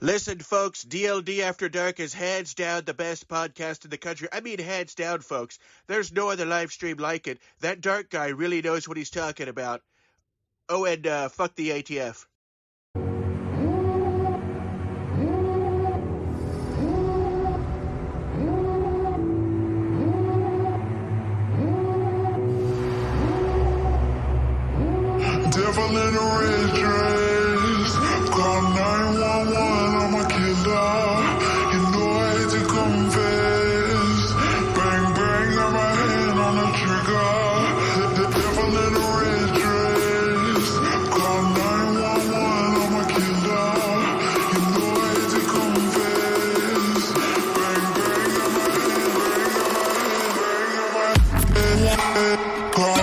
Listen, folks, DLD After Dark is hands down the best podcast in the country. I mean, hands down, folks. There's no other live stream like it. That dark guy really knows what he's talking about. Oh, and fuck the ATF. Devil in a red dress. Call 911, I'm a killer. You know I hate to confess. Bang, bang, got my hand on the trigger. The devil in a red dress. Call 911, I'm a killer. You know I hate to confess. Bang, bang, got my hand, bang, got my hand. Call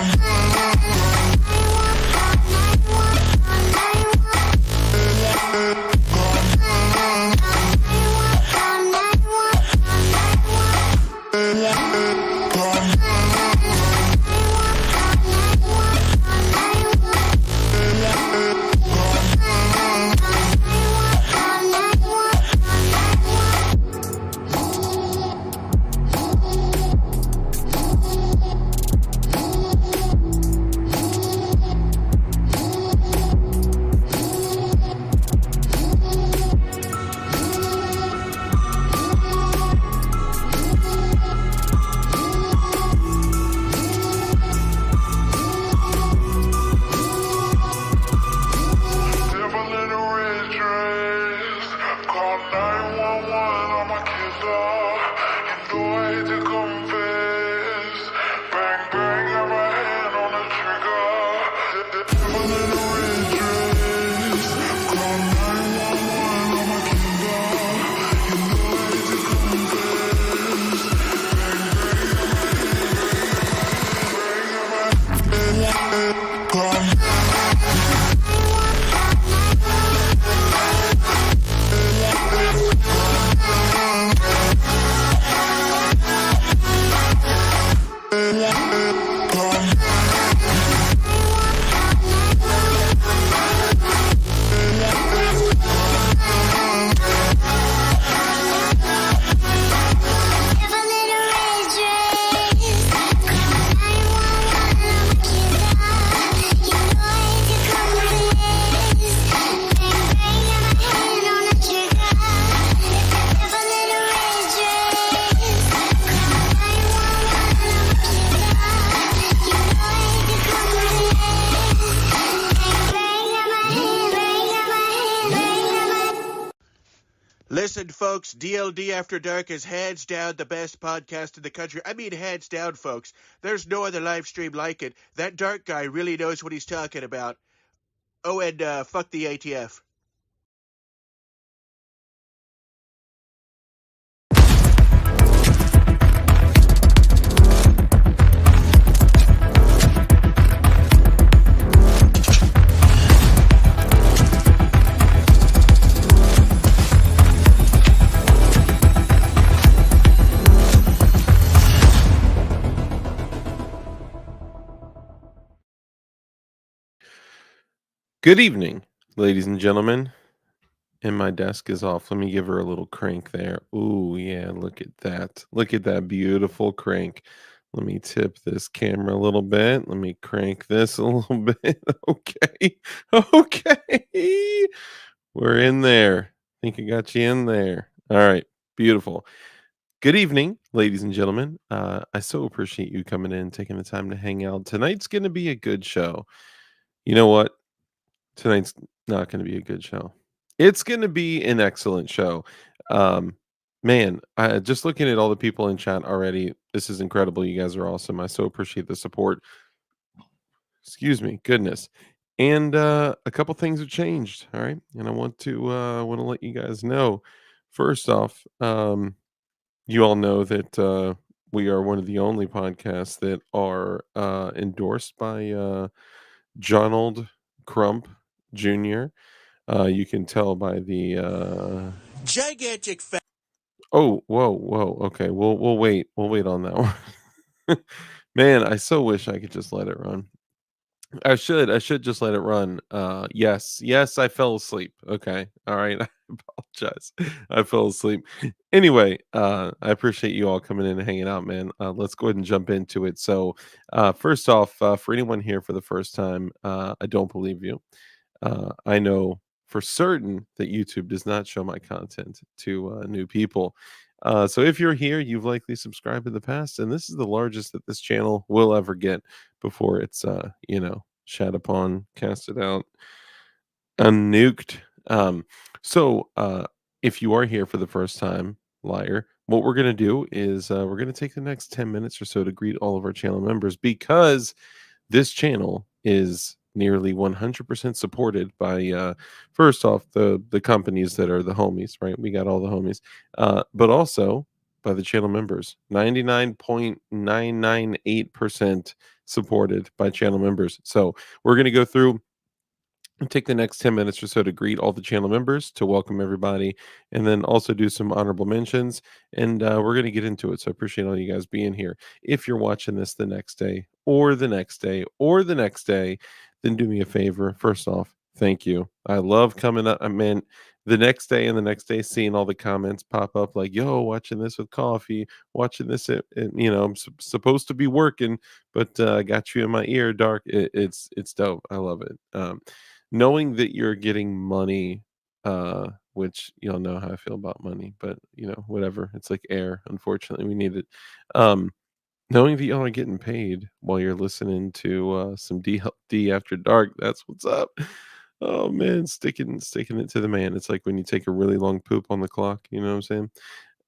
Listen, folks, DLD After Dark is hands down the best podcast in the country. I mean, hands down, folks. There's no other live stream like it. That dark guy really knows what he's talking about. Oh, and fuck the ATF. Good evening, ladies and gentlemen. And my desk is off. Let me give her a little crank there. Ooh, yeah, look at that. Look at that beautiful crank. Let me tip this camera a little bit. Let me crank this a little bit. Okay. Okay. We're in there. Think I got you in there. All right. Beautiful. Good evening, ladies and gentlemen. I so appreciate you coming in, taking the time to hang out. Tonight's going to be a good show. You know what? Tonight's not going to be a good show. It's going to be an excellent show. Man, just looking at all the people in chat already, this is incredible. You guys are awesome. I so appreciate the support. Excuse me, goodness. And a couple things have changed. All right, and I want to let you guys know. First off, you all know that we are one of the only podcasts that are endorsed by Jonald Crump Jr. You can tell by the Gigantic fat. oh, whoa. Okay, we'll wait. We'll wait on that one. Man, I so wish I could just let it run. I should just let it run. Yes, I fell asleep. Okay. All right. I apologize. I fell asleep. Anyway, I appreciate you all coming in and hanging out, man. Let's go ahead and jump into it. So, first off, for anyone here for the first time, I don't believe you. I know for certain that YouTube does not show my content to new people. So if you're here, you've likely subscribed in the past, and this is the largest that this channel will ever get before it's, shat upon, casted out, unnuked. So if you are here for the first time, liar, what we're gonna do is we're gonna take the next 10 minutes or so to greet all of our channel members because this channel is nearly 100% supported by first off the companies that are the homies, right? We got all the homies, but also by the channel members. 99.998% supported by channel members. So we're going to go through and take the next 10 minutes or so to greet all the channel members, to welcome everybody, and then also do some honorable mentions. And we're going to get into it. So I appreciate all you guys being here. If you're watching this the next day, or the next day, or the next day, then do me a favor. First off, thank you. I love coming up. I mean, the next day and the next day, seeing all the comments pop up like, yo, watching this with coffee, watching this, I'm supposed to be working, but I got you in my ear, Dark. It's dope. I love it. Knowing that you're getting money, which y'all know how I feel about money, but whatever. It's like air. Unfortunately, we need it. Um, Knowing that y'all are getting paid while you're listening to some DLD after dark, that's what's up. Oh man, sticking it to the man. It's like when you take a really long poop on the clock. You know what I'm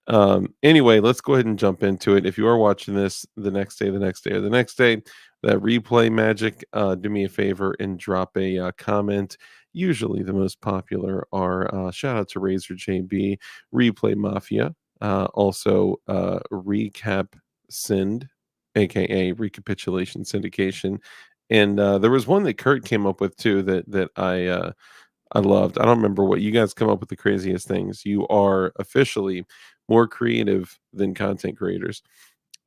saying? Anyway, let's go ahead and jump into it. If you are watching this the next day, or the next day, that replay magic, do me a favor and drop a comment. Usually the most popular are shout out to Razor JB, Replay Mafia, also Recap Send, aka Recapitulation Syndication. And there was one that Kurt came up with too that I loved. I don't remember what you guys come up with the craziest things. You are officially more creative than content creators,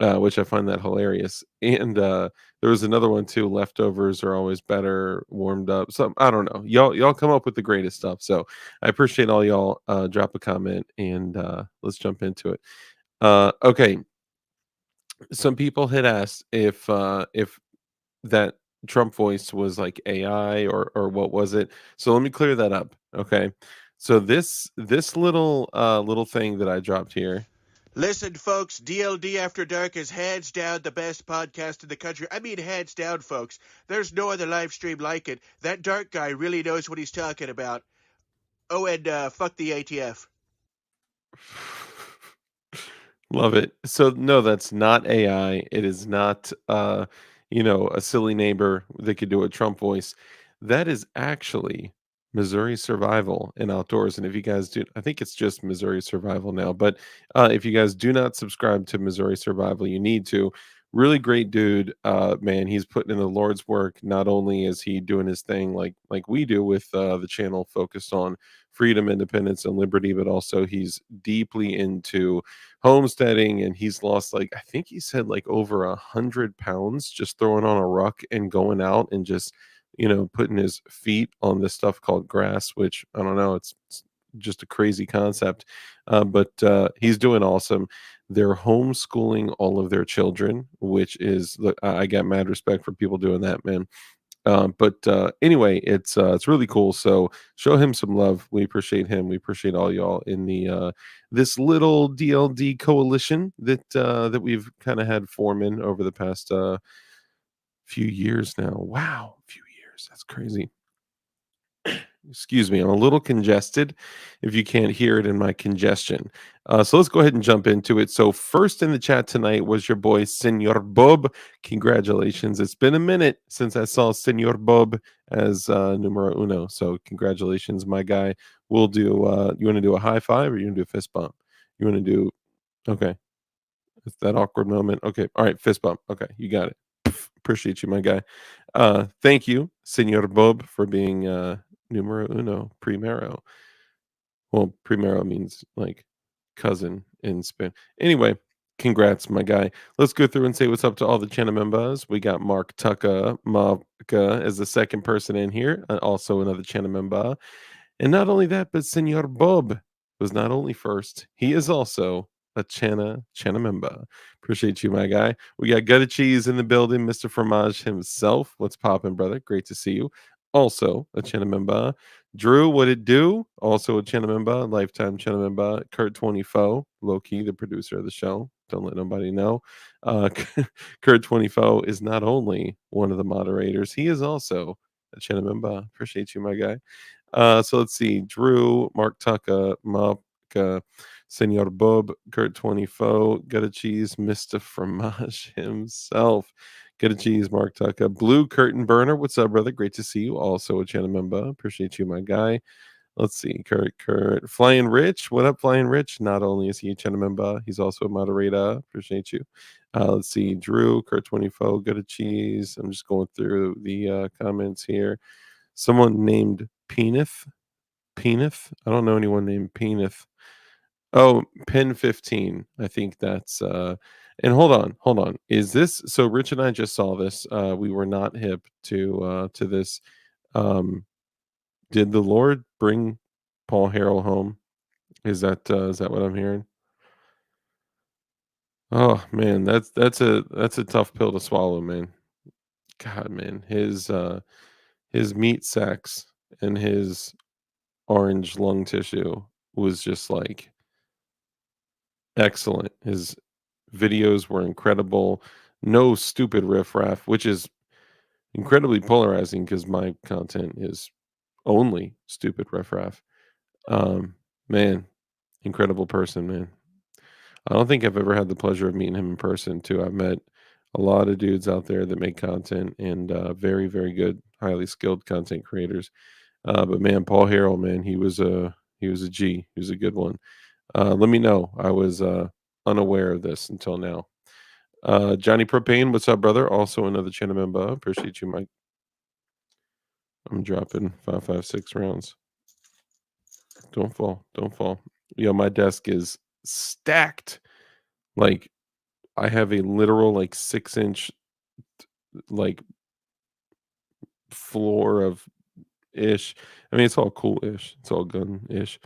which I find that hilarious. And there was another one too. Leftovers are always better warmed up. So I don't know. Y'all come up with the greatest stuff. So I appreciate all y'all. Drop a comment and let's jump into it. Okay. Some people had asked if that Trump voice was like AI or what was it? So let me clear that up. Okay. So this little thing that I dropped here. Listen, folks, DLD After Dark is hands down the best podcast in the country. I mean, hands down, folks. There's no other live stream like it. That dark guy really knows what he's talking about. Oh, and fuck the ATF. Love it. So no, that's not AI. It is not a silly neighbor that could do a Trump voice. That is actually Missouri Survival and Outdoors. And if you guys do, I think it's just Missouri Survival now, but if you guys do not subscribe to Missouri Survival, you need to. Really great dude. Man, he's putting in the Lord's work. Not only is he doing his thing like we do with the channel focused on freedom, independence, and liberty, but also he's deeply into homesteading, and he's lost, like, I think he said, like over 100 pounds just throwing on a ruck and going out and just putting his feet on this stuff called grass, which I don't know, it's just a crazy concept. But he's doing awesome. They're homeschooling all of their children, which is, look, I got mad respect for people doing that, man. But anyway, it's really cool. So show him some love. We appreciate him. We appreciate all y'all in the this little DLD coalition that we've kind of had forming over the past few years now. Wow, few years. That's crazy. Excuse me, I'm a little congested if you can't hear it in my congestion. So let's go ahead and jump into it. So first in the chat tonight was your boy Senor Bob. Congratulations. It's been a minute since I saw Senor Bob as numero uno. So congratulations, my guy. We'll do you want to do a high five or you want to do a fist bump? You want to do okay. It's that awkward moment. Okay. All right, fist bump. Okay, you got it. Appreciate you, my guy. Thank you, Senor Bob, for being numero uno, primero. Well, primero means like cousin in Spanish. Anyway, congrats, my guy. Let's go through and say what's up to all the channel members. We got Mark Tucker Mavka as the second person in here, also another channel member. And not only that, but Senor Bob was not only first, he is also a Chana member. Appreciate you, my guy. We got Gutta Cheese in the building, Mr. Fromage himself. What's poppin', brother? Great to see you. Also a Chana member. Drew, what it do? Also a Chana member, lifetime Chana member. Kurt 24, low key, the producer of the show. Don't let nobody know. Uh, Kurt 24 is not only one of the moderators, he is also a Chana member. Appreciate you, my guy. So let's see. Drew, Mark Tucker, Mopka, Senor Bob, Kurt 24, Gutta Cheese, Mr. Fromage himself. Gutta Cheese, Mark Tucker, Blue Curtain Burner. What's up, brother? Great to see you. Also a channel member. Appreciate you, my guy. Let's see. Kurt. Flying Rich. What up, Flying Rich? Not only is he a channel member, he's also a moderator. Appreciate you. Let's see. Drew, Kurt 24, Gutta Cheese. I'm just going through the comments here. Someone named Penith. Penith. I don't know anyone named Penith. Oh, Pen 15. I think that's and hold on. Is this so Rich and I just saw this. We were not hip to this. Um did the Lord bring Paul Harrell home? Is that what I'm hearing? Oh man, that's a tough pill to swallow, man. God, man. His meat sacks and his orange lung tissue was just like excellent. His videos were incredible. No stupid riffraff, which is incredibly polarizing because my content is only stupid riffraff. Um, man, incredible person, man. I don't think I've ever had the pleasure of meeting him in person, too. I've met a lot of dudes out there that make content and very, very good, highly skilled content creators. But man, Paul Harrell, man, he was a G. He was a good one. Let me know. I was unaware of this until now. Johnny Propane, what's up, brother? Also another channel member. Appreciate you, Mike. I'm dropping 556 rounds. Don't fall. Don't fall. Yo, my desk is stacked. Like I have a literal like 6-inch like floor of ish. I mean, it's all cool ish. It's all gun ish.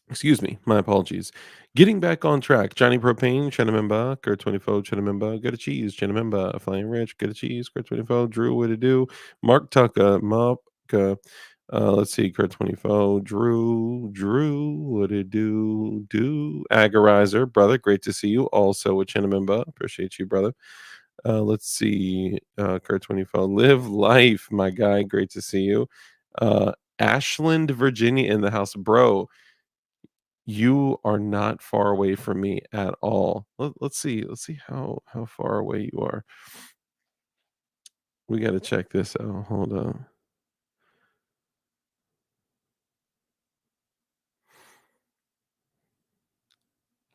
Excuse me, my apologies. Getting back on track. Johnny Propane, Chenamemba, Kurt 24, Chenamemba, Good Cheese, Chenamemba, Flying Rich, Good Cheese, Kurt 24, Drew, what to do, Mark Tucker, Mopka, let's see, Kurt 24, Drew, what to do, Agorizer, brother, great to see you. Also a Chenamemba, appreciate you, brother. Let's see, Kurt 24, Live Life, my guy, great to see you. Ashland, Virginia in the house, bro. You are not far away from me at all. Let's see. Let's see how far away you are. We got to check this out. Hold on.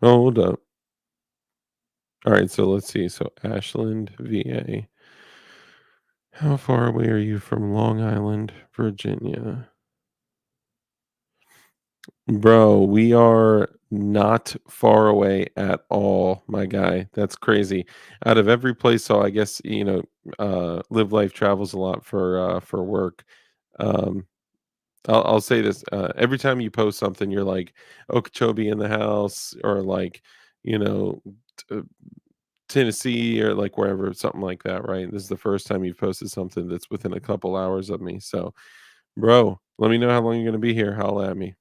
Hold up. All right, so let's see. So Ashland, VA. How far away are you from Long Island, Virginia? Bro, we are not far away at all, my guy. That's crazy. Out of every place, so I guess Live Life travels a lot for work. Um, I'll say this: every time you post something, you're like Okeechobee in the house, or like you know t- uh, Tennessee, or like wherever, something like that, right? This is the first time you've posted something that's within a couple hours of me. So, bro, let me know how long you're gonna be here. Holla at me.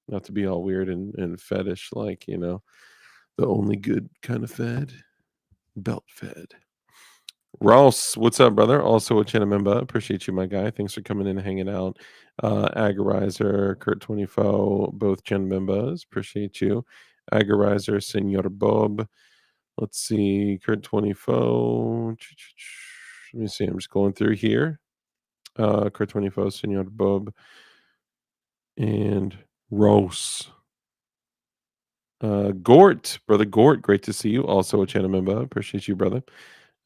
Not to be all weird and fetish, like the only good kind of fed, belt fed. Ross, what's up, brother? Also a channel member. Appreciate you, my guy. Thanks for coming in and hanging out. Agorizer, Kurt 24, both channel members. Appreciate you. Agorizer, Senor Bob. Let's see. Kurt 24. Let me see. I'm just going through here. Kurt 24, Senor Bob, and Ross. Gort, brother Gort, great to see you. Also a channel member. Appreciate you, brother.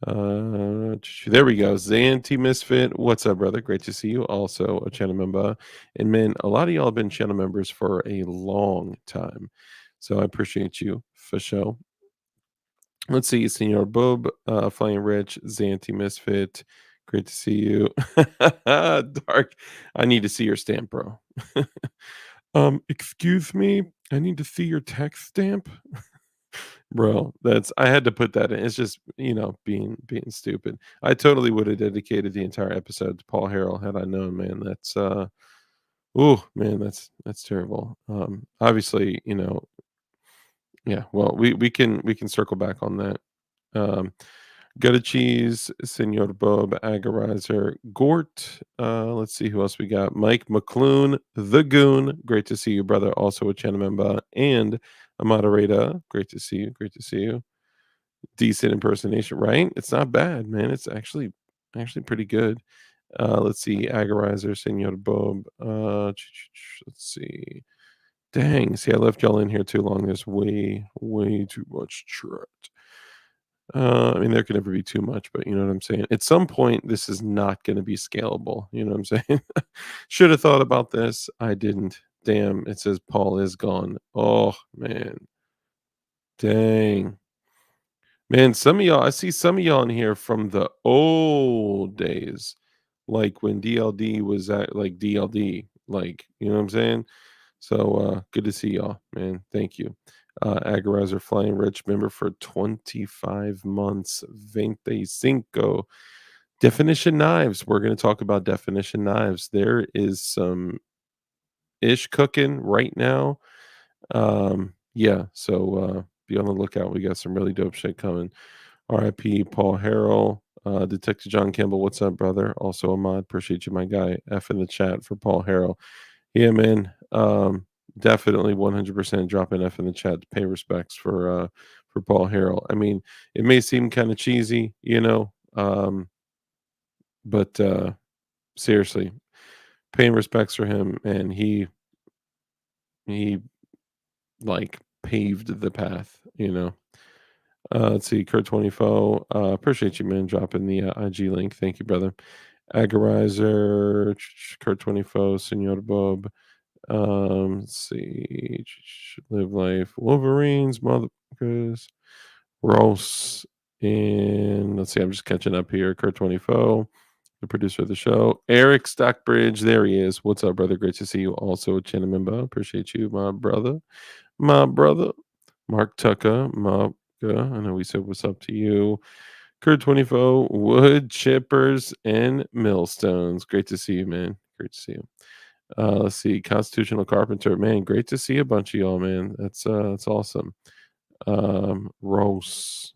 There we go. Zanti Misfit. What's up, brother? Great to see you. Also a channel member. And man, a lot of y'all have been channel members for a long time. So I appreciate you for sure. Let's see, Senor Bob, Flying Rich, Zanti Misfit, Great to see you. Dark. I need to see your stamp, bro. Excuse me. I need to see your text stamp. Bro, that's I had to put that in. It's just, being stupid. I totally would have dedicated the entire episode to Paul Harrell had I known, man. Man, that's terrible. Obviously, yeah, well, we can circle back on that. Um, Gouda cheese, Senor Bob, Agarizer, Gort. Let's see who else we got. Mike McClune, the Goon. Great to see you, brother. Also a channel member and a moderator. Great to see you. Great to see you. Decent impersonation, right? It's not bad, man. It's actually pretty good. Let's see. Agarizer, Senor Bob. Let's see. Dang, see, I left y'all in here too long. There's way too much chat. I mean, there can never be too much, but you know what I'm saying? At some point, this is not going to be scalable. You know what I'm saying? Should have thought about this. I didn't. Damn, it says Paul is gone. Oh, man. Dang. Man, I see some of y'all in here from the old days, like when DLD was at like DLD, like, you know what I'm saying? So good to see y'all, man. Thank you. Agarizer Flying Rich member for 25 months. 25. Definition knives. We're going to talk about definition knives. There is some ish cooking right now. Yeah, so be on the lookout. We got some really dope shit coming. RIP Paul Harrell. Detective John Campbell, what's up, brother? Also a mod. Appreciate you, my guy. F in the chat for Paul Harrell. Yeah, man. Definitely 100% drop an F in the chat to pay respects for Paul Harrell. I mean, it may seem kind of cheesy, but seriously, paying respects for him, and he like paved the path. Let's see, Kurt 24. Appreciate you, man, dropping the IG link. Thank you, brother. Agarizer, Kurt 24, Senor Bob. Let's see. Live life. Wolverines, motherfuckers. Ross. And let's see, I'm just catching up here. Kurt 24, the producer of the show. Eric Stockbridge. There he is. What's up, brother? Great to see you. Also, Chinamimba. Appreciate you, my brother. My brother. Mark Tucker. I know we said what's up to you. Kurt 24, wood chippers and millstones. Great to see you, man. Great to see you. Let's see, Constitutional Carpenter. Man, great to see a bunch of y'all, man. That's awesome. Rose.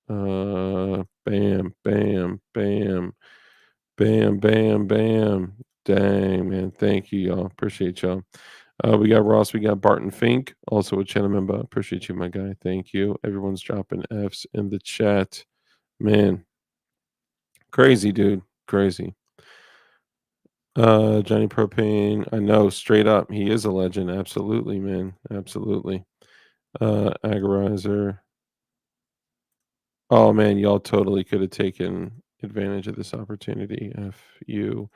Bam, bam, bam, bam, bam, bam. Dang, man. Thank you, y'all. Appreciate y'all. We got Ross, we got Barton Fink, also a channel member. Appreciate you, my guy. Thank you. Everyone's dropping F's in the chat. Man. Crazy, dude. Crazy. Johnny Propane. I know, straight up. He is a legend. Absolutely, man. Absolutely. Agarizer. Oh man, y'all totally could have taken advantage of this opportunity. F you.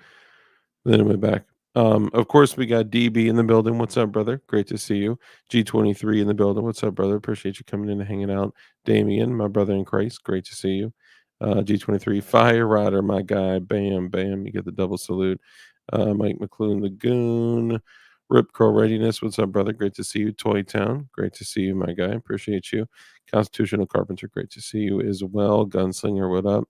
Then I went back. Of course, we got DB in the building. What's up, brother? Great to see you. G23 in the building. What's up, brother? Appreciate you coming in and hanging out. Damien, my brother in Christ. Great to see you. G23 Fire Rider, my guy. Bam, bam. You get the double salute. Mike McClune, the Goon. Rip Crow Readiness. What's up, brother? Great to see you. Toy Town. Great to see you, my guy. Appreciate you. Constitutional Carpenter. Great to see you as well. Gunslinger, what up?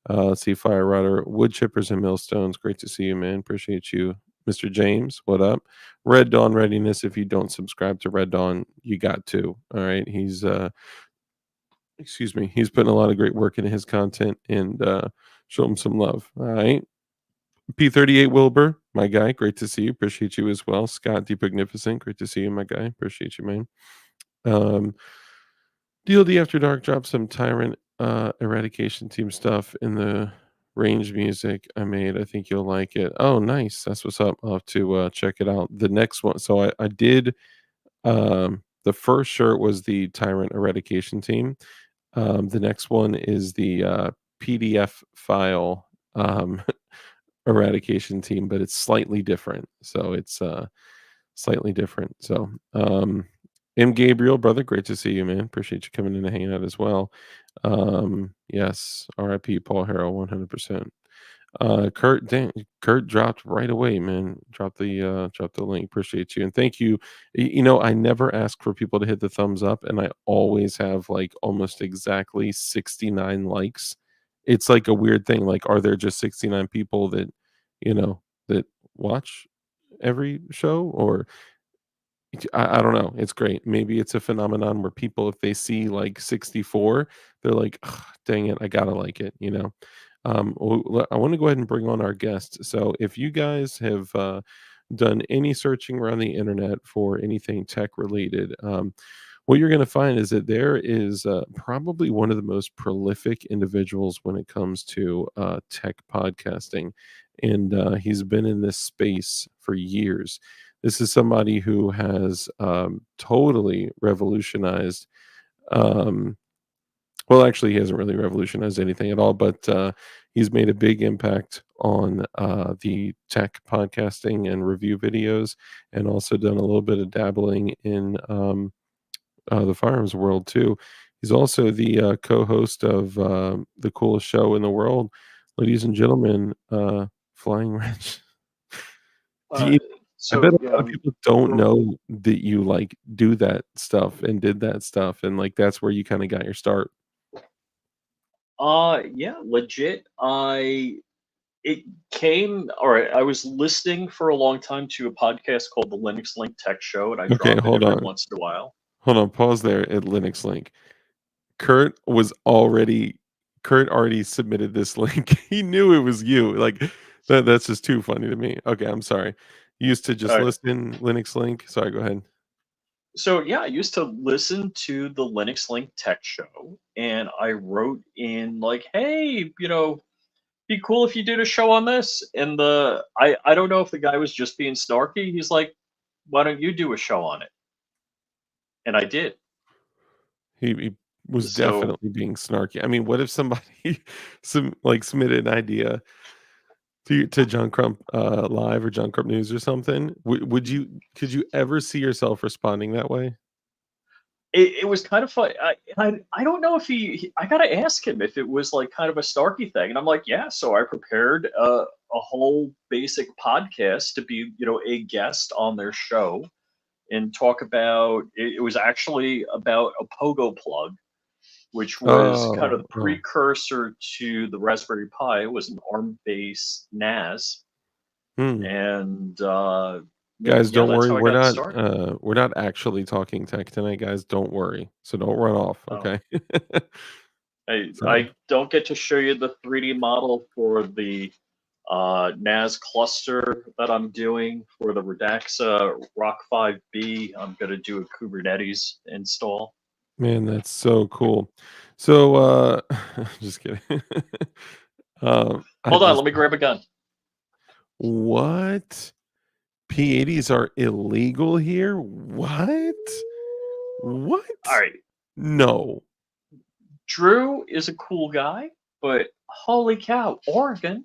Let's see, Fire Rider, Wood Chippers and Millstones. Great to see you, man. Appreciate you. Mr. James, what up? Red Dawn Readiness. If you don't subscribe to Red Dawn, you got to. All right. He's excuse me, he's putting a lot of great work into his content, and show him some love. All right. P38 Wilbur, my guy. Great to see you. Appreciate you as well. Scott Magnificent. Great to see you, my guy. Appreciate you, man. DLD After Dark dropped some Tyrant Eradication Team stuff in the range music I made. I think you'll like it. Oh, nice. That's what's up. I'll have to check it out. The next one. So I did. The first shirt was the Tyrant Eradication Team. The next one is the PDF file eradication team, but it's slightly different. So it's slightly different. So M. Gabriel, brother, great to see you, man. Appreciate you coming in and hanging out as well. Yes, RIP Paul Harrell, 100%. Kurt, dang, Kurt dropped right away, man. Drop the link. Appreciate you and thank you. You know, I never ask for people to hit the thumbs up, and I always have like almost exactly 69 likes. It's like a weird thing. Like, are there just 69 people that you know that watch every show, or I don't know. It's great. Maybe it's a phenomenon where people, if they see like 64, they're like, "Ugh, dang it, I gotta like it, you know." I want to go ahead and bring on our guest. So, if you guys have done any searching around the internet for anything tech related, what you're going to find is that there is probably one of the most prolific individuals when it comes to tech podcasting. And he's been in this space for years. This is somebody who has totally revolutionized. Um, well, actually, he hasn't really revolutionized anything at all, but he's made a big impact on the tech podcasting and review videos, and also done a little bit of dabbling in the firearms world too. He's also the co-host of the coolest show in the world, ladies and gentlemen, Flying Rich. Do Uh, you, I bet so a yeah, lot of people don't r- know that you like do that stuff and did that stuff, and like that's where you kind of got your start. yeah, legit. It came, all right. I was listening for a long time to a podcast called the Linux Link Tech Show, and I Okay, drop it every once in a while. hold on, pause there at Linux Link. Kurt was already Kurt already submitted this link. He knew it was you. Like that's just too funny to me. Okay, I'm sorry. You used to just All right. listen Linux Link. Sorry, go ahead. So yeah, I used to listen to the Linux Link Tech Show, and I wrote in like, "Hey, be cool if you did a show on this." And I don't know if the guy was just being snarky. He's like, "Why don't you do a show on it?" And I did. He was So definitely being snarky. I mean, what if somebody submitted an idea to John Crump live or John Crump News or something? Would you could you ever see yourself responding that way? it was kind of fun. I don't know if I gotta ask him if it was like kind of a Starky thing, and I'm like, yeah. So I prepared a whole basic podcast to be a guest on their show and talk about. It was actually about a Pogo plug, which was kind of Oh, the oh. precursor to the Raspberry Pi. It was an ARM-based NAS, Hmm. and Guys, yeah, don't that's worry. how I got started. We're not actually talking tech tonight, guys. Don't worry. So don't run off, Oh. okay? So, I don't get to show you the 3D model for the NAS cluster that I'm doing for the Redaxa Rock 5B. I'm going to do a Kubernetes install. man, that's so cool. So just kidding. I Hold on, just let me grab a gun. what? P80s are illegal here? What? All What? right, No. Drew is a cool guy, but holy cow, Oregon,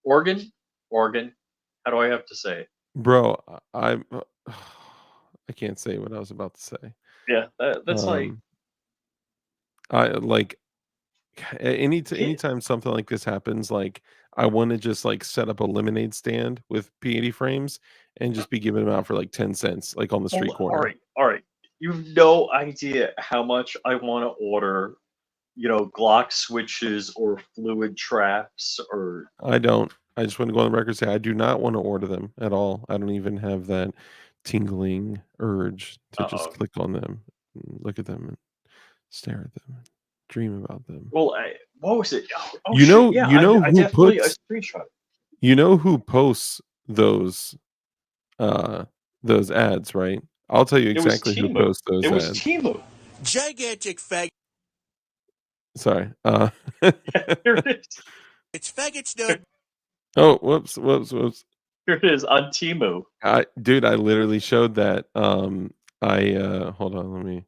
Oregon, Oregon. How do I have to say it? Bro, I'm I can't say what I was about to say. Yeah, that's like Um I like hit. anytime something like this happens, like I want to just like set up a lemonade stand with P80 frames and just be giving them out for like 10 cents, like on the street Hold, all corner. right, all right. You've no idea how much I want to order Glock switches or fluid traps or I don't. I just want to go on the record and say I do not want to order them at all. I don't even have that tingling urge to just uh click on them, and look at them, and stare at them, and dream about them. well, what was it? Oh shit, yeah, I definitely I screenshot it. You know who posts those uh those ads, right? I'll tell you It was exactly who Timu. posts those It was ads. Timu. Gigantic fag. Sorry. Here it is. It's faggots no. Oh, whoops. Here it is on Timu. Dude, I literally showed that. I hold on,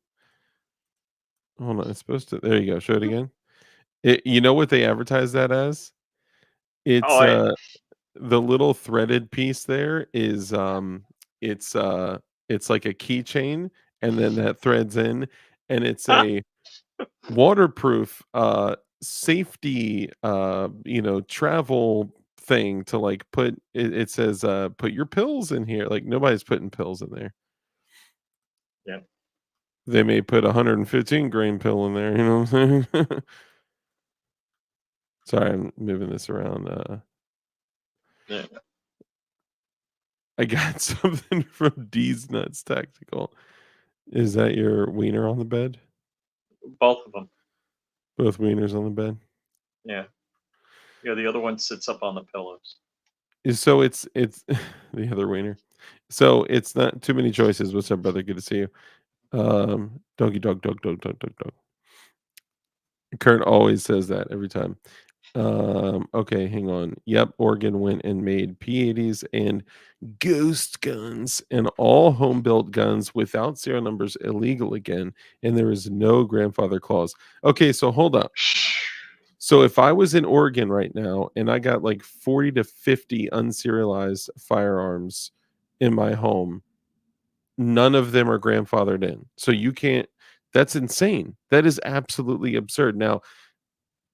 hold on. It's supposed to. There you go. Show it again. You know what they advertise that as? Oh, It's the little threaded piece there is it's like a keychain, and then that threads in, and it's a waterproof safety travel thing to like put it says put your pills in here. Like nobody's putting pills in there. Yeah. They may put a 115 grain pill in there, you know what I'm saying? Sorry, I'm moving this around. Yeah. I got something from D's Nuts Tactical. Is that your wiener on the bed? Both of them. Both wieners on the bed. Yeah. Yeah. The other one sits up on the pillows. So it's the other wiener. So it's not too many choices. What's up, brother? Good to see you. Doggy dog, dog, dog, dog, dog, dog. Kurt always says that every time. Okay, hang on. Yep, Oregon went and made P80s and ghost guns and all home built guns without serial numbers illegal again, and there is no grandfather clause. Okay, so hold up. So if I was in Oregon right now and I got like 40 to 50 unserialized firearms in my home, none of them are grandfathered in. So you can't, that's insane. That is absolutely absurd. Now,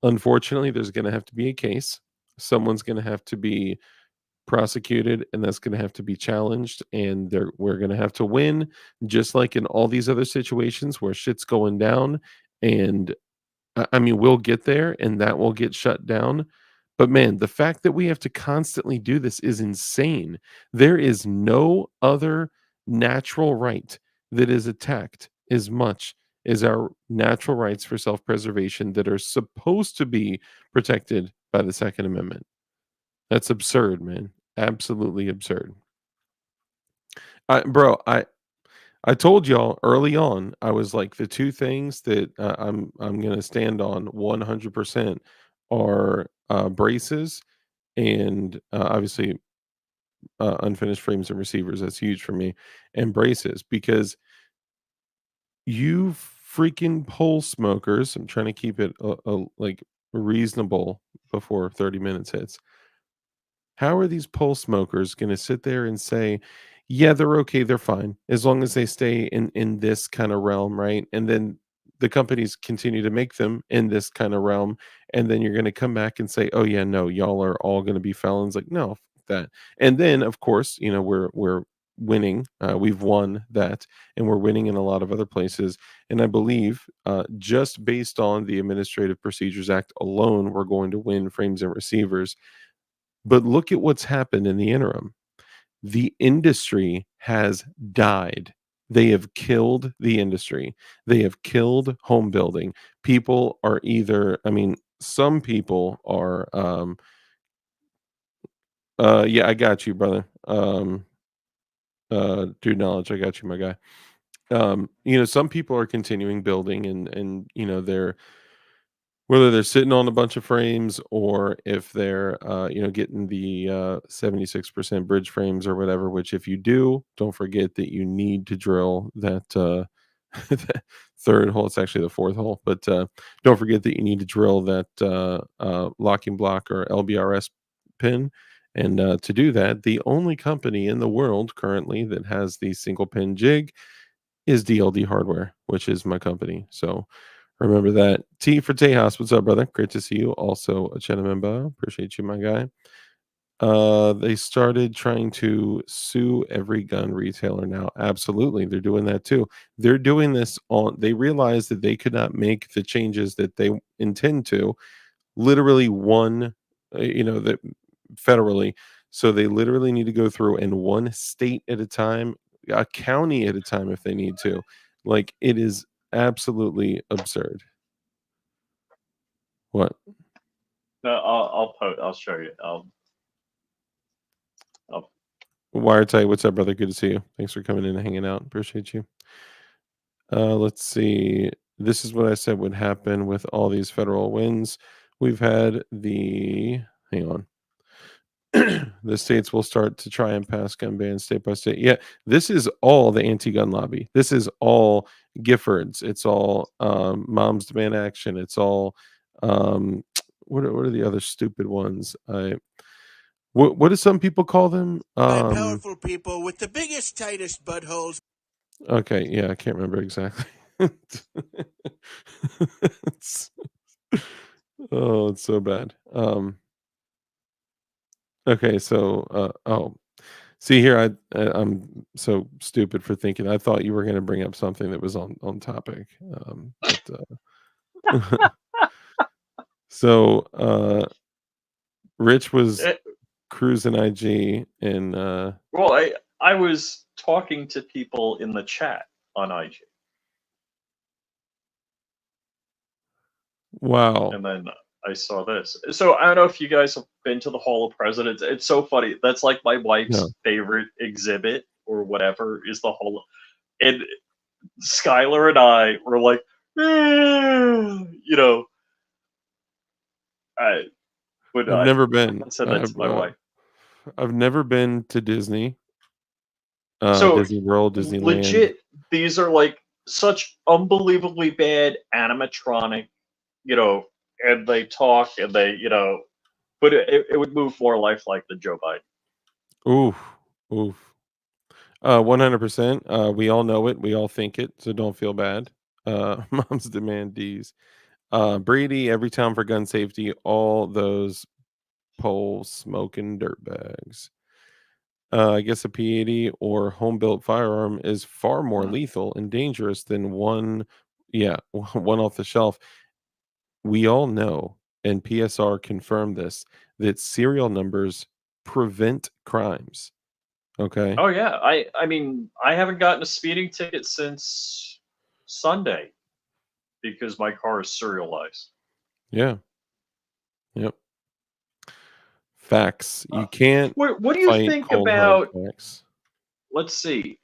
unfortunately, there's going to have to be a case. Someone's going to have to be prosecuted, and that's going to have to be challenged. And we're going to have to win, just like in all these other situations where shit's going down. And I mean, we'll get there, and that will get shut down. But man, the fact that we have to constantly do this is insane. There is no other natural right that is attacked as much as our natural rights for self-preservation that are supposed to be protected by the Second Amendment. That's absurd, man. Absolutely absurd. Bro, I told y'all early on, I was like, the two things that I'm gonna stand on 100% are braces and obviously unfinished frames and receivers. That's huge for me, and braces because you freaking pole smokers. I'm trying to keep it like reasonable before 30 minutes hits. How are these pole smokers going to sit there and say, "Yeah, they're okay, they're fine, as long as they stay in this kind of realm," right? And then the companies continue to make them in this kind of realm, and then you're going to come back and say, "Oh yeah, no, y'all are all going to be felons." Like, no, f that. And then, of course, you know, we're winning. We've won that, and we're winning in a lot of other places. And I believe, just based on the Administrative Procedures Act alone, we're going to win frames and receivers. But look at what's happened in the interim. The industry has died. They have killed the industry. They have killed home building. People are either, I mean, some people are, yeah, I got you, brother. Due knowledge, I got you, my guy. You know, some people are continuing building and, you know, they're, whether they're sitting on a bunch of frames or if they're, you know, getting the 76% bridge frames or whatever, which if you do, don't forget that you need to drill that that third hole. It's actually the fourth hole, but don't forget that you need to drill that locking block or LBRS pin. And to do that, the only company in the world currently that has the single pin jig is DLD Hardware, which is my company. So remember that. T for Tejas. What's up, brother? Great to see you. Also a channel member. Appreciate you, my guy. They started trying to sue every gun retailer now. Absolutely. They're doing that too. They're doing this on, they realized that they could not make the changes that they intend to literally one, you know, that federally. So they literally need to go through in one state at a time, a county at a time if they need to. Like it is absolutely absurd. What? No, I'll show you. I'll Wiretite, what's up, brother? Good to see you. Thanks for coming in and hanging out. Appreciate you. Let's see. This is what I said would happen with all these federal wins. We've had the, hang on. The states will start to try and pass gun bans state by state. Yeah, this is all the anti-gun lobby. This is all Giffords. It's all Moms Demand Action. It's all what are the other stupid ones? What do some people call them? By powerful people with the biggest, tightest buttholes. Okay, yeah, I can't remember exactly. It's, oh, it's so bad. Okay, so see here, I'm so stupid for thinking. I thought you were going to bring up something that was on topic. So Rich was Eh, cruising IG and well, I was talking to people in the chat on IG, wow. and then I saw this. So I don't know if you guys have been to the Hall of Presidents. It's so funny. That's like my No, wife's favorite exhibit or whatever is the Hall. And Skylar and I were like, you know, I when I've I never been. said that to my wife. I've never been to Disney, So Disney World, Disneyland. legit, these are like such unbelievably bad animatronic, you know, and they talk and they, but it would move more lifelike than Joe Biden. Oof, oof. 100%. We all know it. We all think it. So don't feel bad. Moms demand D's. Brady, every town for gun safety. All those pole smoking dirtbags. I guess a P80 or home built firearm is far more Mm. lethal and dangerous than one, yeah, one off the shelf. We all know, and PSR confirmed this, that serial numbers prevent crimes. Okay. Oh yeah, I mean I haven't gotten a speeding ticket since Sunday because my car is serialized. Yeah. Yep. Facts. Uh, You can't what do you fight think cold hard about? facts. Let's see.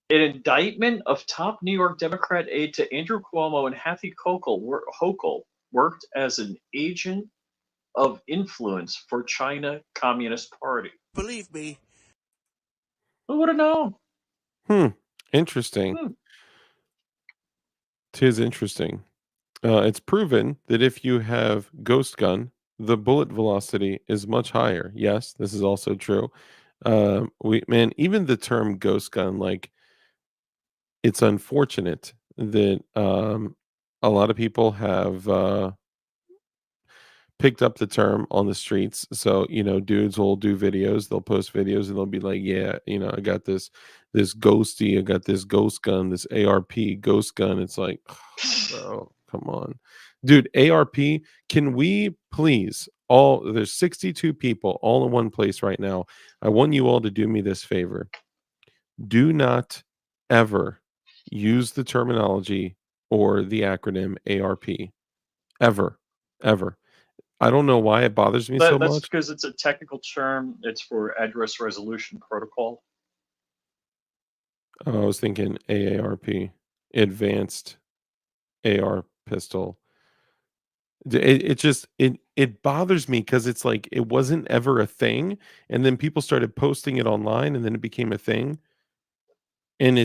An indictment of top New York Democrat aide to Andrew Cuomo and Kathy Hochul worked as an agent of influence for China Communist Party. Believe me. Who would have known? Interesting. Hmm. Tis interesting. It's proven that if you have ghost gun, the bullet velocity is much higher. Yes, this is also true. Even the term ghost gun, like it's unfortunate that a lot of people have picked up the term on the streets. So, dudes will do videos, they'll post videos and they'll be like, yeah, I got this ghosty, I got this ghost gun, this ARP ghost gun. It's like, bro, come on. Dude, ARP, can we please there's 62 people all in one place right now. I want you all to do me this favor. Do not ever use the terminology or the acronym ARP. Ever. Ever. I don't know why it bothers me so That's much. because it's a technical term. It's for address resolution protocol. I was thinking AARP, advanced AR pistol. It bothers me because it's like it wasn't ever a thing, and then people started posting it online, and then it became a thing. And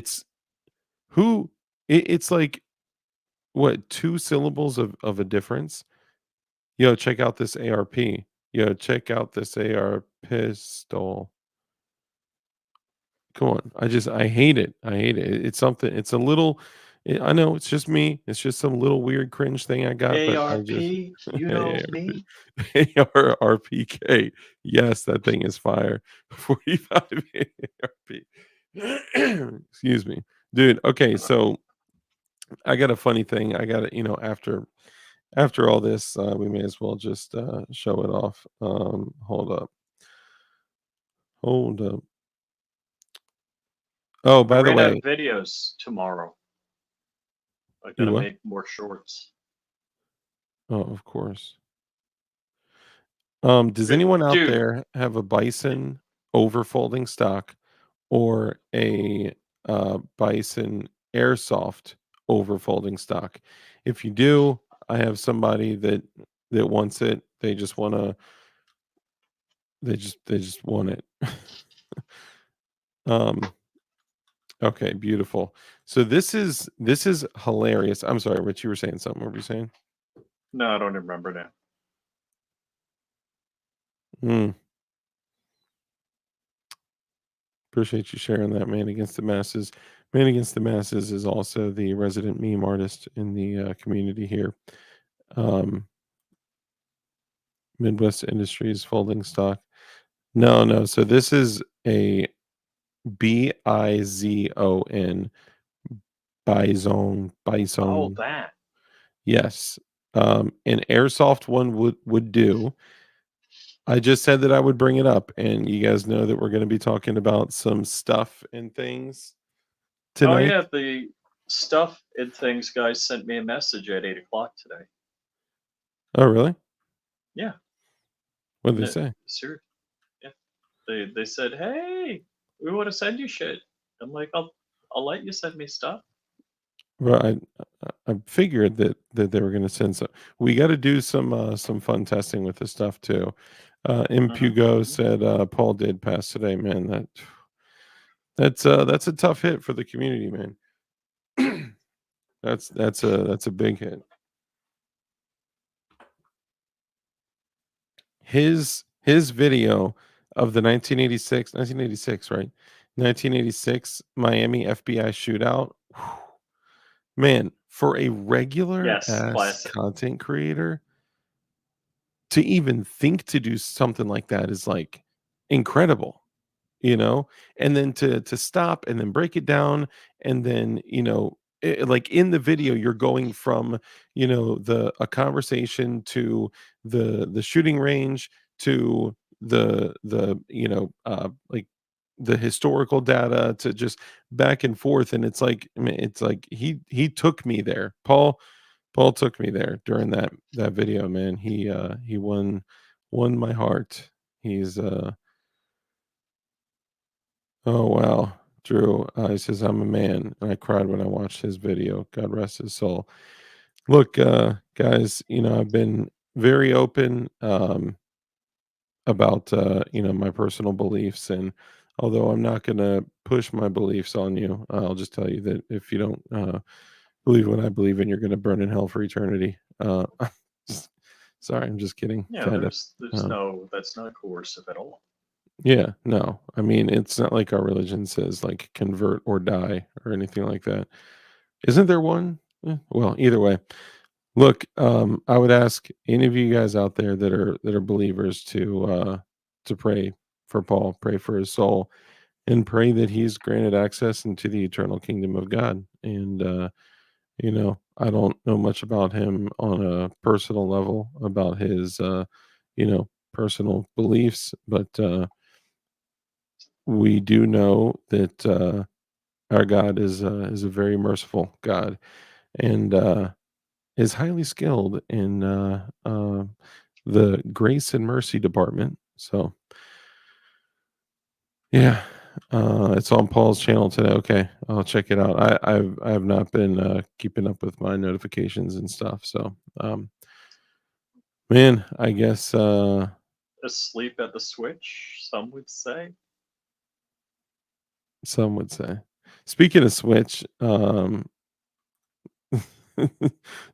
who it's like what, two syllables of a difference. Yo, check out this ARP. Yo, check out this AR pistol. Come on. I hate it. I hate it. It's something, it's a little, I know it's just me. It's just some little weird cringe thing I got, but I ARP, just you know me. ARRPK. Yes, that thing is fire. 45 ARP. Excuse me. Dude, okay, so I got a funny thing. I got to, after all this, we may as well just show it off. Hold up. Hold up. Oh, I by the ran out of way, videos tomorrow. I you gotta what? make more shorts. Oh, of course. Does Uh, anyone out Dude, there have a bison overfolding stock or a bison airsoft overfolding stock? If you do, I have somebody that wants it. They just want it. um okay, beautiful. So this is hilarious. I'm sorry, Rich, you were saying something. What were you saying? no, I don't remember now. Mm. Appreciate you sharing that, Man Against the Masses. Man Against the Masses is also the resident meme artist in the community here. Um, Midwest Industries Folding Stock. No. So this is a Bizon, Oh, bison. that. Yes. An airsoft one would do. I just said that I would bring it up, and you guys know that we're going to be talking about some stuff and things Oh tonight. yeah, the stuff and things guys sent me a message at 8 o'clock today. Oh, really? Yeah, What did they no, say? sure. Yeah, they said, hey, we want to send you shit. I'm like, I'll let you send me stuff. Well, I figured that they were going to send some. We got to do some fun testing with this stuff too. Impugo Mhm. said Paul did pass today. Man, that's a tough hit for the community, man. That's a big hit. His video of the 1986, right? 1986 Miami FBI shootout. Man, for a regular Yes, ass classic. content creator to even think to do something like that is like incredible, you know. And then to stop and then break it down, and then like in the video you're going from the a conversation to the shooting range to the like the historical data to just back and forth. And it's like, I mean, it's like he took me there. Paul took me there during that video, man. He won my heart. He's Oh, wow. Drew, he says, I'm a man, and I cried when I watched his video. God rest his soul. Look, guys, I've been very open about, my personal beliefs. And although I'm not going to push my beliefs on you, I'll just tell you that if you don't believe what I believe in, you're going to burn in hell for eternity. Sorry, I'm just kidding. Yeah, Kind of. there's no, that's not coercive at all. Yeah, no. I mean, it's not like our religion says like convert or die or anything like that. Isn't there one? Well, either way. Look, I would ask any of you guys out there that are believers to pray for Paul, pray for his soul, and pray that he's granted access into the eternal kingdom of God. And I don't know much about him on a personal level, about his personal beliefs, but we do know that our God is a very merciful God, and is highly skilled in the grace and mercy department. So yeah, it's on Paul's channel today. Okay, I'll check it out. I have not been keeping up with my notifications and stuff. So man, I guess Asleep at the switch, some would say. some would say. Speaking of Switch, Dark,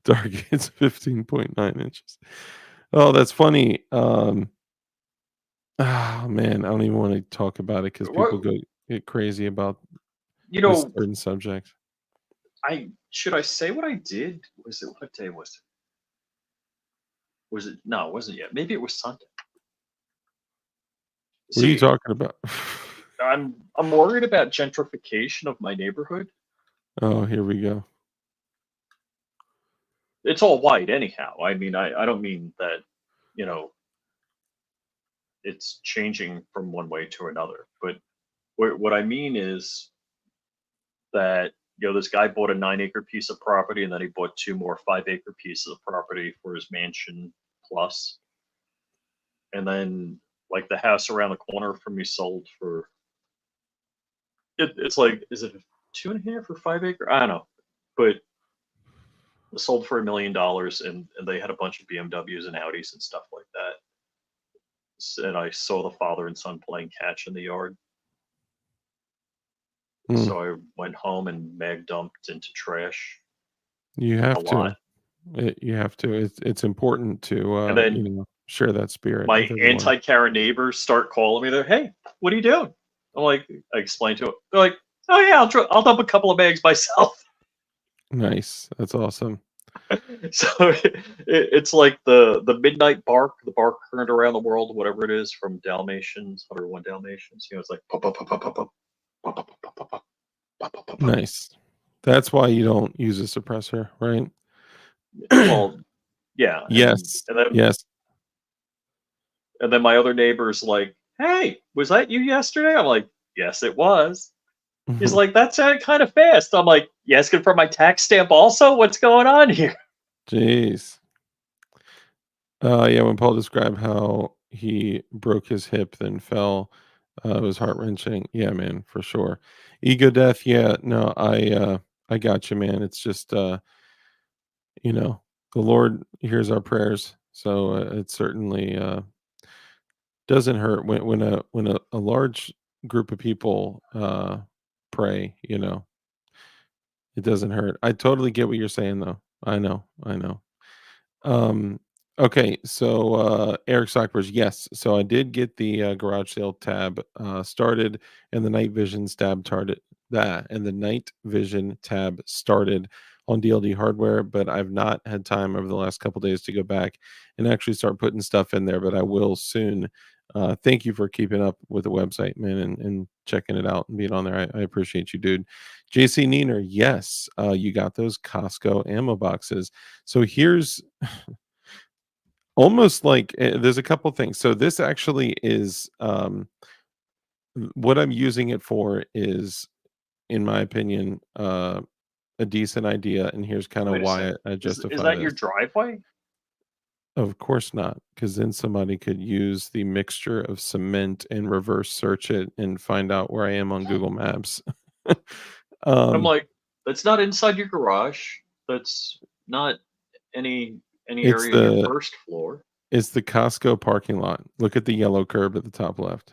it's 15.9 inches. Oh, that's funny. Oh man, I don't even want to talk about it because What, people get crazy about you this know, certain subject. should I say what I did? Was it, what day was it? Was it, no, it wasn't yet. Maybe it was Sunday. What are you See, talking about? I'm worried about gentrification of my neighborhood. Oh, here we go. It's all white anyhow. I mean, I don't mean that, you know, it's changing from one way to another. But what I mean is that, this guy bought a 9-acre piece of property, and then he bought 2 more 5-acre pieces of property for his mansion plus. And then, like, the house around the corner from me sold for, it's like, is it 2.5 or 5 acre? I don't know, but it sold for $1 million, and they had a bunch of BMWs and Audis and stuff like that. And I saw the father and son playing catch in the yard. Mm, So I went home and mag dumped into trash you a have to. lot. You have to. It's important to And then share that spirit my with everyone. anti-Karen neighbors start calling me. They're, hey, what are you doing? I'm like, I explained to them. They're like, oh yeah, I'll dump a couple of bags myself. Nice. That's awesome. So it's like the midnight bark, the bark current around the world, whatever it is from Dalmatians, 101 Dalmatians. It's like pop, pop, pop, pop, pop, pop, pop, pop, pop, pop, pop, pop, pop, pop, pop. Nice. That's why you don't use a suppressor, right? Well, yeah, Yes. and then Yes. and then my other neighbor's like, "Hey, was that you yesterday?" I'm like, "Yes, it was." He's like, "That sounded kind of fast." I'm like, "You asking for my tax stamp also? What's going on here?" Jeez. Yeah, when Paul described how he broke his hip, then fell, it was heart-wrenching. Yeah, man, for sure. Ego death, yeah, no, I got you, man. It's just, you know, the Lord hears our prayers, so it certainly doesn't hurt when a large group of people pray. It doesn't hurt. I totally get what you're saying, though. I know. Um, okay, so Eric Stockbridge, yes. So I did get the garage sale tab started, and the night vision tab started that, and the night vision tab started on DLD hardware, but I've not had time over the last couple days to go back and actually start putting stuff in there, but I will soon. Thank you for keeping up with the website, man, and checking it out and being on there. I appreciate you, dude. JC Neener, yes, you got those Costco ammo boxes. So here's almost like there's a couple things. So this actually is what I'm using it for is, in my opinion, a decent idea, and here's kind of Wait a why second. I Is justify that your this. driveway? Of course not, because then somebody could use the mixture of cement and reverse search it and find out where I am on Google Maps. I'm um, like, that's not inside your garage. That's not any it's area of your the first floor. it's the Costco parking lot. Look at the yellow curb at the top left.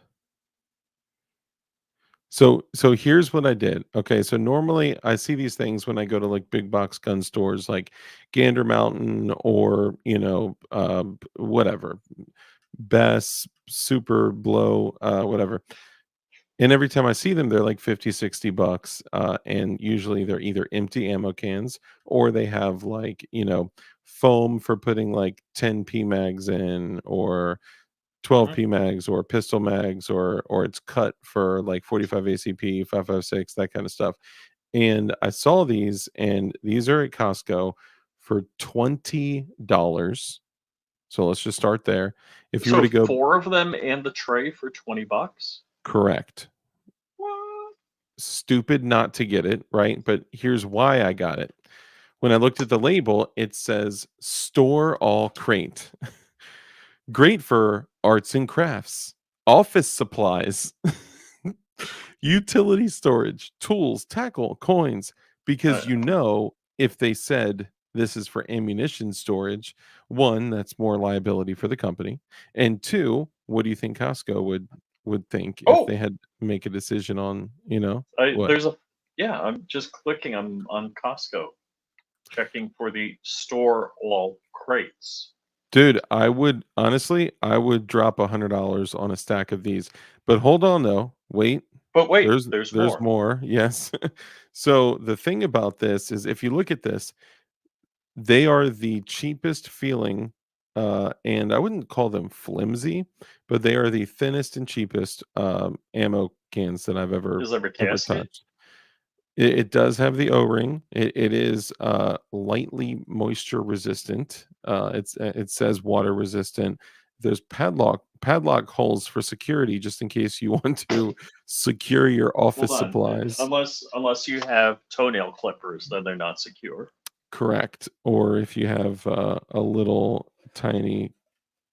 So here's what I did. Okay, so normally I see these things when I go to like big box gun stores like Gander Mountain or, whatever. Best, Super Blow, whatever. And every time I see them, they're like 50, $60. And usually they're either empty ammo cans or they have like, foam for putting like 10 P mags in or 12 Mhm. P mags or pistol mags or it's cut for like 45 ACP, 5.56, that kind of stuff. And I saw these and these are at Costco for $20. So let's just start there. If you were So to go 4 of them and the tray for $20? correct, What? stupid not to get it, right? But here's why I got it. When I looked at the label, it says store all crate. Great for arts and crafts, office supplies, utility storage, tools, tackle, coins, because Uh, if they said this is for ammunition storage, one, that's more liability for the company. And two, what do you think Costco would think if oh, they had to make a decision on, what? there's a yeah. I'm just clicking on Costco, checking for the store all crates. Dude, I would drop $100 on a stack of these. But hold on though. Wait. But wait, There's there's there's more. more. Yes. So the thing about this is if you look at this, they are the cheapest feeling and I wouldn't call them flimsy, but they are the thinnest and cheapest ammo cans that I've ever Is there a ever casket? touched. It does have the O-ring. It is lightly moisture resistant. It says water resistant. There's padlock holes for security, just in case you want to secure your Hold office on. supplies. Unless you have toenail clippers, then they're not secure. Correct. Or if you have a little tiny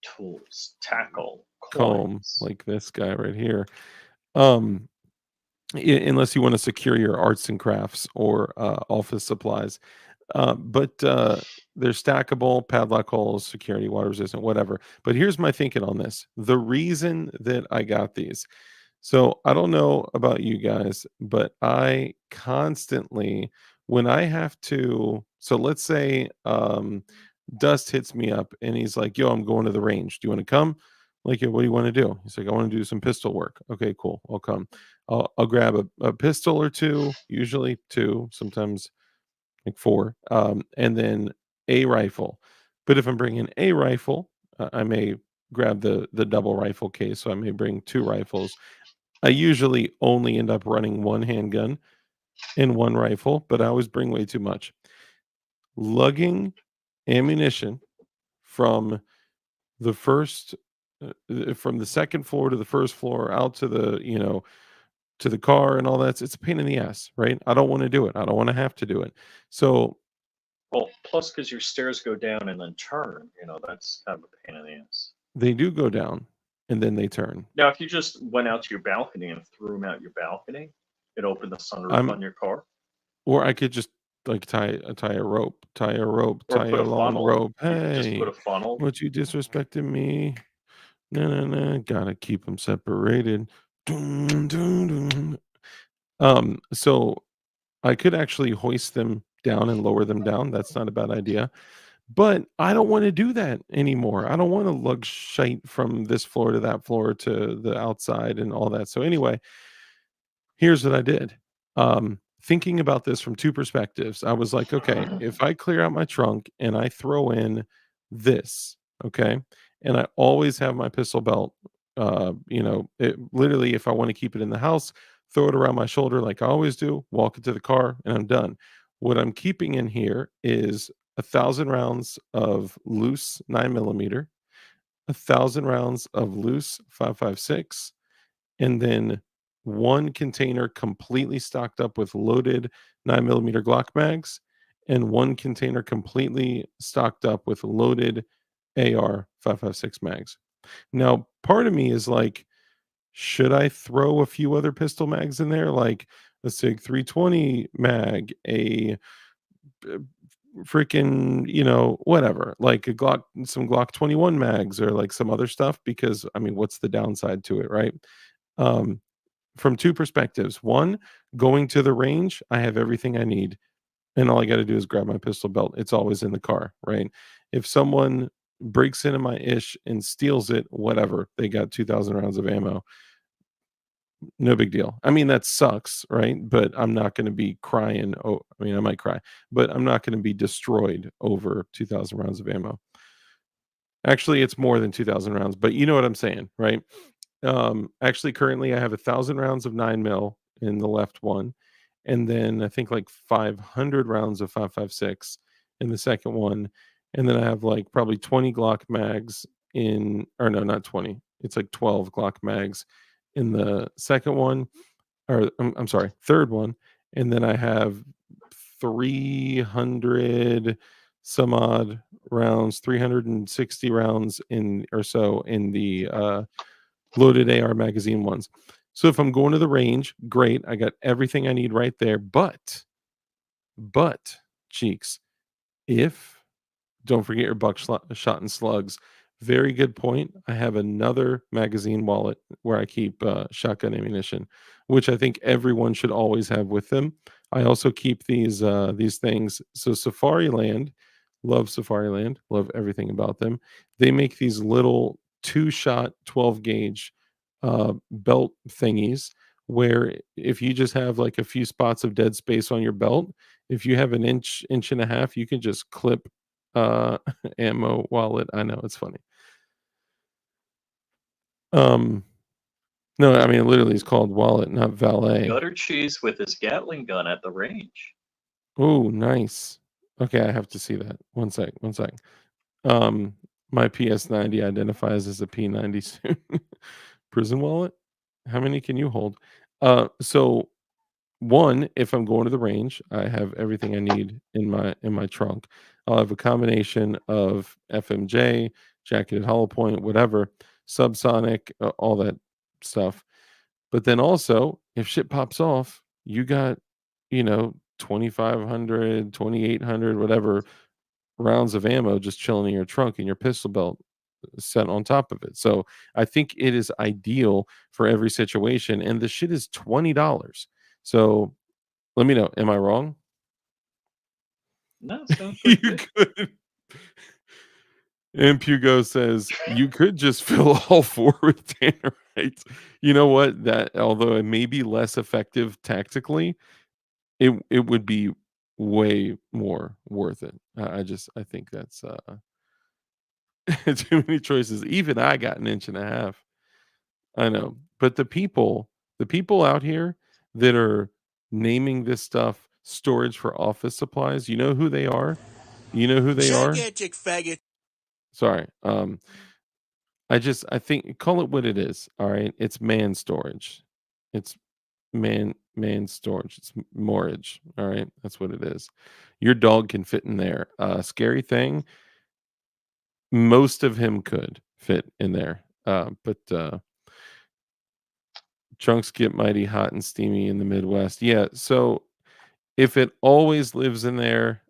Tools, tackle, comb coins. like this guy right here. Um, unless you want to secure your arts and crafts or office supplies. But they're stackable, padlock holes, security, water resistant, whatever. But here's my thinking on this. The reason that I got these. So I don't know about you guys, but I constantly, when I have to, so let's say Dust hits me up and he's like, yo, I'm going to the range. Do you want to come? Like, "Yeah, what do you want to do?" He's like, I want to do some pistol work. Okay, cool. I'll come. I'll grab a pistol or two, usually two, sometimes like four. And then a rifle. But if I'm bringing a rifle, I may grab the double rifle case, so I may bring 2 rifles. I usually only end up running 1 handgun and 1 rifle, but I always bring way too much. Lugging ammunition from the first from the second floor to the first floor out to the, to the car and all that, it's a pain in the ass, right? I don't wanna do it. I don't wanna have to do it. So, Well, plus because your stairs go down and then turn, that's kind of a pain in the ass. they do go down and then they turn. Now, if you just went out to your balcony and threw them out your balcony and opened the sunroof I'm on your car, Or I could just, like, tie a rope, tie or put a a long funnel, rope. you could just put "Hey, a funnel. what you disrespecting me? No, no, no, gotta keep them separated." Dun, dun, dun. So I could actually hoist them down and lower them down. That's not a bad idea. But I don't wanna do that anymore. I don't wanna lug shite from this floor to that floor to the outside and all that. So anyway, here's what I did. Thinking about this from 2 perspectives, I was like, "Okay, if I clear out my trunk and I throw in this, okay, and I always have my pistol belt, literally, if I wanna keep it in the house, throw it around my shoulder like I always do, walk it to the car, and I'm done." What I'm keeping in here is 1,000 rounds of loose 9mm, 1,000 rounds of loose 5.56, and then 1 container completely stocked up with loaded 9mm Glock mags, and 1 container completely stocked up with loaded AR 5.56 mags. Now, part of me is like, should I throw a few other pistol mags in there, like a SIG 320 mag, a freaking, whatever, like a Glock, some Glock 21 mags, or like some other stuff? Because I mean, what's the downside to it, right? Um, from 2 perspectives. 1, going to the range, I have everything I need, and all I gotta do is grab my pistol belt. It's always in the car, right? If someone breaks into my ish and steals it, whatever, they got 2,000 rounds of ammo. No big deal. I mean, that sucks, right? But I'm not gonna be crying. Oh, I mean, I might cry, but I'm not gonna be destroyed over 2,000 rounds of ammo. Actually, it's more than 2,000 rounds, but you know what I'm saying, right? Actually, currently, I have 1,000 rounds of 9 mil in the left one, and then I think like 500 rounds of 5.56 in the second one, and then I have like probably 20 Glock mags in, or no, not 20. It's like 12 Glock mags in the second one, or I'm sorry, third one, and then I have 300 some odd rounds, 360 rounds in or so in the loaded AR magazine ones. So if I'm going to the range, great, I got everything I need right there. But, Cheeks, if don't forget your shot and slugs. Very good point. I have another magazine wallet where I keep shotgun ammunition, which I think everyone should always have with them. I also keep these things. So Safariland, love Safariland, love everything about them. They make these little 2-shot 12 gauge belt thingies where if you just have like a few spots of dead space on your belt, if you have an inch and a half, you can just clip uh ammo wallet. I know, it's funny. Um no, I mean, literally it's called wallet, not valet. Gutter cheese with his Gatling gun at the range. Oh, nice. Okay, I have to see that. One sec. Um my PS90 identifies as a P90 soon. Prison wallet? How many can you hold? So 1, if I'm going to the range, I have everything I need in my trunk. I'll have a combination of FMJ, jacketed hollow point, whatever, subsonic, all that stuff. But then also, if shit pops off, you got, 2,500, 2,800, whatever rounds of ammo just chilling in your trunk and your pistol belt set on top of it. So I think it is ideal for every situation. And the shit is $20. So let me know. Am I wrong? No, it sounds You pretty good. could. And Pugo says you could just fill all 4 with tannerites. You know what? That, although it may be less effective tactically, it would be way more worth it. I think that's too many choices. Even I got an inch and a half. I know. But the people out here that are naming this stuff storage for office supplies, you know who they are? You know who they are? Gigantic faggot. Sorry. I think call it what it is. All right. It's man storage. It's man storage. It's mortgage. All right. That's what it is. Your dog can fit in there. Scary thing. Most of him could fit in there. But chunks get mighty hot and steamy in the Midwest. Yeah. So if it always lives in there,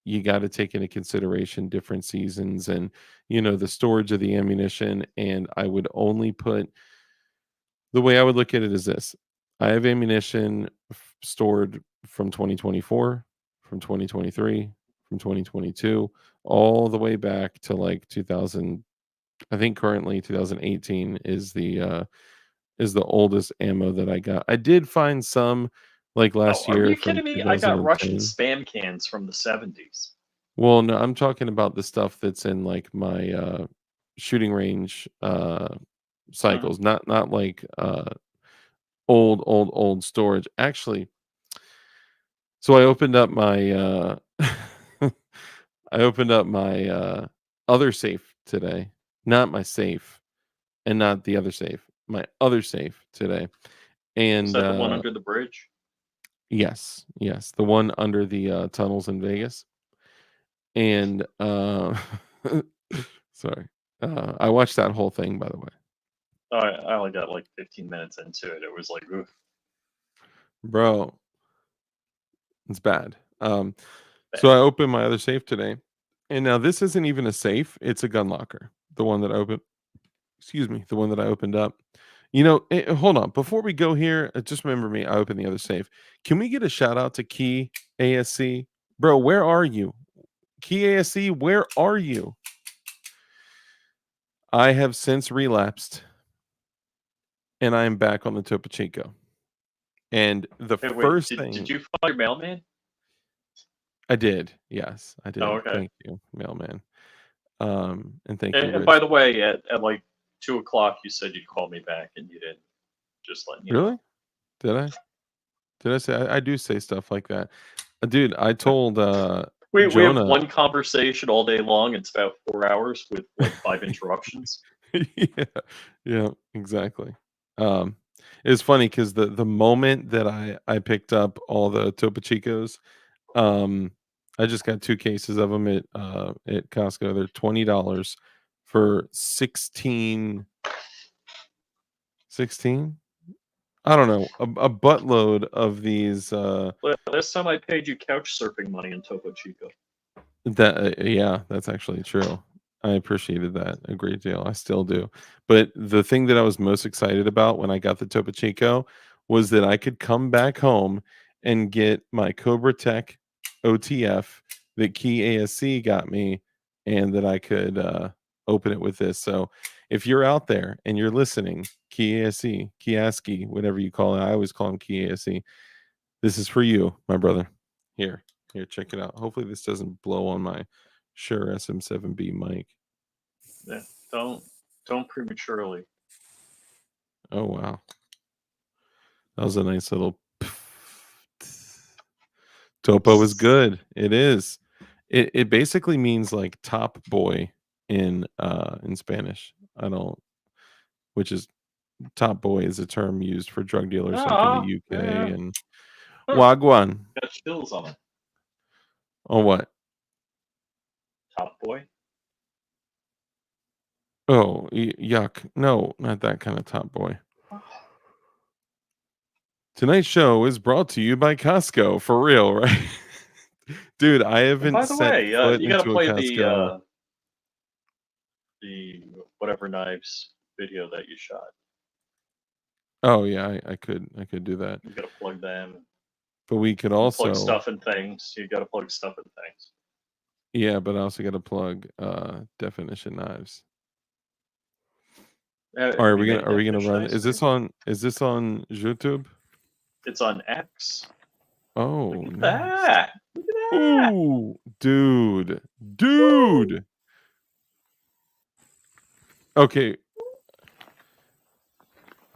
you got to take into consideration different seasons and the storage of the ammunition. And I would only put the way I would look at it is this: I have ammunition stored from 2024, from 2023, from 2022, all the way back to like 2000. I think currently 2018 is the oldest ammo that I got. I did find some like Oh, last are year you from kidding me? I got Russian 2010. spam cans from the 70s. Well, no, I'm talking about the stuff that's in like my shooting range cycles, not like old storage. Actually, so I opened up my I opened up my other safe today. Not my safe and not the other safe. My other safe today. Is And that the one under the bridge? yes, the one under the tunnels in Vegas. And sorry. I watched that whole thing, by the way. Oh, I only got like 15 minutes into it. It was like, oof. Bro, it's bad. So I opened my other safe today. And now this isn't even a safe, it's a gun locker. The one that I opened, the one that I opened up. Hold on. Before we go here, just remember me. I opened the other safe. Can we get a shout out to Key ASC? Bro, where are you? Key ASC, where are you? I have since relapsed and I am back on the Topo Chico. And the Hey, wait, first did thing you find your mailman? I did, yes, I did. Oh, okay. Thank you, mailman. And thank you, And Rich. by the way, at like 2 o'clock, you said you'd call me back, and you didn't. Just letting you Really? know. Did I? Did I say I do say stuff like that? Dude, I told We have Jonah. one conversation all day long. It's about 4 hours with like 5 interruptions. Yeah, exactly. It was funny because the moment that I picked up all the Topo Chicos, I just got 2 cases of them at Costco. They're $20 for 16. I don't know, a buttload of these. Last time I paid you couch surfing money in Topo Chico. Yeah, that's actually true. I appreciated that a great deal. I still do. But the thing that I was most excited about when I got the Topo Chico was that I could come back home and get my Cobra Tech OTF that Key ASC got me, and that I could open it with this. So if you're out there and you're listening, Key ASC, Kioski, whatever you call it, I always call him Key ASC. This is for you, my brother. Here, check it out. Hopefully this doesn't blow on my Shure SM7B mic. Yeah, don't prematurely. Oh wow, that was a nice little. Topo is good. It is. It basically means like top boy in Spanish. Which is top boy is a term used for drug dealers like in the UK and Wagwan. Got chills on it. Oh what? Top boy. Oh yuck! No, not that kind of top boy. Tonight's show is brought to you by Costco. For real, right? Dude, I haven't By the set way, foot you gotta into a play Costco. the whatever knives video that you shot. Oh yeah, I could do that. You gotta plug them. But we could Plug also stuff and things. You gotta plug stuff and things. Yeah, but I also got to plug definition knives. Are we gonna run? Is this on YouTube? It's on X. Oh, Look at nice. that. Look at that. Ooh, dude. Okay,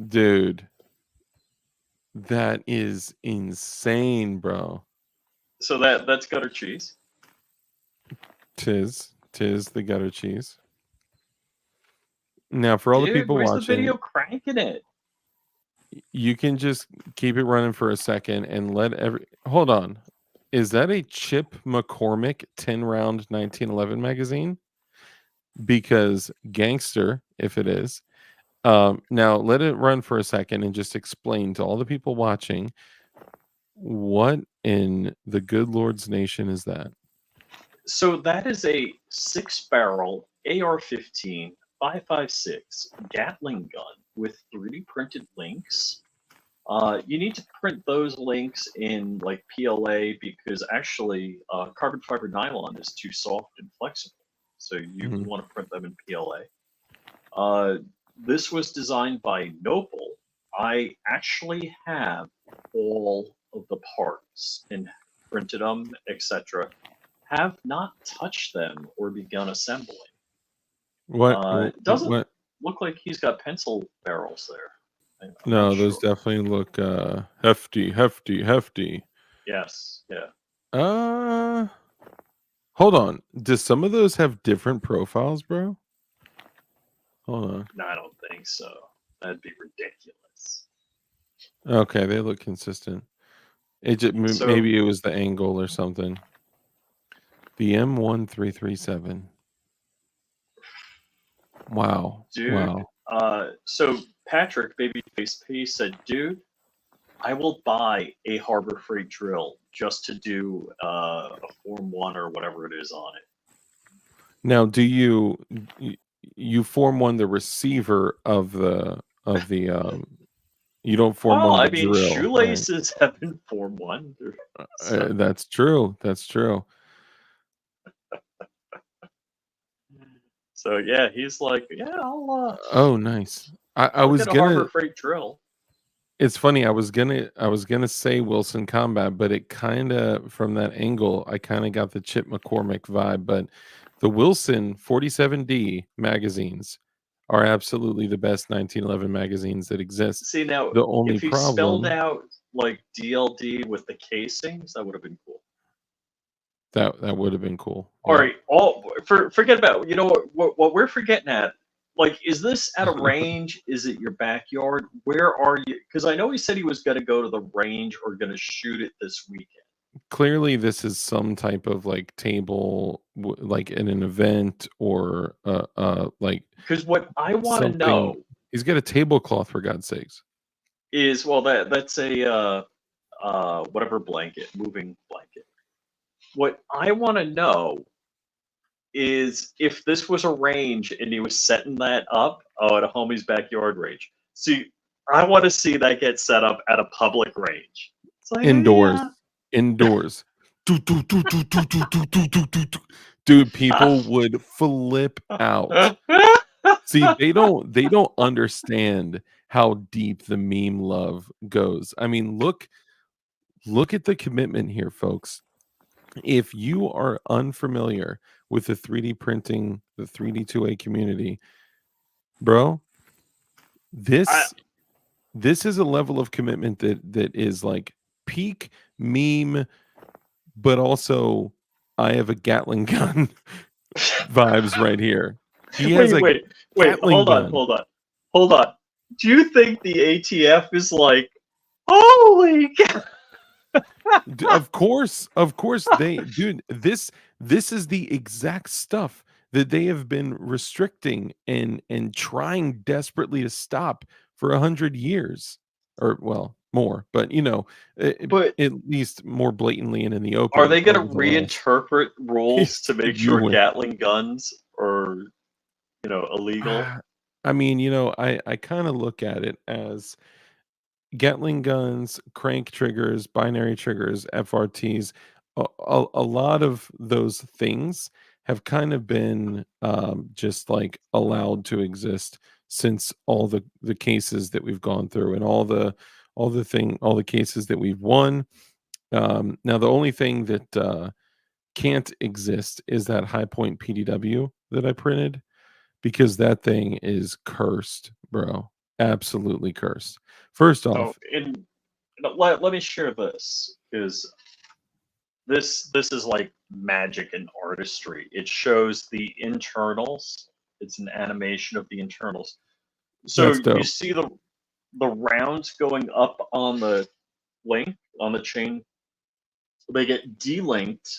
dude. That is insane, bro. So that's gutter cheese. Tis the gutter cheese. Now, for all the Dude, people where's the watching, video cranking it? you can just keep it running for a second and let hold on. Is that a Chip McCormick 10 round 1911 magazine? Because gangster, if it is. Now let it run for a second and just explain to all the people watching what in the good Lord's nation is that? So that is a 6-barrel AR-15 5.56 Gatling gun with 3D printed links. You need to print those links in like PLA because actually carbon fiber nylon is too soft and flexible. So you Mhm. want to print them in PLA. This was designed by Noble. I actually have all of the parts and printed them, etc. Have not touched them or begun assembling. It doesn't What? look like he's got pencil barrels there. I'm No, not those sure. definitely look hefty. Yes, yeah. Uh Hold on. Does some of those have different profiles, bro? Hold on. No, I don't think so. That'd be ridiculous. Okay, they look consistent. It just So, maybe it was the angle or something. The M1337. Wow. dude, Wow. so Patrick, Babyface P, said, dude, I will buy a Harbor Freight drill just to do a Form 1 or whatever it is on it. Now, do you form one the receiver of the you don't form Well, one I the mean, drill, right? shoelaces have been Form 1. So, That's true. That's true. so yeah, he's like, yeah, Oh, nice. I I'll was get a Harbor gonna Freight drill. It's funny, I was gonna say Wilson Combat, but it kinda from that angle, I kinda got the Chip McCormick vibe, but the Wilson 47D magazines are absolutely the best 1911 magazines that exist. See, now, The only if he spelled problem out like DLD with the casings, that would have been cool. that would have been cool. All Yeah. right, forget about what we're forgetting at. Like, is this at a range? Is it your backyard? Where are you? Because I know he said he was going to go to the range or going to shoot it this weekend. Clearly, this is some type of, like, table like, in an event or, like, Because what I want to something. know He's got a tablecloth, for God's sakes. is, well, that's a whatever blanket, moving blanket. What I want to know is if this was a range and he was setting that up at a homie's backyard range. See, I want to see that get set up at a public range. It's like, Indoors. yeah. Indoors. Do, do, do, do, do, do, do, do, do, do, do. Dude, people would flip out. See, they don't understand how deep the meme love goes. I mean, look at the commitment here, folks. If you are unfamiliar with the 3D printing, the 3D 2A community, bro, I, this is a level of commitment that is like peak meme, but also I have a Gatling gun vibes right here. He has a wait. Gatling gun. Hold on. Do you think the ATF is like, holy cow? Of course, dude, this is the exact stuff that they have been restricting and trying desperately to stop for 100 years, or well, more, but But at least more blatantly and in the are open they going over to the last. reinterpret rules to make You sure win. Gatling guns are, illegal? I mean, I kind of look at it as Gatling guns, crank triggers, binary triggers, FRTs, a lot of those things have kind of been just like allowed to exist since all the cases that we've gone through and all the cases that we've won. Now, the only thing that can't exist is that High Point PDW that I printed, because that thing is cursed, bro. Absolutely cursed. First Oh, off, and let me share this, because this is like magic and artistry. It shows the internals. It's an animation of the internals. So that's you dope. see the rounds going up on the link on the chain. They get delinked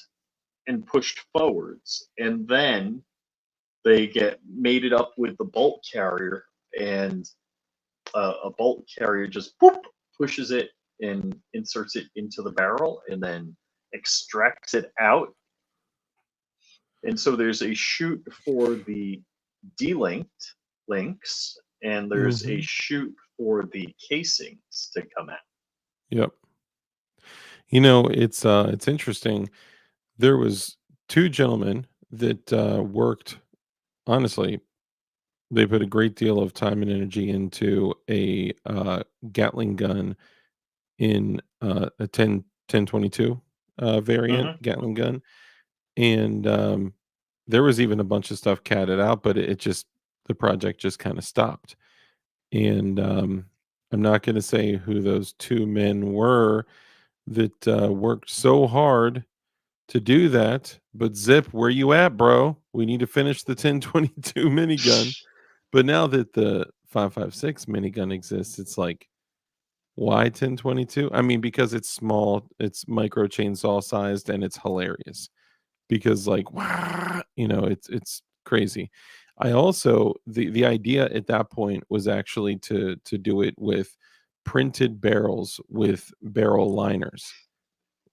and pushed forwards, and then they get mated up with the bolt carrier, and a bolt carrier just whoop, pushes it and inserts it into the barrel, and then extracts it out. And so there's a chute for the delinked links, and there's a Mhm. chute for the casings to come out. Yep. It's interesting. There was 2 gentlemen that, worked honestly, they put a great deal of time and energy into a, Gatling gun in, a 10-22, variant Hmm. Gatling gun, and, there was even a bunch of stuff catted out, but it just the project just kinda stopped, and, I'm not gonna say who those 2 men were that, worked so hard to do that, but Zip, where you at, bro? We need to finish the 10-22 minigun. But now that the 5.56 minigun exists, it's like, why 10-22? I mean, because it's small, it's micro chainsaw sized, and it's hilarious. Because like, "Wah," it's crazy. I also the idea at that point was actually to do it with printed barrels with barrel liners,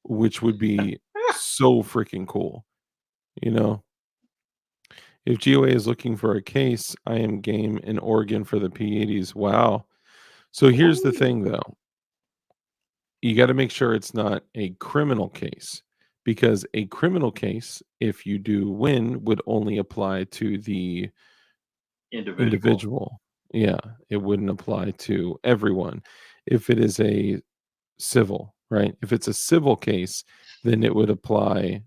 which would be so freaking cool, you know? If GOA is looking for a case, I am game in Oregon for the P80s. Wow. So here's the Ooh. thing though. You got to make sure it's not a criminal case, because a criminal case, if you do win, would only apply to the Individual. individual. Yeah, it wouldn't apply to everyone. If it is a civil, right? If it's a civil case, then it would apply,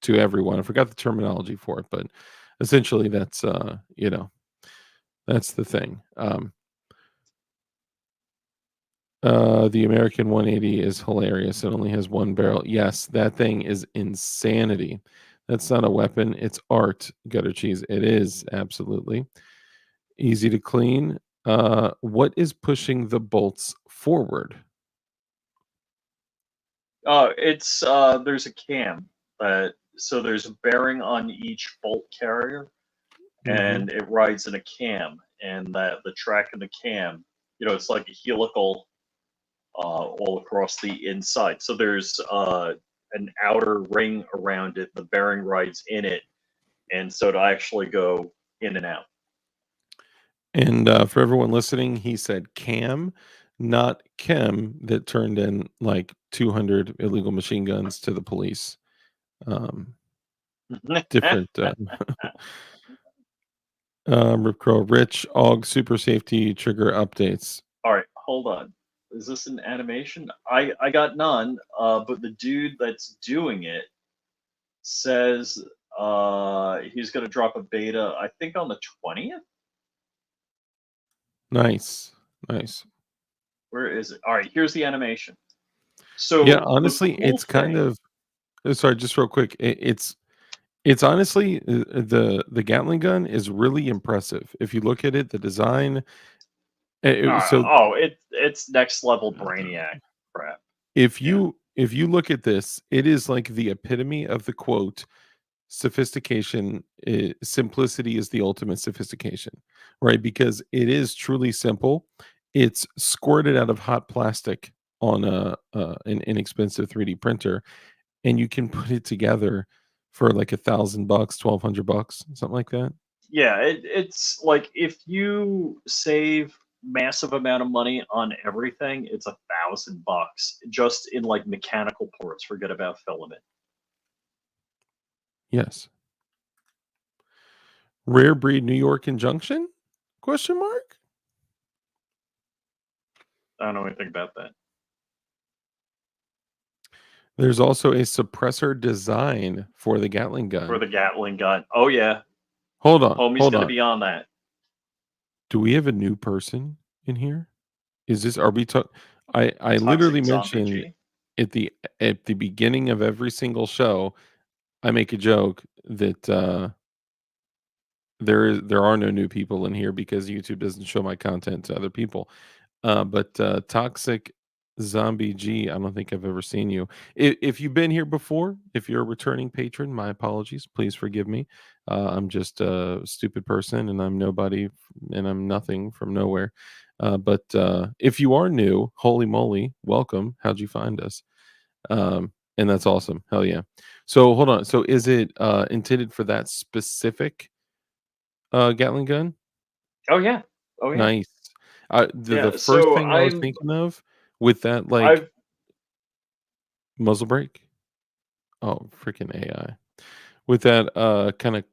to everyone. I forgot the terminology for it, but essentially that's the thing. The American 180 is hilarious. It only has one barrel. Yes, that thing is insanity. That's not a weapon, it's art, gutter cheese. It is, absolutely. Easy to clean. What is pushing the bolts forward? It's there's a cam. So there's a bearing on each bolt carrier, Mhm. and it rides in a cam, and that the track in the cam, it's like a helical all across the inside. So there's an outer ring around it. The bearing rides in it, and so to actually go in and out. And, for everyone listening, he said Cam, not Chem, that turned in, like, 200 illegal machine guns to the police. Um, different, Rip Curl, Rich, AUG, super safety, trigger updates. All right, hold on. Is this an animation? I got none. But the dude that's doing it says he's gonna drop a beta. I think on the 20th. Nice, nice. Where is it? All right, here's the animation. Yeah, So the honestly, cool it's kind thing. of sorry, just real quick, it's honestly, the Gatling gun is really impressive. If you look at it, the design, so It's next level Brainiac crap. if Yeah. you look at this, it is like the epitome of the quote, "Sophistication simplicity is the ultimate sophistication," right? Because it is truly simple. It's squirted out of hot plastic on an inexpensive 3D printer, and you can put it together for like $1,000, $1,200, something like that. Yeah, it's like if you save massive amount of money on everything, it's $1,000 just in like mechanical parts. Forget about filament. Yes. Rare breed New York injunction? Question mark? I don't know anything about that. There's also a suppressor design for the Gatling gun. For the Gatling gun. Oh yeah, Hold on, homie's hold gonna on. be on that. Do we have a new person in here? Is this are we talking? I literally Toxic Zombie mentioned G. at the beginning of every single show, I make a joke that there are no new people in here because YouTube doesn't show my content to other people. But Toxic Zombie G, I don't think I've ever seen you. If you've been here before, if you're a returning patron, my apologies. Please forgive me. I'm just a stupid person, and I'm nobody, and I'm nothing from nowhere. But if you are new, holy moly, welcome. How'd you find us? And that's awesome. Hell yeah. So hold on. So is it intended for that specific Gatling gun? Oh yeah. Oh yeah. Nice. The Yeah. first So thing I was thinking of with that, like, I've muzzle brake? Oh, freaking AI. With that, kinda,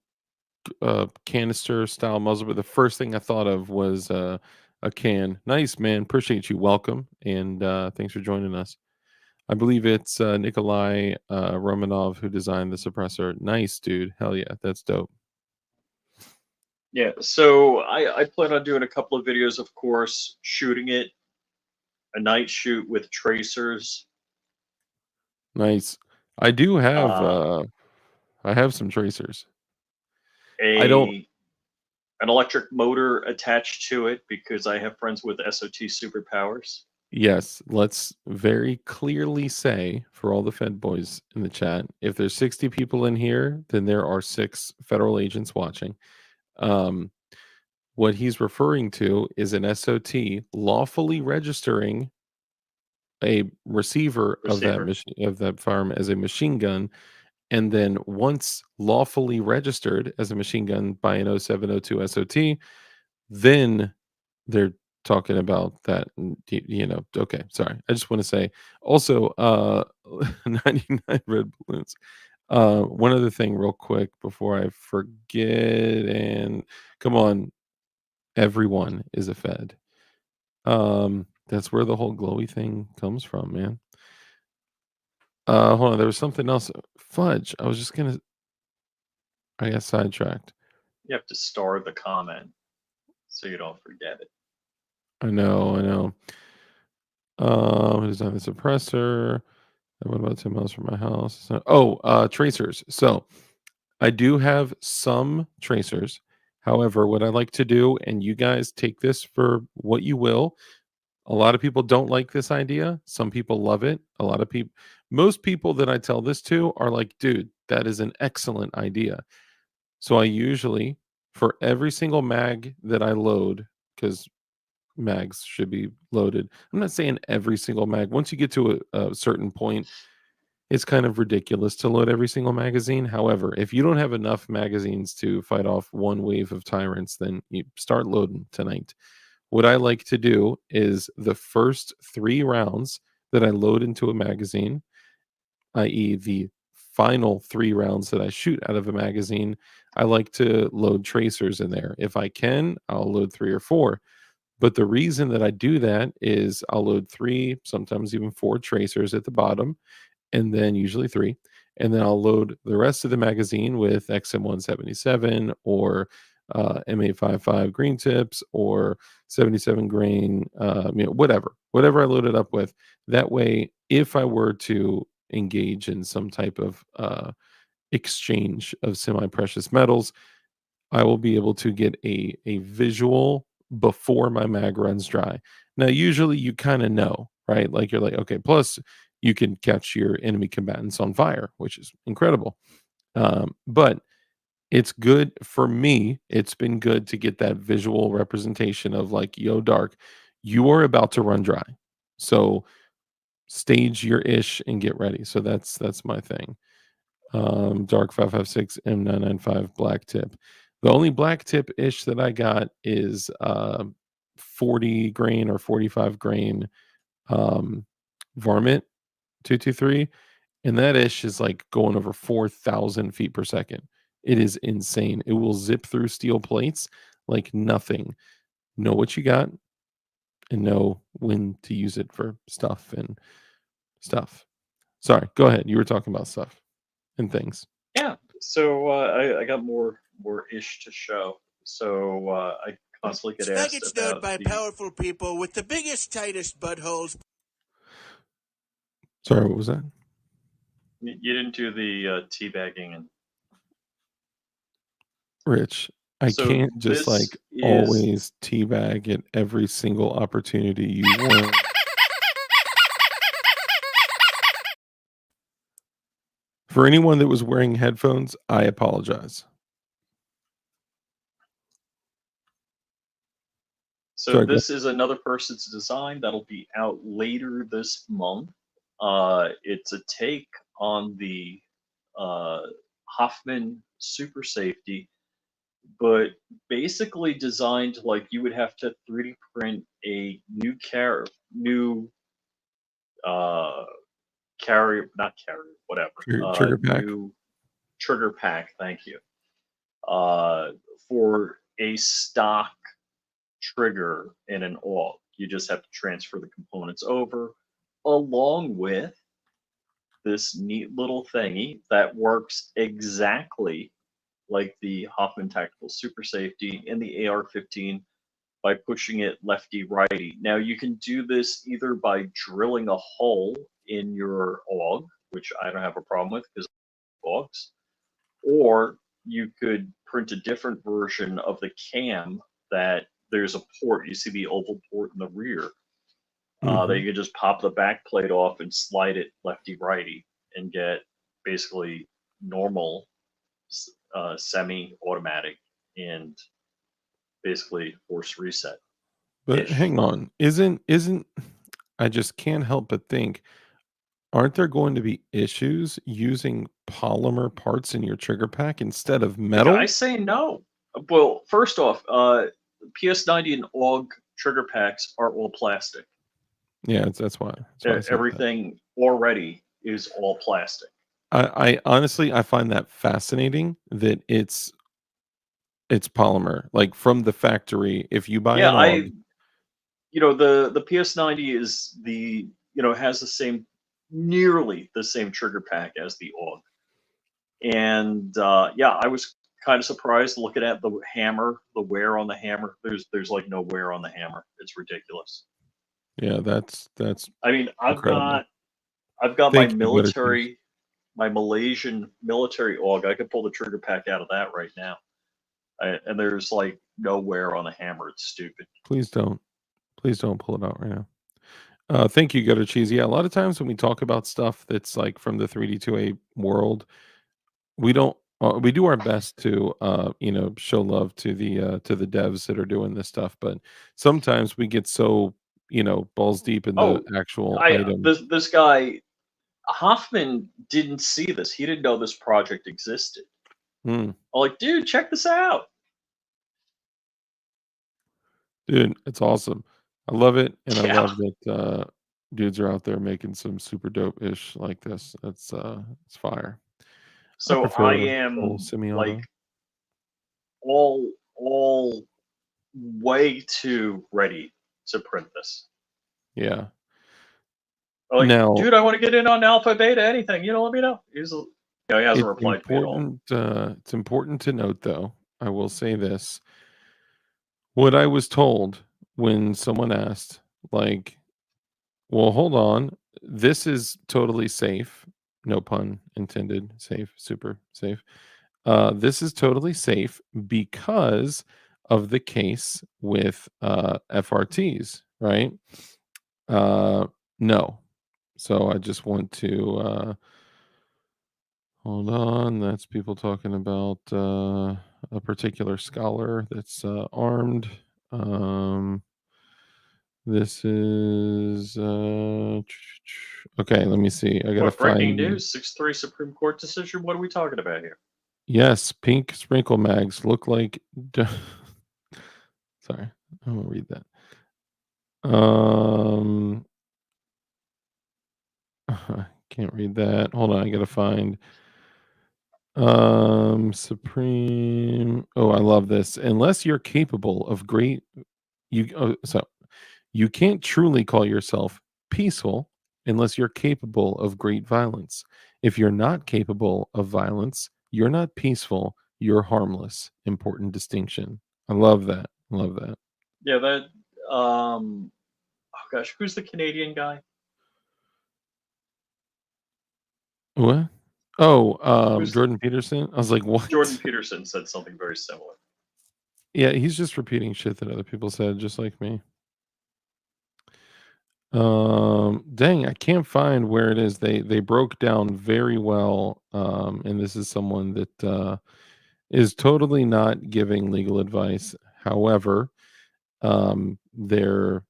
canister style muzzle brake, the first thing I thought of was, a can. Nice, man, appreciate you, welcome, and, thanks for joining us. I believe it's, Nikolai, Romanov who designed the suppressor. Nice, dude, hell yeah, that's dope. Yeah, so I plan on doing a couple of videos, of course, shooting it, a night shoot with tracers. Nice. I do have, uh, I have some tracers. I don't a an electric motor attached to it because I have friends with SOT superpowers. Yes, let's very clearly say for all the Fed boys in the chat, if there's 60 people in here, then there are 6 federal agents watching. Um, what he's referring to is an SOT lawfully registering a receiver of that Receiver. machine of that firearm as a machine gun, and then once lawfully registered as a machine gun by an 0702 SOT, then they're talking about that, okay, sorry. I just wanna say, also, 99 red balloons. One other thing real quick before I forget, and come on, everyone is a Fed. That's where the whole glowy thing comes from, man. Hold on, there was something else. Fudge, I got sidetracked. You have to star the comment so you don't forget it. I know. Who's on the suppressor? And what about 10 miles from my house? Tracers. So I do have some tracers. However, what I like to do, and you guys take this for what you will. A lot of people don't like this idea. Some people love it. Most people that I tell this to are like, dude, that is an excellent idea. So I usually, for every single mag that I load, because mags should be loaded. I'm not saying every single mag. Once you get to a certain point, it's kind of ridiculous to load every single magazine. However, if you don't have enough magazines to fight off one wave of tyrants, then you start loading tonight. What I like to do is the first 3 rounds that I load into a magazine, i.e., the final 3 rounds that I shoot out of a magazine, I like to load tracers in there. If I can, I'll load 3 or 4. But the reason that I do that is I'll load 3, sometimes even 4 tracers at the bottom, and then usually 3. And then I'll load the rest of the magazine with XM177 or M855 green tips or 77 grain, whatever I load it up with. That way, if I were to engage in some type of exchange of semi-precious metals, I will be able to get a visual before my mag runs dry. Now, usually you kind of know, right? Like you're like, okay, plus you can catch your enemy combatants on fire, which is incredible. But it's good for me. It's been good to get that visual representation of like, yo, Dark, you are about to run dry. So stage your ish and get ready. So that's my thing. Dark 556 M995 black tip. The only black tip ish that I got is 40 grain or 45 grain varmint 223, and that ish is like going over 4,000 feet per second. It is insane. It will zip through steel plates like nothing. Know what you got and know when to use it for stuff and stuff. Sorry, go ahead. You were talking about stuff and things. Yeah. So I got more ish to show. So I constantly get asked Nuggets known about by the. powerful people with the biggest, tightest buttholes. Sorry, what was that? You didn't do the teabagging and. Rich, I So can't just this like is always teabag at every single opportunity you want. For anyone that was wearing headphones, I apologize. So Sorry, this is another person's design that'll be out later this month. It's a take on the Hoffman Super Safety, but basically designed like you would have to 3D print a carrier, not carrier, whatever, trigger pack. new trigger pack. Thank you. For a stock trigger in an AUG. You just have to transfer the components over, along with this neat little thingy that works exactly like the Hoffman Tactical Super Safety and the AR-15 by pushing it lefty righty. Now you can do this either by drilling a hole in your AUG, which I don't have a problem with because AUGs, or you could print a different version of the cam that there's a port. You see the oval port in the rear that you can just pop the back plate off and slide it lefty righty and get basically normal semi-automatic and basically force reset. But hang on, isn't I just can't help but think, aren't there going to be issues using polymer parts in your trigger pack instead of The metal? guys say no. Well, first off, PS90 and AUG trigger packs are all plastic. Yeah, that's why. I said that. Everything already is all plastic. I honestly I find that fascinating that it's polymer, like from the factory. If you buy Yeah, an AUG, the PS90 is has the same, nearly the same trigger pack as the AUG, and yeah, I was kind of surprised looking at the hammer, the wear on the hammer. There's like no wear on the hammer. It's ridiculous. yeah, that's I mean, incredible. I've got Thank you, Butter Cheese. my Malaysian military AUG. I could pull the trigger pack out of that right now, and there's like no wear on the hammer. It's stupid. Please don't pull it out right now. Thank you, Gutter Cheese. Yeah, a lot of times when we talk about stuff that's like from the 3D2A world, we don't we do our best to show love to the devs that are doing this stuff, but sometimes we get so balls deep in the actual item. This guy Hoffman didn't see this. He didn't know this project existed. I'm like, dude, check this out. Dude, it's awesome. I love it, and I Yeah. love that dudes are out there making some super dope ish like this. It's fire. So I prefer am full semi-auto. like all way too ready to print this. Yeah. Like, Now, dude, I want to get in on alpha, beta, anything. Let me know. He hasn't replied to me at all. it's important to note, though, I will say this. What I was told when someone asked, like, well, hold on, this is totally safe. No pun intended. Safe, super safe. This is totally safe because of the case with FRTs, right? No. So I just want to hold on. That's people talking about a particular scholar that's armed. This is okay. Let me see. I gotta What breaking find. news? 6-3 Supreme Court decision. What are we talking about here? Yes, pink sprinkle mags look like. Sorry, I'm gonna read that. Can't read that. Hold on, I gotta find. Supreme. Oh, I love this. Unless you're capable of great, so you can't truly call yourself peaceful unless you're capable of great violence. If you're not capable of violence, you're not peaceful, you're harmless. Important distinction. I love that. Love that. Yeah, that. Oh gosh, who's the Canadian guy? What? Oh, Who's Jordan Peterson. I was like, Jordan what? Peterson said something very similar. Yeah, he's just repeating shit that other people said, just like me. Dang, I can't find where it is. They broke down very well. And this is someone that is totally not giving legal advice. However, they're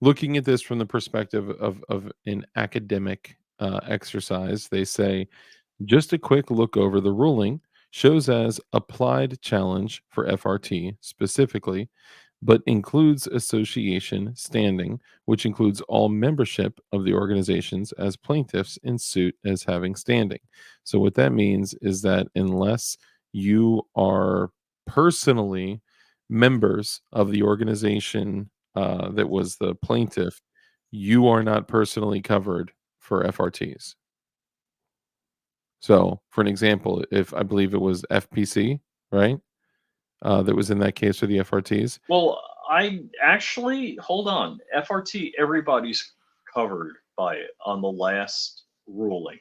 looking at this from the perspective of an academic exercise. They say just a quick look over the ruling shows as applied challenge for FRT specifically, but includes association standing, which includes all membership of the organizations as plaintiffs in suit as having standing. So, what that means is that unless you are personally members of the organization that was the plaintiff, you are not personally covered for FRTs. So, for an example, if I believe it was FPC, right? That was in that case for the FRTs. Well, I actually hold on. FRT, everybody's covered by it on the last ruling,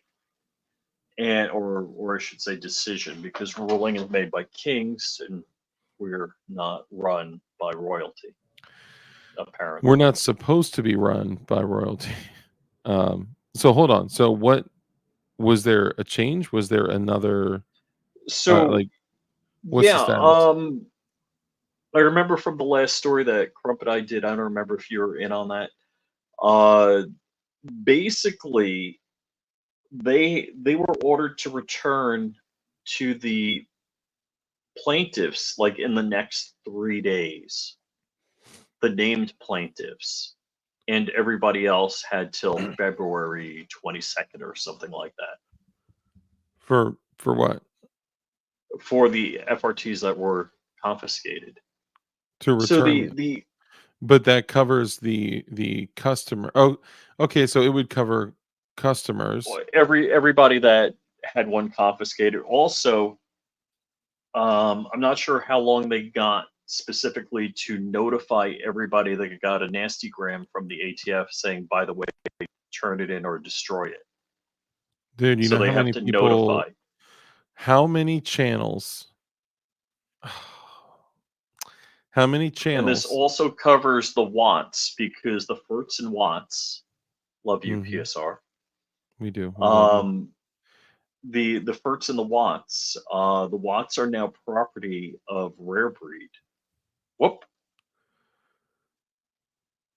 and or I should say decision, because ruling is made by kings, and we're not run by royalty. Apparently, We're not supposed to be run by royalty. So hold on. So what was there a change? Was there another so like what's the yeah. status? I remember from the last story that Crump and I did. I don't remember if you were in on that. Uh, Basically, they were ordered to return to the plaintiffs like in the next 3 days. The named plaintiffs, and everybody else had till February 22nd or something like that For what? for the FRTs that were confiscated. To So return, the but that covers the customer. Oh, okay, so it would cover customers. everybody that had one confiscated. Also, I'm not sure how long they got specifically to notify everybody that got a nasty gram from the ATF saying, by the way, turn it in or destroy it. Dude, you So know they how have many to people, notify. how many channels, how many And this channels? also covers the wants, because the Furts and wants, love you, Mhm. PSR. We do. We love you. The Furts and the wants are now property of Rare Breed. Whoop.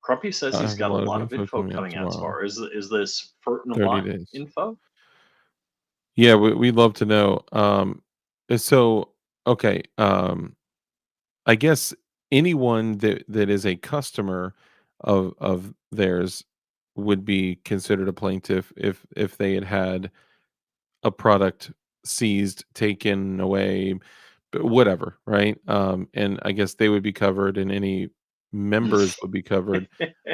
Crumpy says I he's have a got a lot of lot of info info coming out coming out tomorrow. tomorrow. Is this Furt and 30 Wat days. info? Yeah, we'd love to know. So okay, I guess anyone that is a customer of theirs would be considered a plaintiff if they had a product seized, taken away, whatever, right? And I guess they would be covered, and any members would be covered.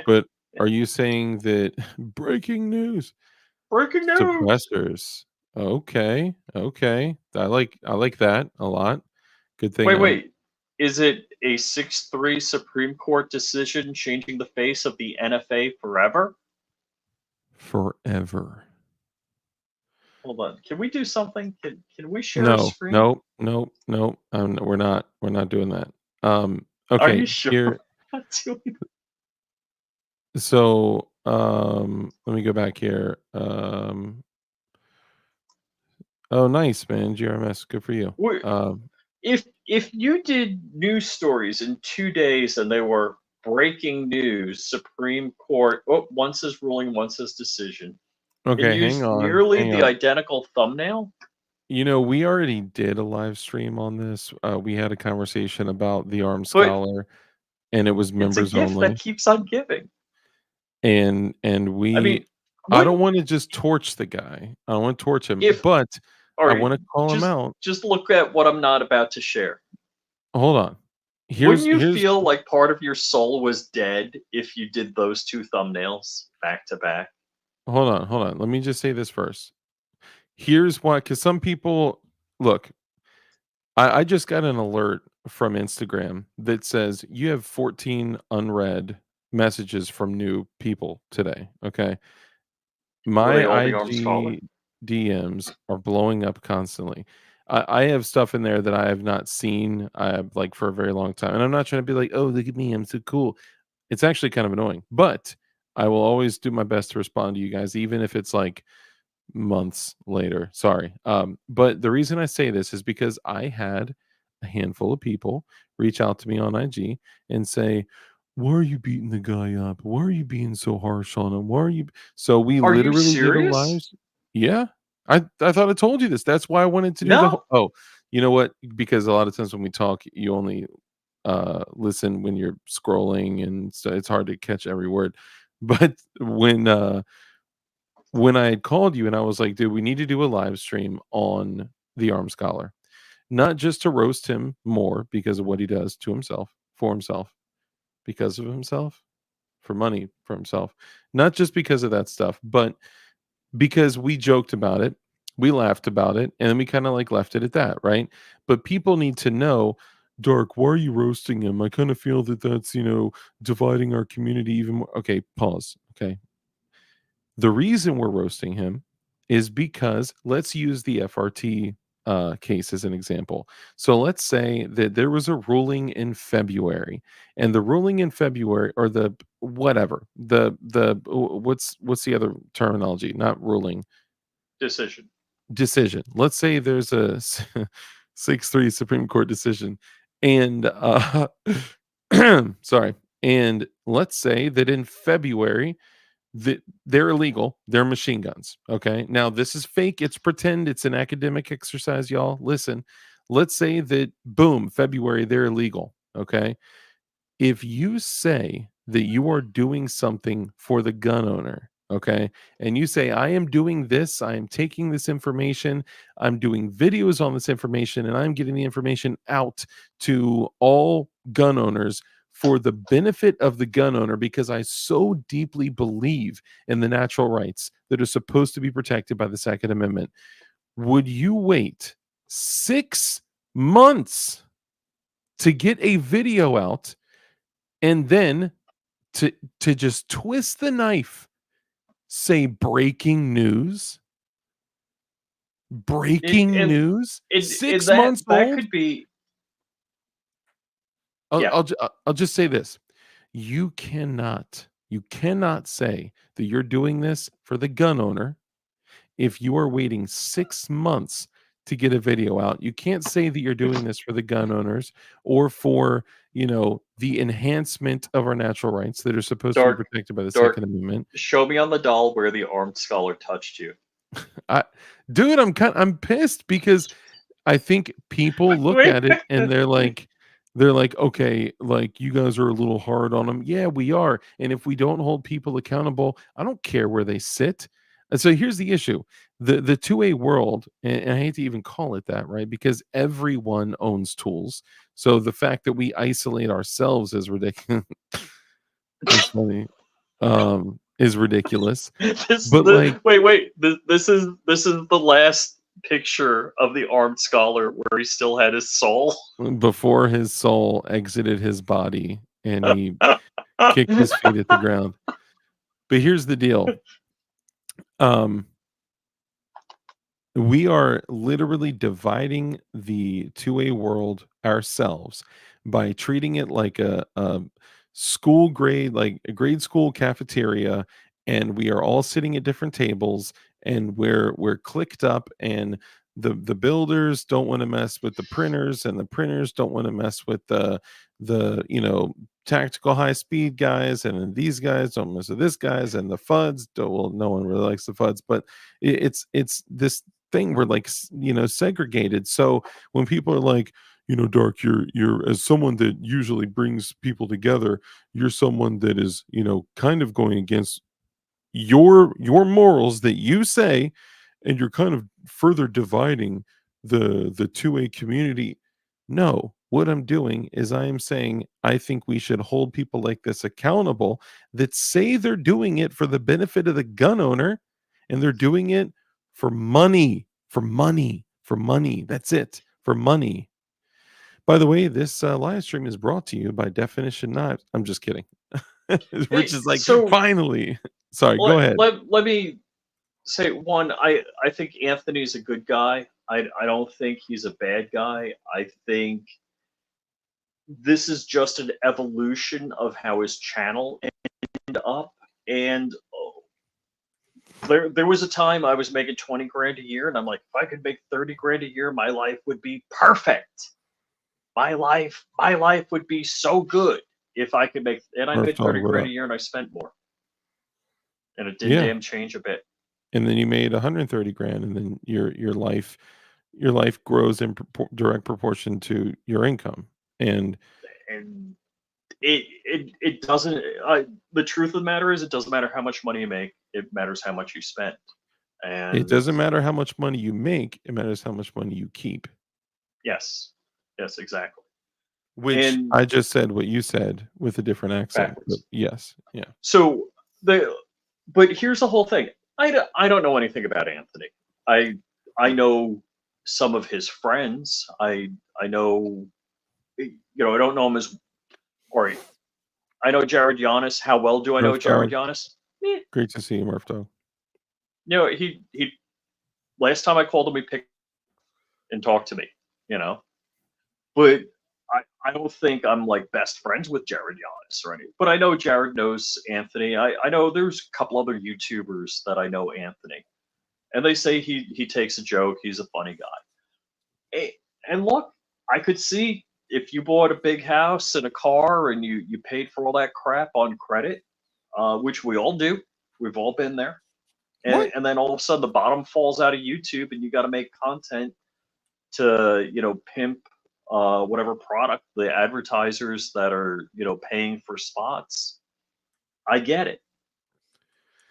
But are you saying that breaking news? Breaking news. Suppressors. Okay, okay. I like that a lot. Good thing I'm Wait. Is it a 6-3 Supreme Court decision changing the face of the NFA forever? forever. Hold on. Can we do something? Can we share a No, screen? no, no, no. We're not doing that. Are you Okay, sure here. we're not doing? So, let me go back here. Oh, nice, man. GRMS, good for you. we if you did news stories in 2 days and they were breaking news, Supreme Court, oh, one says ruling, one says decision, and Okay, hang used on, nearly hang the on. identical thumbnail. We already did a live stream on this. We had a conversation about the armed But scholar, and it was it's a members gift that only. keeps on giving. And I mean, I what don't want to just torch the guy. I don't want to torch him, if? but All I right, want to call him out. just look at what I'm not about to share. Hold on. Wouldn't Here's you here's feel like part of your soul was dead if you did those two thumbnails back to back? hold on. Let me just say this first. Here's why, because some people look. I just got an alert from Instagram that says you have 14 unread messages from new people today. Okay. Were they My all the armed scholar? IG DMs are blowing up constantly. I have stuff in there that I have not seen like for a very long time. And I'm not trying to be like, oh, look at me, I'm so cool. It's actually kind of annoying. But I will always do my best to respond to you guys, even if it's like months later. Sorry. But the reason I say this is because I had a handful of people reach out to me on IG and say, "Why are you beating the guy up? Why are you being so harsh on him? Why are you?" So we Are you literally did a live. serious? Yeah, I thought I told you this. That's why I wanted to do the No. whole. Oh, you know what? Because a lot of times when we talk, you only listen when you're scrolling, and so it's hard to catch every word. But when I had called you and I was like, dude, we need to do a live stream on the Arm Scholar, not just to roast him more because of what he does to himself, for himself, because of himself, for money, for himself, not just because of that stuff, but because we joked about it, we laughed about it, and then we kind of like left it at that, right? But people need to know, Dark, why are you roasting him? I kind of feel that that's, dividing our community even more. Okay, pause. Okay, the reason we're roasting him is because let's use the FRT case as an example. So let's say that there was a ruling in February, and the ruling in February, or the whatever, what's the other terminology? Not ruling, Decision. decision. Let's say there's a 6-3 Supreme Court decision, and sorry, and let's say that in February they're illegal. They're machine guns. Okay. Now, this is fake. It's pretend. It's an academic exercise, y'all. Listen, let's say that, boom, February, they're illegal. Okay. If you say that you are doing something for the gun owner, okay, and you say, I am doing this, I am taking this information, I'm doing videos on this information, and I'm getting the information out to all gun owners for the benefit of the gun owner because I so deeply believe in the natural rights that are supposed to be protected by the Second Amendment. Would you wait 6 months to get a video out and then to just twist the knife, say breaking news, It breaking and news, it 6 that months that old? could be. I'll Yeah. I'll, ju- I'll just say this: you cannot say that you're doing this for the gun owner if you are waiting 6 months to get a video out. You can't say that you're doing this for the gun owners or for the enhancement of our natural rights that are supposed to be Dark. protected by the Second Dark. Amendment. Show me on the doll where the armed scholar touched you. I dude, I'm pissed because I think people look Wait. at it and they're like, okay, like you guys are a little hard on them. Yeah, we are. And if we don't hold people accountable, I don't care where they sit. And so here's the issue. The 2A world, and I hate to even call it that, right? Because everyone owns tools. So the fact that we isolate ourselves is ridiculous. It's funny. Is ridiculous. But like This is the last picture of the armed scholar where he still had his soul. before his soul exited his body and he kicked his feet at the ground. But here's the deal. Um, we are literally dividing the 2A world ourselves by treating it like a school grade, like a grade school cafeteria, and we are all sitting at different tables, and we're clicked up, and the builders don't want to mess with the printers, and the printers don't want to mess with the tactical high speed guys, and then these guys don't mess with this guys, and the FUDs don't. Well, no one really likes the FUDs, but it's this thing we're like segregated. So when people are like, Dark, you're as someone that usually brings people together, you're someone that is kind of going against your morals that you say, and you're kind of further dividing the 2A community. No, What I'm doing is I am saying I think we should hold people like this accountable that say they're doing it for the benefit of the gun owner and they're doing it for money, for money, for money. That's it, for money. By the way, this live stream is brought to you by Definition Knives. I'm just kidding. Rich is like, So finally. Sorry, go let, ahead. let me say one. I think Anthony's a good guy. I don't think he's a bad guy. I think this is just an evolution of how his channel ended up. And there was a time I was making 20 grand a year, and I'm like, if I could make 30 grand a year, my life would be perfect. My life would be so good if I could make. And I Murph made Dog, 30 what grand up? a year, and I spent more, and it didn't Yeah. damn change a bit. And then you made 130 grand, and then your life grows in direct proportion to your income. And it doesn't. The truth of the matter is, it doesn't matter how much money you make. It matters how much you spend. And it doesn't matter how much money you make, it matters how much money you keep. yes, exactly. Which And I just said what you said with a different accent. But backwards. yes, yeah. So but here's the whole thing. I don't know anything about Anthony. I know some of his friends. I know, I don't know him as, or I know Jared Giannis. How well do I know Murph Jared Dog, Giannis? great to see you, Murph Dog. He last time I called him, he picked and talked to me. But I don't think I'm like best friends with Jared Giannis or anything. But I know Jared knows Anthony. I know there's a couple other YouTubers that I know Anthony, and they say he takes a joke. He's a funny guy. And look, I could see if you bought a big house and a car and you paid for all that crap on credit, which we all do. We've all been there. What? And then all of a sudden the bottom falls out of YouTube and you got to make content to pimp whatever product the advertisers that are paying for spots. I get it,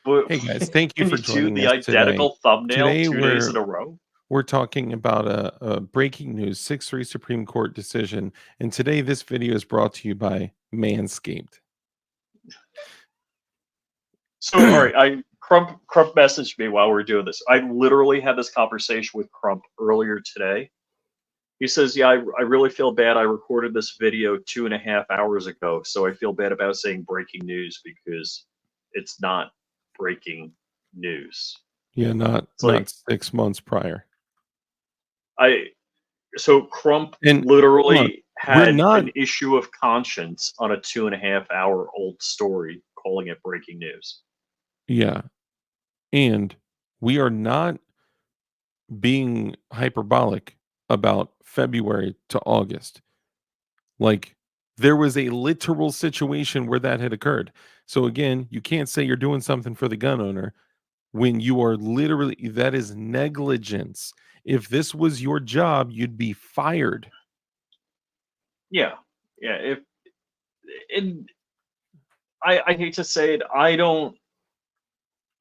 but Hey guys, thank you when for you do joining the us today. identical thumbnail Today 2 days in a row, we're talking about a breaking news 6-3 Supreme Court decision, and today this video is brought to you by Manscaped. So all right, Crump messaged me while we were doing this. I literally had this conversation with Crump earlier today. He says, yeah, I really feel bad. I recorded this video 2.5 hours ago, so I feel bad about saying breaking news because it's not breaking news. Yeah, not like 6 months prior. So Crump And literally had not- an issue of conscience on a 2.5 hour old story, calling it breaking news. Yeah. And we are not being hyperbolic about February to August. Like, there was a literal situation where that had occurred. So again, you can't say you're doing something for the gun owner when you are literally, that is negligence. If this was your job, you'd be fired. Yeah. I hate to say it,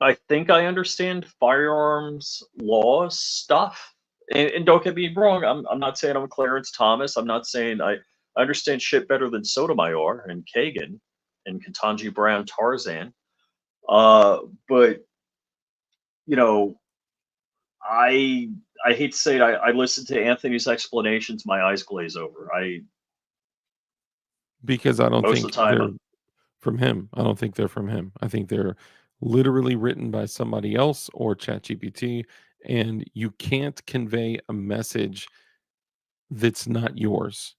I think I understand firearms laws stuff. And don't get me wrong, I'm not saying I'm Clarence Thomas. I'm not saying I understand shit better than Sotomayor and Kagan and Ketanji Brown Tarzan. But I hate to say it, I listen to Anthony's explanations, my eyes glaze over. Because I don't Most think of the time, they're from him. I don't think they're from him. I think they're literally written by somebody else or ChatGPT, and you can't convey a message that's not yours.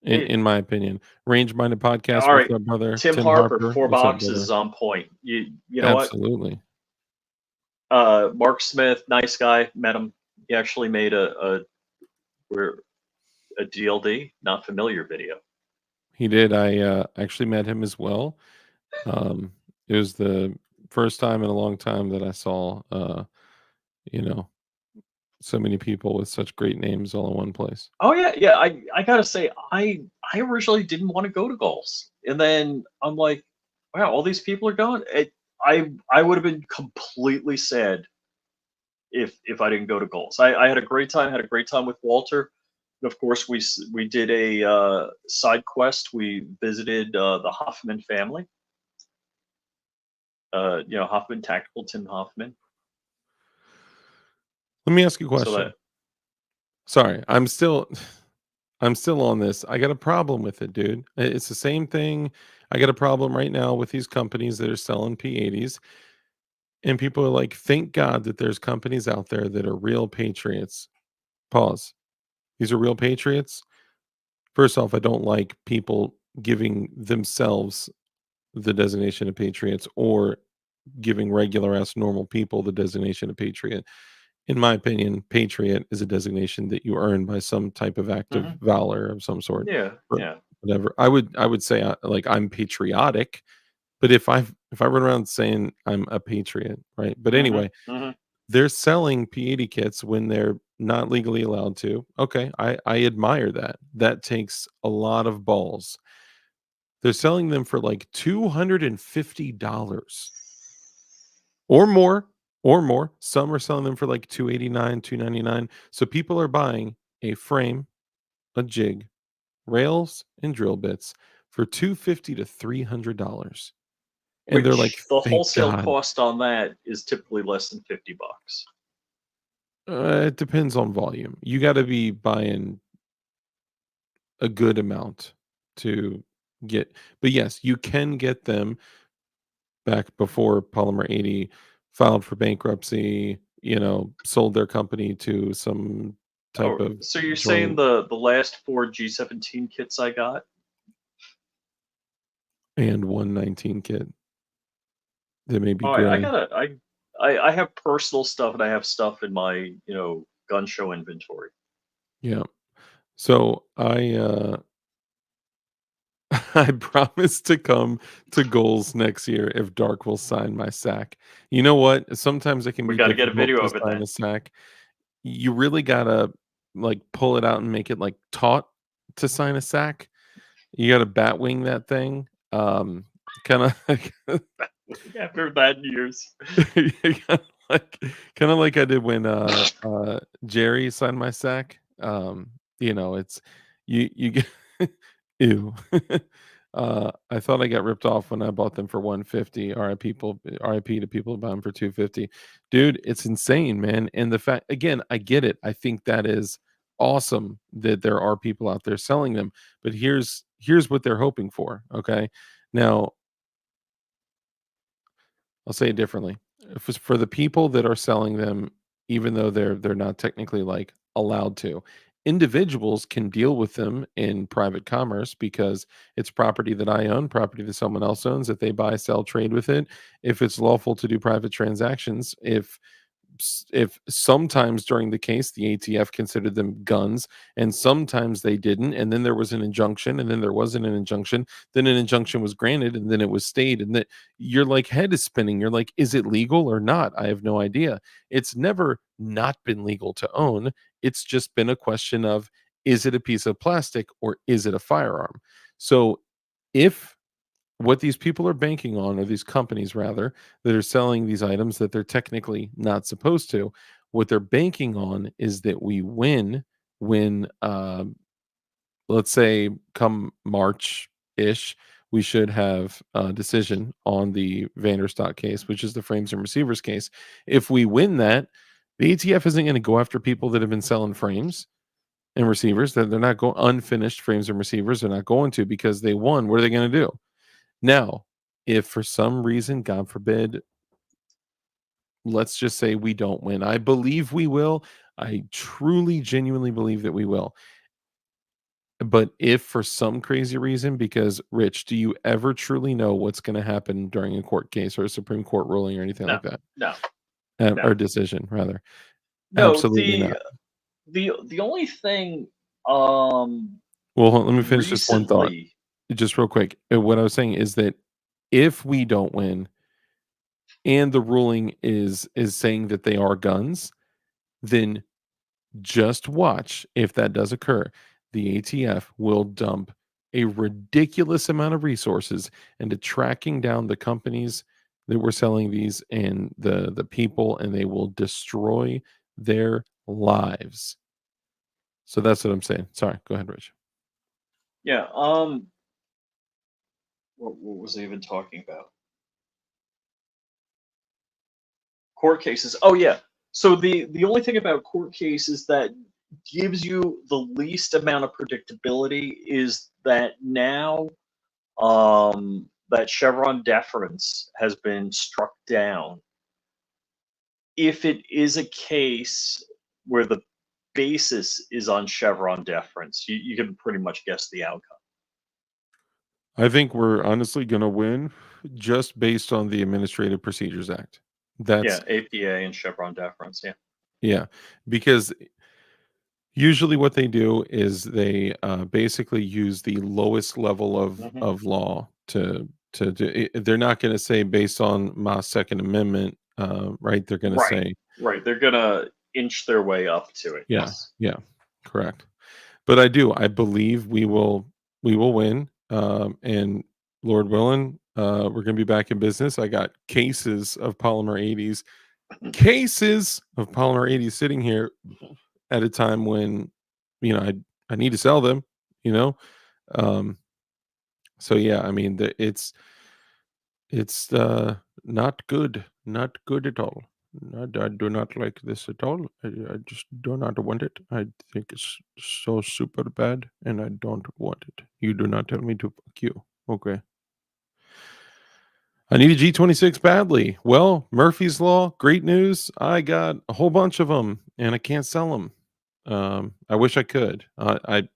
In my opinion, Range Minded Podcast. All What's right, up, brother? Tim Harper, 4 What's up, boxes brother? is on point. You know Absolutely. what? Mark Smith, nice guy. Met him. He actually made a DLD, not familiar video. He did. I actually met him as well. It was the first time in a long time that I saw, so many people with such great names all in one place. Oh yeah. I gotta say, I originally didn't want to go to goals, and then I'm like, wow, all these people are going. I would have been completely sad if I didn't go to goals. I had a great time. Had a great time with Walter. of course, we did a side quest. We visited the Hoffman family. Hoffman, Tactical Tim Hoffman. Let me ask you a So question. that Sorry, I'm still on this. I got a problem with it, dude. It's the same thing. I got a problem right now with these companies that are selling P80s. And people are like, thank God that there's companies out there that are real patriots. Pause. These are real patriots. First off, I don't like people giving themselves the designation of patriots or giving regular ass normal people the designation of patriot. In my opinion, patriot is a designation that you earn by some type of act of Mhm. valor of some sort. Yeah, But yeah. whatever. I would say like I'm patriotic, but if I run around saying I'm a patriot, right? But Hmm. anyway, Hmm. they're selling P80 kits when they're not legally allowed to. Okay, I admire that. That takes a lot of balls. They're selling them for like $250 or more, or more. Some are selling them for like 289, 299. So people are buying a frame, a jig, rails, and drill bits for 250 to $300. And they're like, Which the thank wholesale God. cost on that is typically less than $50. It depends on volume. You got to be buying a good amount to get, but yes, you can get them back before Polymer 80 filed for bankruptcy, sold their company to some type Oh, of so you're saying joint the last four G17 kits I got? and 119 kit that may be Oh, I gray. gotta I have personal stuff and I have stuff in my gun show inventory. Yeah. So I promise to come to goals next year if Dark will sign my sack. You know what? Sometimes it can We be got to get a difficult video to of it sign then. a sack. You really gotta like pull it out and make it like taut to sign a sack. You gotta batwing that thing. Kind of After that years. like kind of like I did when Jerry signed my sack. It's you get ew. I thought I got ripped off when I bought them for 150. RIP to people who buy them for 250. Dude, it's insane, man. And the fact again, I get it. I think that is awesome that there are people out there selling them. But here's what they're hoping for. Okay. Now I'll say it differently. If it's for the people that are selling them, even though they're not technically like allowed to, individuals can deal with them in private commerce because it's property that I own, property that someone else owns, that they buy, sell, trade with it. If it's lawful to do private transactions, if sometimes during the case the ATF considered them guns and sometimes they didn't, and then there was an injunction and then there wasn't an injunction, then an injunction was granted and then it was stayed, and that your like head is spinning. You're like, is it legal or not? I have no idea. It's never not been legal to own. It's just been a question of, is it a piece of plastic or is it a firearm? So if what these people are banking on, or these companies rather, that are selling these items that they're technically not supposed to, what they're banking on is that we win when, let's say, come March ish, we should have a decision on the Vanderstock case, which is the frames and receivers case. If we win that, the ATF isn't going to go after people that have been selling frames and receivers. That they're not going unfinished frames and receivers. They're not going to, because they won. What are they going to do? Now, if for some reason, God forbid, let's just say we don't win, I believe we will. I truly, genuinely believe that we will. But if for some crazy reason, because Rich, do you ever truly know what's going to happen during a court case or a Supreme Court ruling or anything No, like that? no, Or no, decision, rather? no. Absolutely not. The only thing um Well, let me finish this one thought, recently. just real quick. What I was saying is that if we don't win and the ruling is saying that they are guns, then just watch if that does occur. The ATF will dump a ridiculous amount of resources into tracking down the companies that were selling these and the people, and they will destroy their lives. So that's what I'm saying. Sorry, go ahead, Rich. Yeah. What was I even talking about? Court cases. Oh yeah. So the only thing about court cases that gives you the least amount of predictability is that now that Chevron deference has been struck down. If it is a case where the basis is on Chevron deference, you can pretty much guess the outcome. I think we're honestly going to win just based on the Administrative Procedures Act. Yeah, That's APA and Chevron deference. Yeah. yeah, because usually what they do is they basically use the lowest level Hmm. of law to do. They're not going to say based on my Second Amendment, right? They're going to Right. say Right. They're gonna inch their way up to it. yeah, Yes. yeah, correct. But I believe we will win, and Lord willing, we're gonna be back in business. I got cases of polymer 80s sitting here at a time when, I need to sell them, you know? Um, so yeah, I mean, it's not good, not good at all. I do not like this at all. I just do not want it. I think it's so super bad, and I don't want it. You do not tell me to fuck you. Okay. I need a G26 badly. Well, Murphy's Law, great news. I got a whole bunch of them, and I can't sell them. I wish I could. I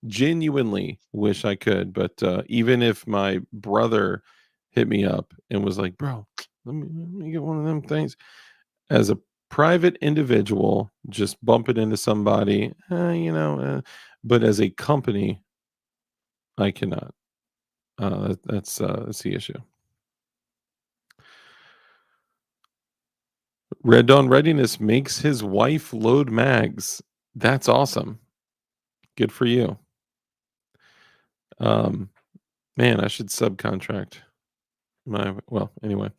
genuinely wish I could, but even if my brother hit me up and was like, "Bro, let me get one of them things," as a private individual, just bump it into somebody, but as a company, I cannot. That's the issue. Red Dawn Readiness makes his wife load mags. That's awesome. Good for you. Um, Man, I should subcontract anyway.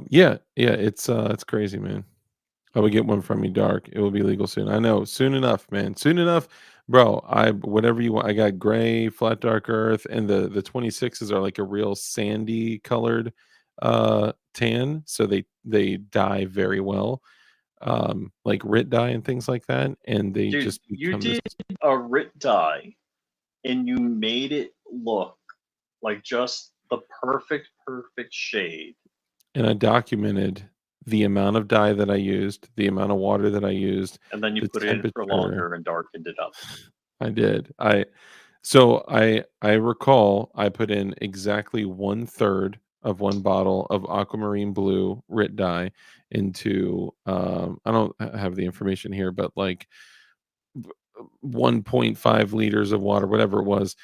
Yeah, it's crazy, man. I would get one from me dark. It will be legal soon. I know, soon enough, man. Soon enough, bro. I whatever you want. I got gray, flat dark earth, and the 26s are like a real sandy colored tan, so they dye very well. Like RIT dye and things like that, and they Dude, just you become this. did a RIT dye and you made it look like just the perfect shade. And I documented the amount of dye that I used, the amount of water that I used, And then you the put it in for temperature. longer and darkened it up. I did. I recall I put in exactly 1/3 of one bottle of aquamarine blue RIT dye into I don't have the information here, but like 1.5 liters of water, whatever it was.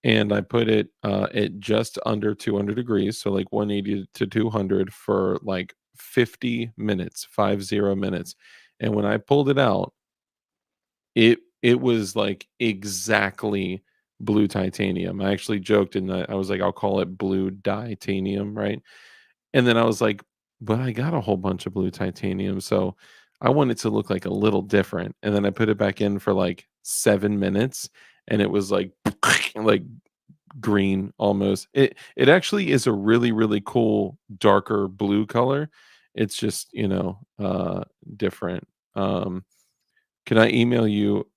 And I put it at just under 200 degrees, so like 180 to 200 for like 50 minutes, 50 minutes. And when I pulled it out, it was like exactly blue titanium. I actually joked and I was like, I'll call it blue titanium, right? And then I was like, but I got a whole bunch of blue titanium, so I want it to look like a little different. And then I put it back in for like 7 minutes, and it was like like green almost. It actually is a really cool darker blue color. It's just different. Can I email you?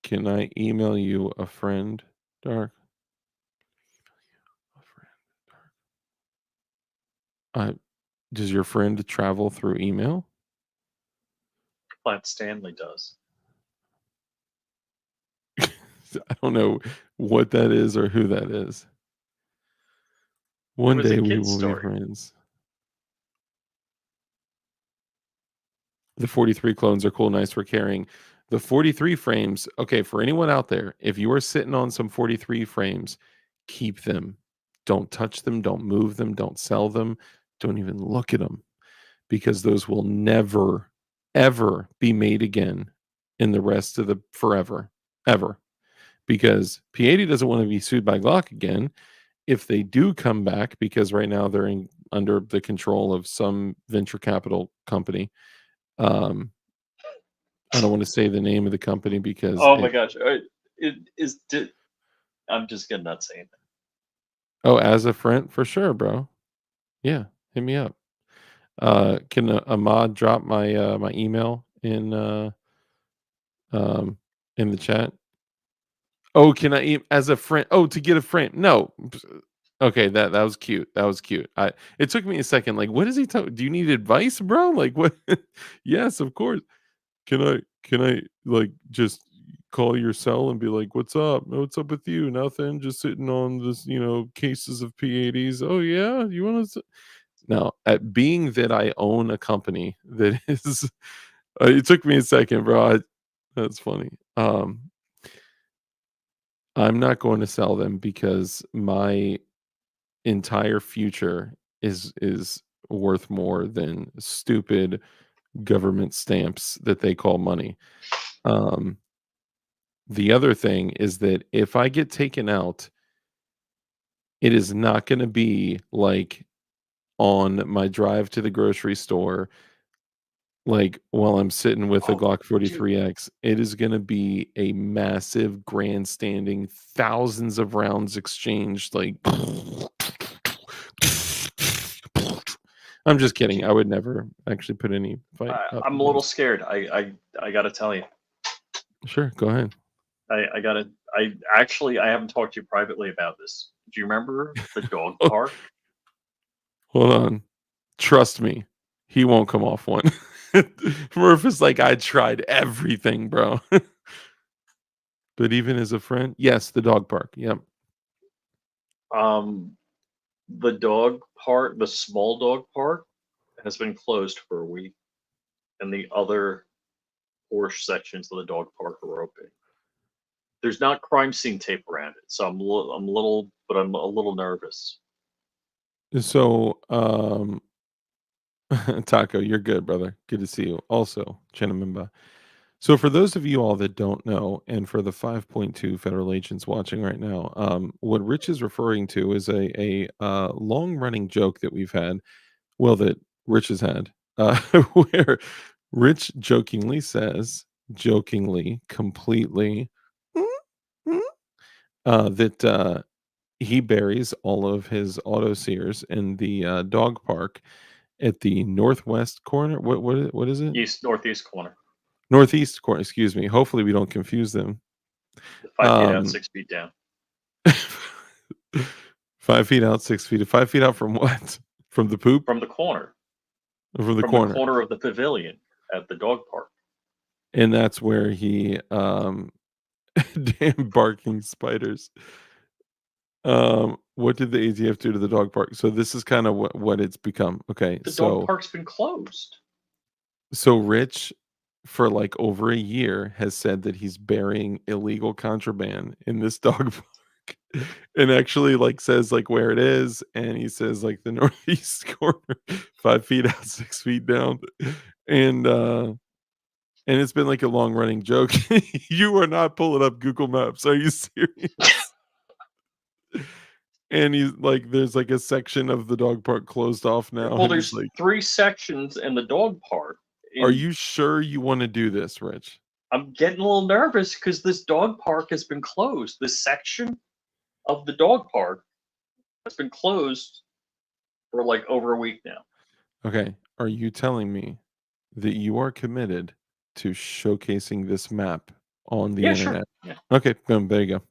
Can I email you a friend, Dark? A friend. Does your friend travel through email? Plant Stanley does. I don't know what that is or who that is. It One was a day we kid's will be story. friends. The 43 clones are cool, nice for carrying. The 43 frames, okay, for anyone out there, if you are sitting on some 43 frames, keep them. Don't touch them, don't move them, don't sell them, don't even look at them, because those will never, ever be made again in the rest of the forever, ever. Because P80 doesn't want to be sued by Glock again. If they do come back, because right now they're under the control of some venture capital company, um, I don't want to say the name of the company because Oh my gosh! I'm just gonna not say anything. oh, as a friend for sure, bro. Yeah, hit me up. Can Ahmad drop my email um in the chat? Oh, can I as a friend? Oh, to get a frame? No. Okay, that was cute. That was cute. It took me a second. Like, what is he talking? Do you need advice, bro? Like, what? Yes, of course. Can I like just call your cell and be like, "What's up? What's up with you? Nothing. Just sitting on this, cases of P80s. Oh yeah, you want to?" Now, at being that I own a company that is, it took me a second, bro. That's funny. I'm not going to sell them because my entire future is worth more than stupid government stamps that they call money. Um, the other thing is that if I get taken out, it is not going to be like on my drive to the grocery store, like while I'm sitting with a Oh, Glock dude, 43X. It is going to be a massive grandstanding, thousands of rounds exchanged, like. I'm just kidding. dude, I would never actually put any fight up I'm a little against. scared. I gotta tell you. Sure, go ahead. I gotta. I haven't talked to you privately about this. Do you remember the dog park? Hold on. Trust me, he won't come off one. Murph is like, I tried everything, bro. But even as a friend, yes, the dog park. Yep. Um, the dog park, the small dog park, has been closed for a week, and the other four sections of the dog park are open. There's not crime scene tape around it, so I'm a little nervous. So, Taco, you're good, brother. Good to see you. Also, Chinamimba. So, for those of you all that don't know, and for the 5.2 federal agents watching right now, what Rich is referring to is a long running joke that we've had. Well, that Rich has had, where Rich jokingly says, jokingly, completely, that he buries all of his auto sears in the dog park at the northwest corner. What is it? Northeast corner, Northeast corner. Excuse me. Hopefully, we don't confuse them. 5 feet out, Um, 6 feet down. 5 feet out, 6 feet. 5 feet out from what? From the poop? From the corner, From the from the corner. corner of the pavilion at the dog park. And that's where he damn barking spiders. What did the ATF do to the dog park? So this is kind of what it's become. Okay, The dog park's been closed. so Rich, for like over a year, has said that he's burying illegal contraband in this dog park, and actually like says like where it is, and he says like the northeast corner, 5 feet out, 6 feet down, and it's been like a long running joke. You are not pulling up Google Maps. Are you serious? And he's like, there's like a section of the dog park closed off now, Well, and he's there's like, 3 sections in the dog park. "Are you sure you want to do this, Rich?" I'm getting a little nervous because this dog park has been closed. This section of the dog park has been closed for like over a week now. Okay, are you telling me that you are committed to showcasing this map on the Yeah, sure. internet? Yeah. Okay, boom, there you go.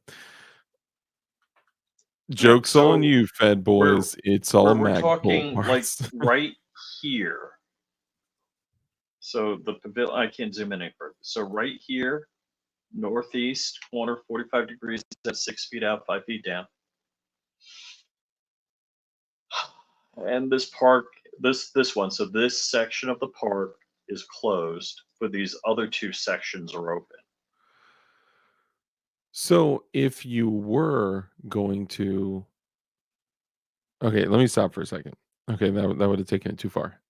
Yeah, Joke's on so you, Fed boys. It's all we're Magpul talking like parts. right here. So the pavilion, I can't zoom in any further. So right here, northeast corner, 45 degrees, at 6 feet out, 5 feet down. And this park, this one, so this section of the park is closed, but these other 2 sections are open. So if you were going to, okay, let me stop for a second. Okay, that would have taken it too far.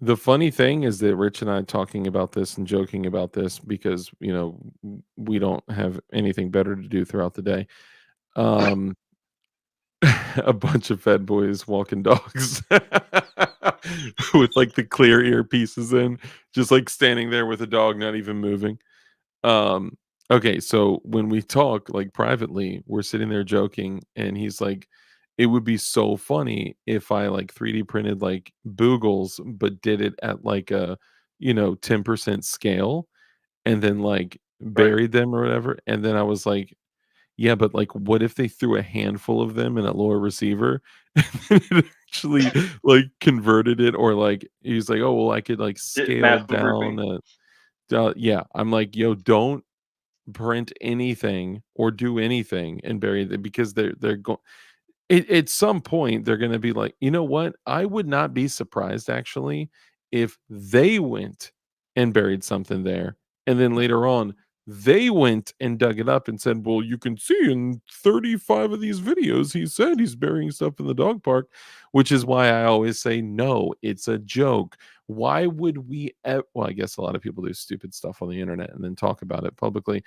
The funny thing is that Rich and I talking about this and joking about this because we don't have anything better to do throughout the day. A bunch of fed boys walking dogs. with like the clear earpieces in, just like standing there with a dog, not even moving. Um, okay, so when we talk like privately, we're sitting there joking, and he's like, it would be so funny if I like 3D printed like Boogles, but did it at like a 10% scale, and then like Right. buried them or whatever. And then I was like, yeah, but like, what if they threw a handful of them in a lower receiver and then it actually like converted it? Or like, he's like, oh, well, I could like scale down. Math Yeah, I'm like, yo, don't print anything or do anything and bury them, because they're going. At some point, they're going to be like, you know what? I would not be surprised actually if they went and buried something there, and then later on they went and dug it up and said, "Well, you can see in 35 of these videos, he said he's burying stuff in the dog park," which is why I always say, no, it's a joke. Why would we? Well, I guess a lot of people do stupid stuff on the internet and then talk about it publicly.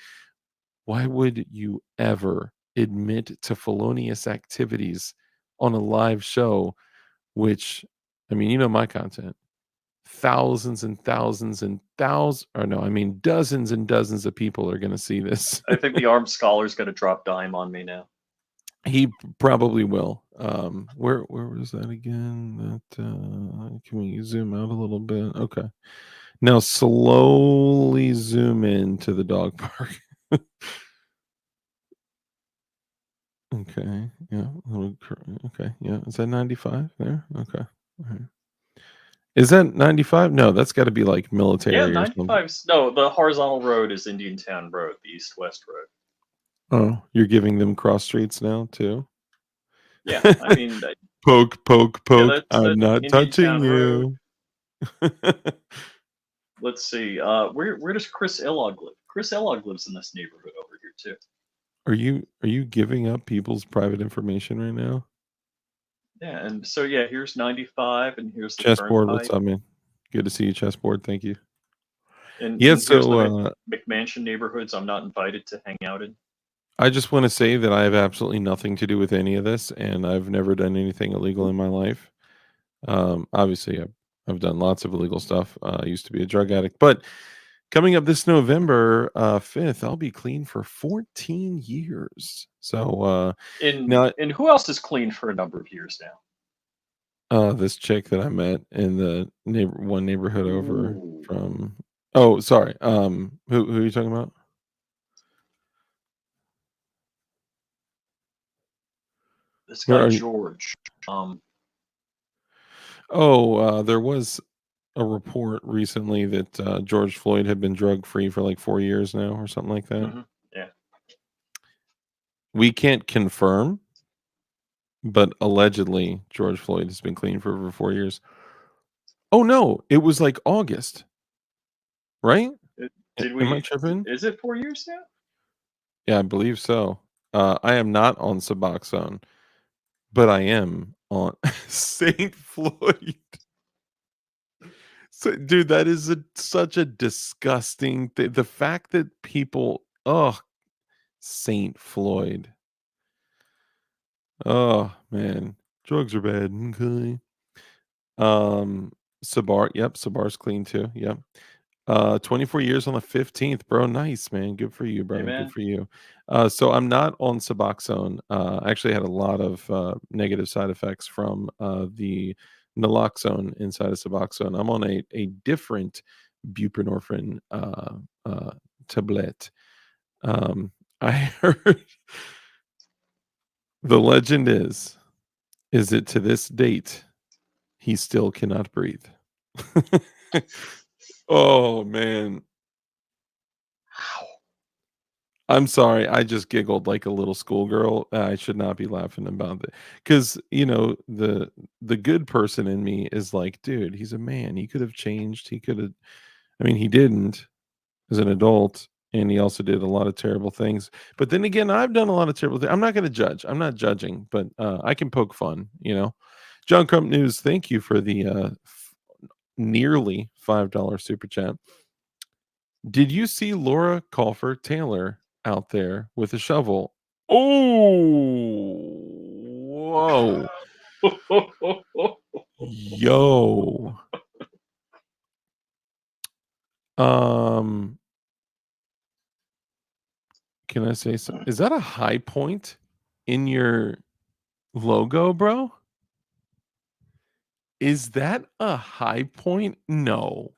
Why would you ever admit to felonious activities on a live show? Which, I mean, my content. Thousands and thousands and thousands, or no, I mean, dozens and dozens of people are going to see this. I think the armed scholar's going to drop dime on me now. He probably will. Where was that again? That can we zoom out a little bit? Okay. Now slowly zoom in to the dog park. Okay. Yeah. Okay. Yeah. Is that 95 there? Okay. All right. Is that 95? No, that's got to be like Yeah, military or something. 95's no, the horizontal road is Indian Town Road, the east-west road. Oh, you're giving them cross streets now too? Yeah, I mean, Poke, poke, yeah, poke. that's I'm not Indian touching Town Road. you. Let's see. Where does Chris Illog live? Chris Illog lives in this neighborhood over here too. Are you giving up people's private information right now? Yeah, and so yeah, here's 95, and here's the Chessboard, what's turnpike, up, man? Good to see you, Chessboard. Thank you. and Yeah, here's the so McMansion neighborhoods I'm not invited to hang out in. I just want to say that I have absolutely nothing to do with any of this, and I've never done anything illegal in my life. Obviously, I've done lots of illegal stuff. I used to be a drug addict, but coming up this November 5th, I'll be clean for 14 years. So now, And who else is clean for a number of years now? this chick that I met in the one neighborhood over Ooh, from. Oh, sorry. Who are you talking about? this Where guy are you? George. Oh, there was a report recently that George Floyd had been drug free for like 4 years now, or something like that. Yeah. We can't confirm, but allegedly George Floyd has been clean for over 4 years. Oh no, it was like August, right? Did Am I we? tripping? Is it 4 years now? Yeah, I believe so. I am not on Suboxone, but I am on Saint Floyd. So, dude, that is such a disgusting thing. The fact that people, oh, Saint Floyd. Oh man, drugs are bad. Okay. Um, Sabar, yep, Sabar's clean too. Yep. 24 years on the 15th, bro. Nice, man. Good for you, Hey brother. Good man. for you. So I'm not on Suboxone. I actually had a lot of negative side effects from the naloxone inside of Suboxone. I'm on a different buprenorphine tablet. I heard the legend is that to this date he still cannot breathe. Oh man. I'm sorry. I just giggled like a little schoolgirl. I should not be laughing about it, because the good person in me is like, dude, he's a man. He could have changed. He could have. I mean, he didn't as an adult, and he also did a lot of terrible things. But then again, I've done a lot of terrible things. I'm not going to judge. I'm not judging, but I can poke fun. John Crump News. Thank you for the nearly $5 super chat. Did you see Laura Colfer Taylor out there with a shovel? Oh, whoa. Yo. Can I say so? Is that a high point in your logo, bro? Is that a high point? No.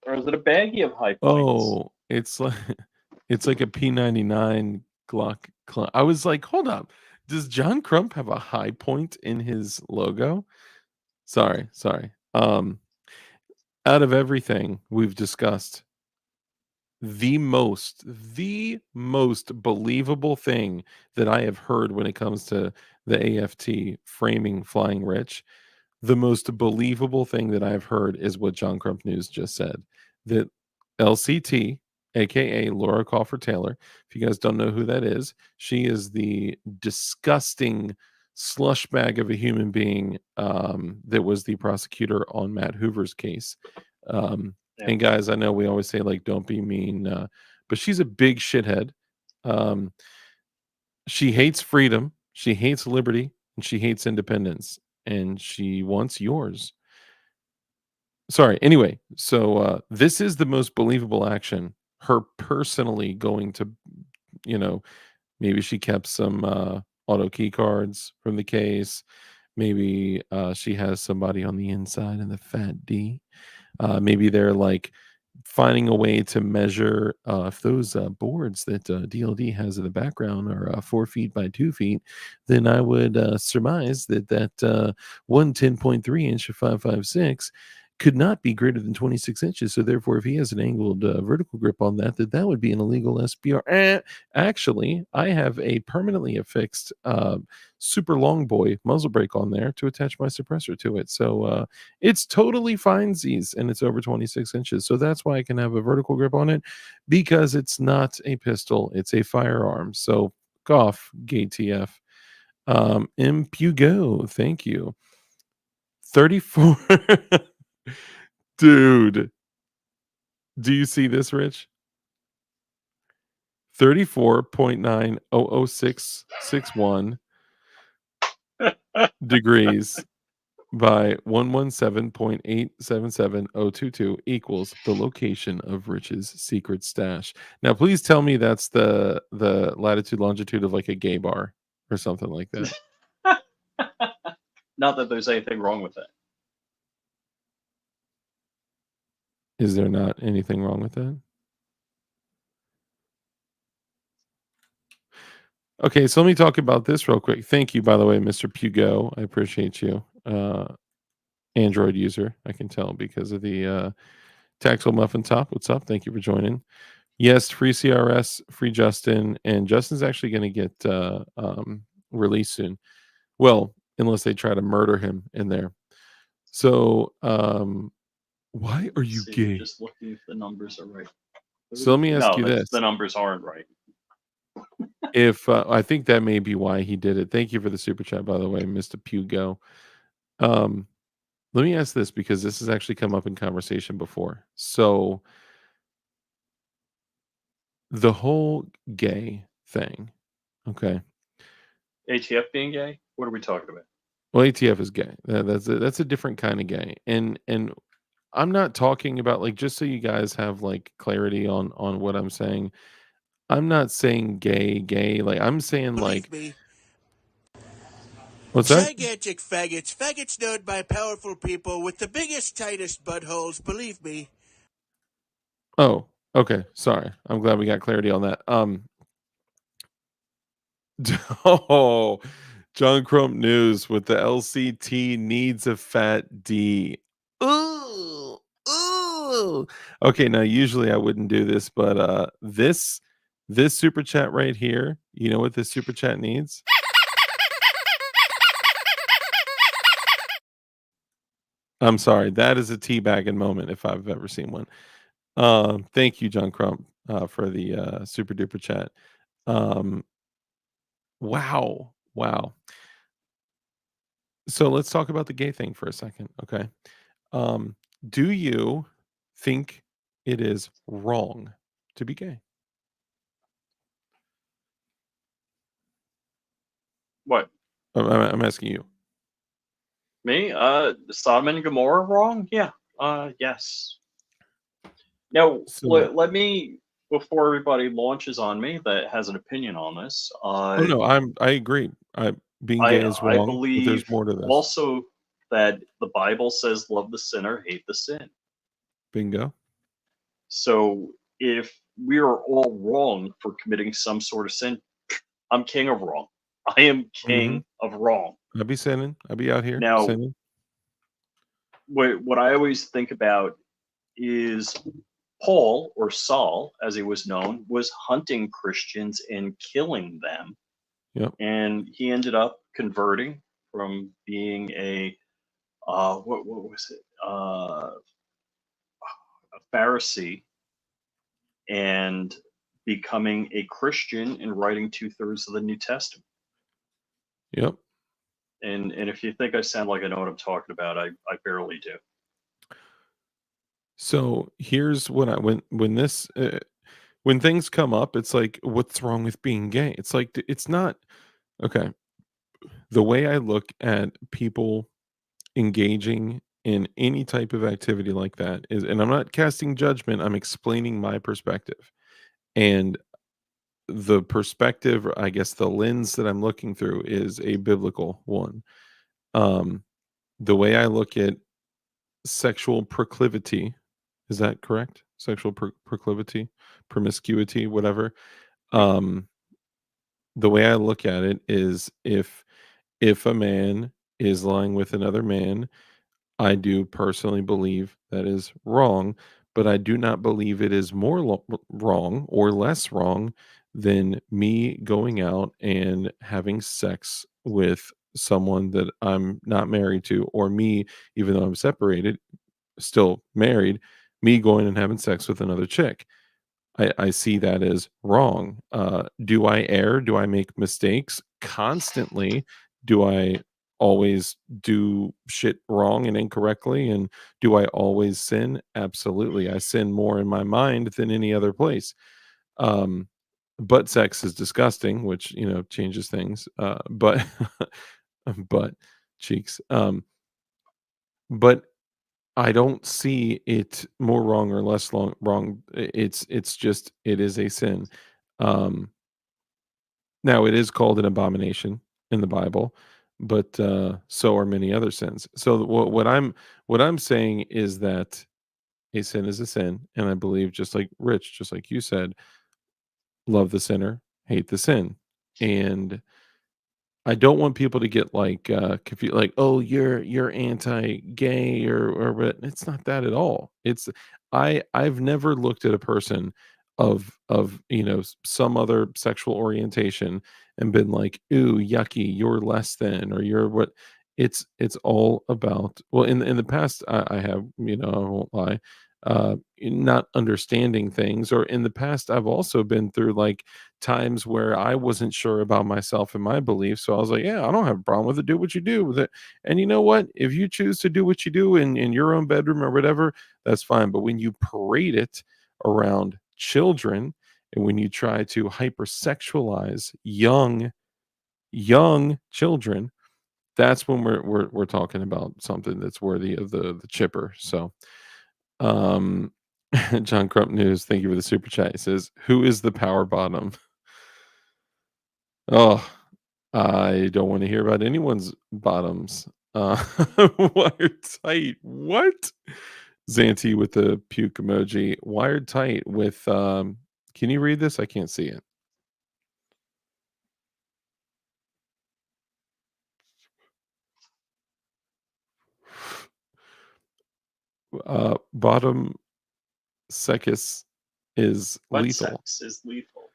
Or is it a baggie of high points? Oh, it's like a P99 Glock. I was like, hold up. Does John Crump have a high point in his logo? Sorry. Out of everything we've discussed, the most believable thing that I have heard when it comes to the AFT framing Flying Rich, the most believable thing that I've heard is what John Crump News just said, that LCT, aka Laura Crawford Taylor, if you guys don't know who that is, she is the disgusting slush bag of a human being that was the prosecutor on Matt Hoover's case. And guys, I know we always say like don't be mean, but she's a big shithead. She hates freedom, she hates liberty, and she hates independence, and she wants yours. Sorry. Anyway, so this is the most believable action. Her personally going to, maybe she kept some auto key cards from the case. Maybe she has somebody on the inside in the fat D. Maybe they're like finding a way to measure if those boards that DLD has in the background are 4 feet by 2 feet, then I would surmise that 110.3 inch of 5.56 could not be greater than 26 inches. So therefore, if he has an angled vertical grip on that would be an illegal SBR. Actually, I have a permanently affixed super long boy muzzle brake on there to attach my suppressor to it. So it's totally finesies and it's over 26 inches. So that's why I can have a vertical grip on it, because it's not a pistol, it's a firearm. So off, gay TF. Impugo, thank you. 34. Dude, do you see this, Rich? 34.9006661 degrees by 117.877022 equals the location of Rich's secret stash. Now, please tell me that's the latitude longitude of like a gay bar or something like that. Not that there's anything wrong with that. Is there not anything wrong with that? Okay, so let me talk about this real quick. Thank you, by the way, Mr. Pugo. I appreciate you. Android user, I can tell because of the Tactile Muffin Top. What's up? Thank you for joining. Yes, free CRS, free Justin, and Justin's actually going to get released soon. Well, unless they try to murder him in there. So, why are you gay? Just looking if the numbers are right. So let me ask you this: the numbers aren't right. If I think that may be why he did it. Thank you for the super chat, by the way, Mr. Pugo. Let me ask this because this has actually come up in conversation before. So the whole gay thing, okay? ATF being gay? What are we talking about? Well, ATF is gay. That's a different kind of gay, and I'm not talking about like, just so you guys have like clarity on what I'm saying. I'm not saying gay. Like I'm saying like, Believe me. what's that? Gigantic faggots. Faggots known by powerful people with the biggest, tightest buttholes. Believe me. Oh, okay. Sorry. I'm glad we got clarity on that. Oh, John Crump News with the LCT needs a fat D. Ooh, ooh. Okay, now usually I wouldn't do this, but this super chat right here, you know what this super chat needs? I'm sorry, that is a teabagging moment if I've ever seen one. Thank you, John Crump, for the super duper chat. Wow. So let's talk about the gay thing for a second, okay? Do you think it is wrong to be gay? What? I'm asking you. Me? Sodom and Gomorrah wrong? Yeah. Yes. Now, So, let me, before everybody launches on me that has an opinion on this, oh no, I agree. Being gay is I wrong, but there's believe more to this. also that the Bible says, love the sinner, hate the sin. Bingo. So if we are all wrong for committing some sort of sin, I'm king of wrong. I am Hmm. king of wrong. I'll be sinning. I'll be out here Now, sinning. what I always think about is Paul, or Saul, as he was known, was hunting Christians and killing them. Yep. And he ended up converting from being a, what was it? A Pharisee, and becoming a Christian and writing 2/3 of the New Testament. Yep. And if you think I sound like I know what I'm talking about, I barely do. So here's what I when things come up, it's like, what's wrong with being gay? It's like it's not okay. The way I look at people engaging in any type of activity like that is, and I'm not casting judgment, I'm explaining my perspective. And the perspective, or I guess the lens that I'm looking through is a biblical one. Um, the way I look at sexual proclivity, is that correct? Sexual proclivity, promiscuity, whatever. Um, the way I look at it is if a man is lying with another man, I do personally believe that is wrong, but I do not believe it is more wrong or less wrong than me going out and having sex with someone that I'm not married to, or me, even though I'm separated, still married, me going and having sex with another chick. I see that as wrong. Do I err? Do I make mistakes constantly? Do I always do shit wrong and incorrectly? And do I always sin? Absolutely. I sin more in my mind than any other place. Um, but sex is disgusting, which, changes things. But, but cheeks. But I don't see it more wrong or less wrong. It's just it is a sin. Um, Now it is called an abomination in the Bible, but so are many other sins. So what I'm saying is that a sin is a sin, and I believe, just like Rich, just like you said, love the sinner, hate the sin, and I don't want people to get like confused, like, oh, you're anti-gay or what. It's not that at all. It's I've never looked at a person of some other sexual orientation and been like, ooh, yucky, you're less than, or you're what. It's all about, well, in the past I have, I won't lie, not understanding things, or in the past I've also been through like times where I wasn't sure about myself and my beliefs. So I was like, yeah, I don't have a problem with it. Do what you do with it. And you know what? If you choose to do what you do in your own bedroom or whatever, that's fine. But when you parade it around children, and when you try to hypersexualize young children, that's when we're talking about something that's worthy of the chipper. So um John Crump News, thank you for the super chat. He says, who is the power bottom? Oh, I don't want to hear about anyone's bottoms. Wired tight. What? Zanti with the puke emoji. Wired tight with can you read this? I can't see it. Bottom secus is Butt lethal. sex is lethal.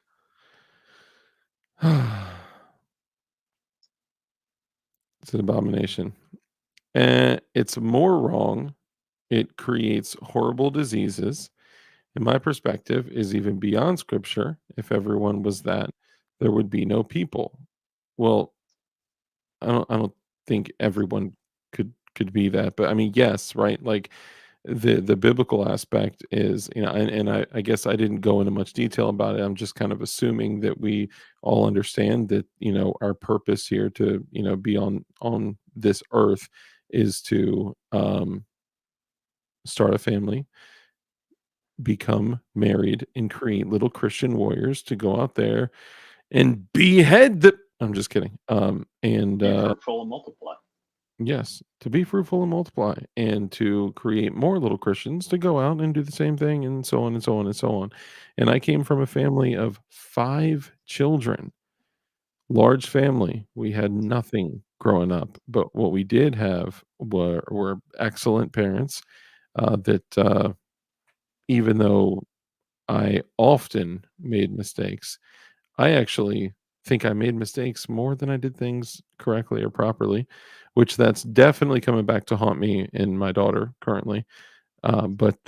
It's an abomination. And it's more wrong. It creates horrible diseases. In my perspective, is even beyond scripture. If everyone was that, there would be no people. Well, I don't think everyone could be that, but I mean, yes, right? Like the biblical aspect is, and I guess I didn't go into much detail about it. I'm just kind of assuming that we all understand that, our purpose here to, be on this earth is to start a family, become married, and create little Christian warriors to go out there and behead the. I'm just kidding. And Be fruitful and multiply. yes, to be fruitful and multiply, and to create more little Christians to go out and do the same thing, and so on and so on and so on. And I came from a family of 5 children, large family. We had nothing growing up, but what we did have were excellent parents that even though I often made mistakes, I actually think I made mistakes more than I did things correctly or properly, which that's definitely coming back to haunt me and my daughter currently. But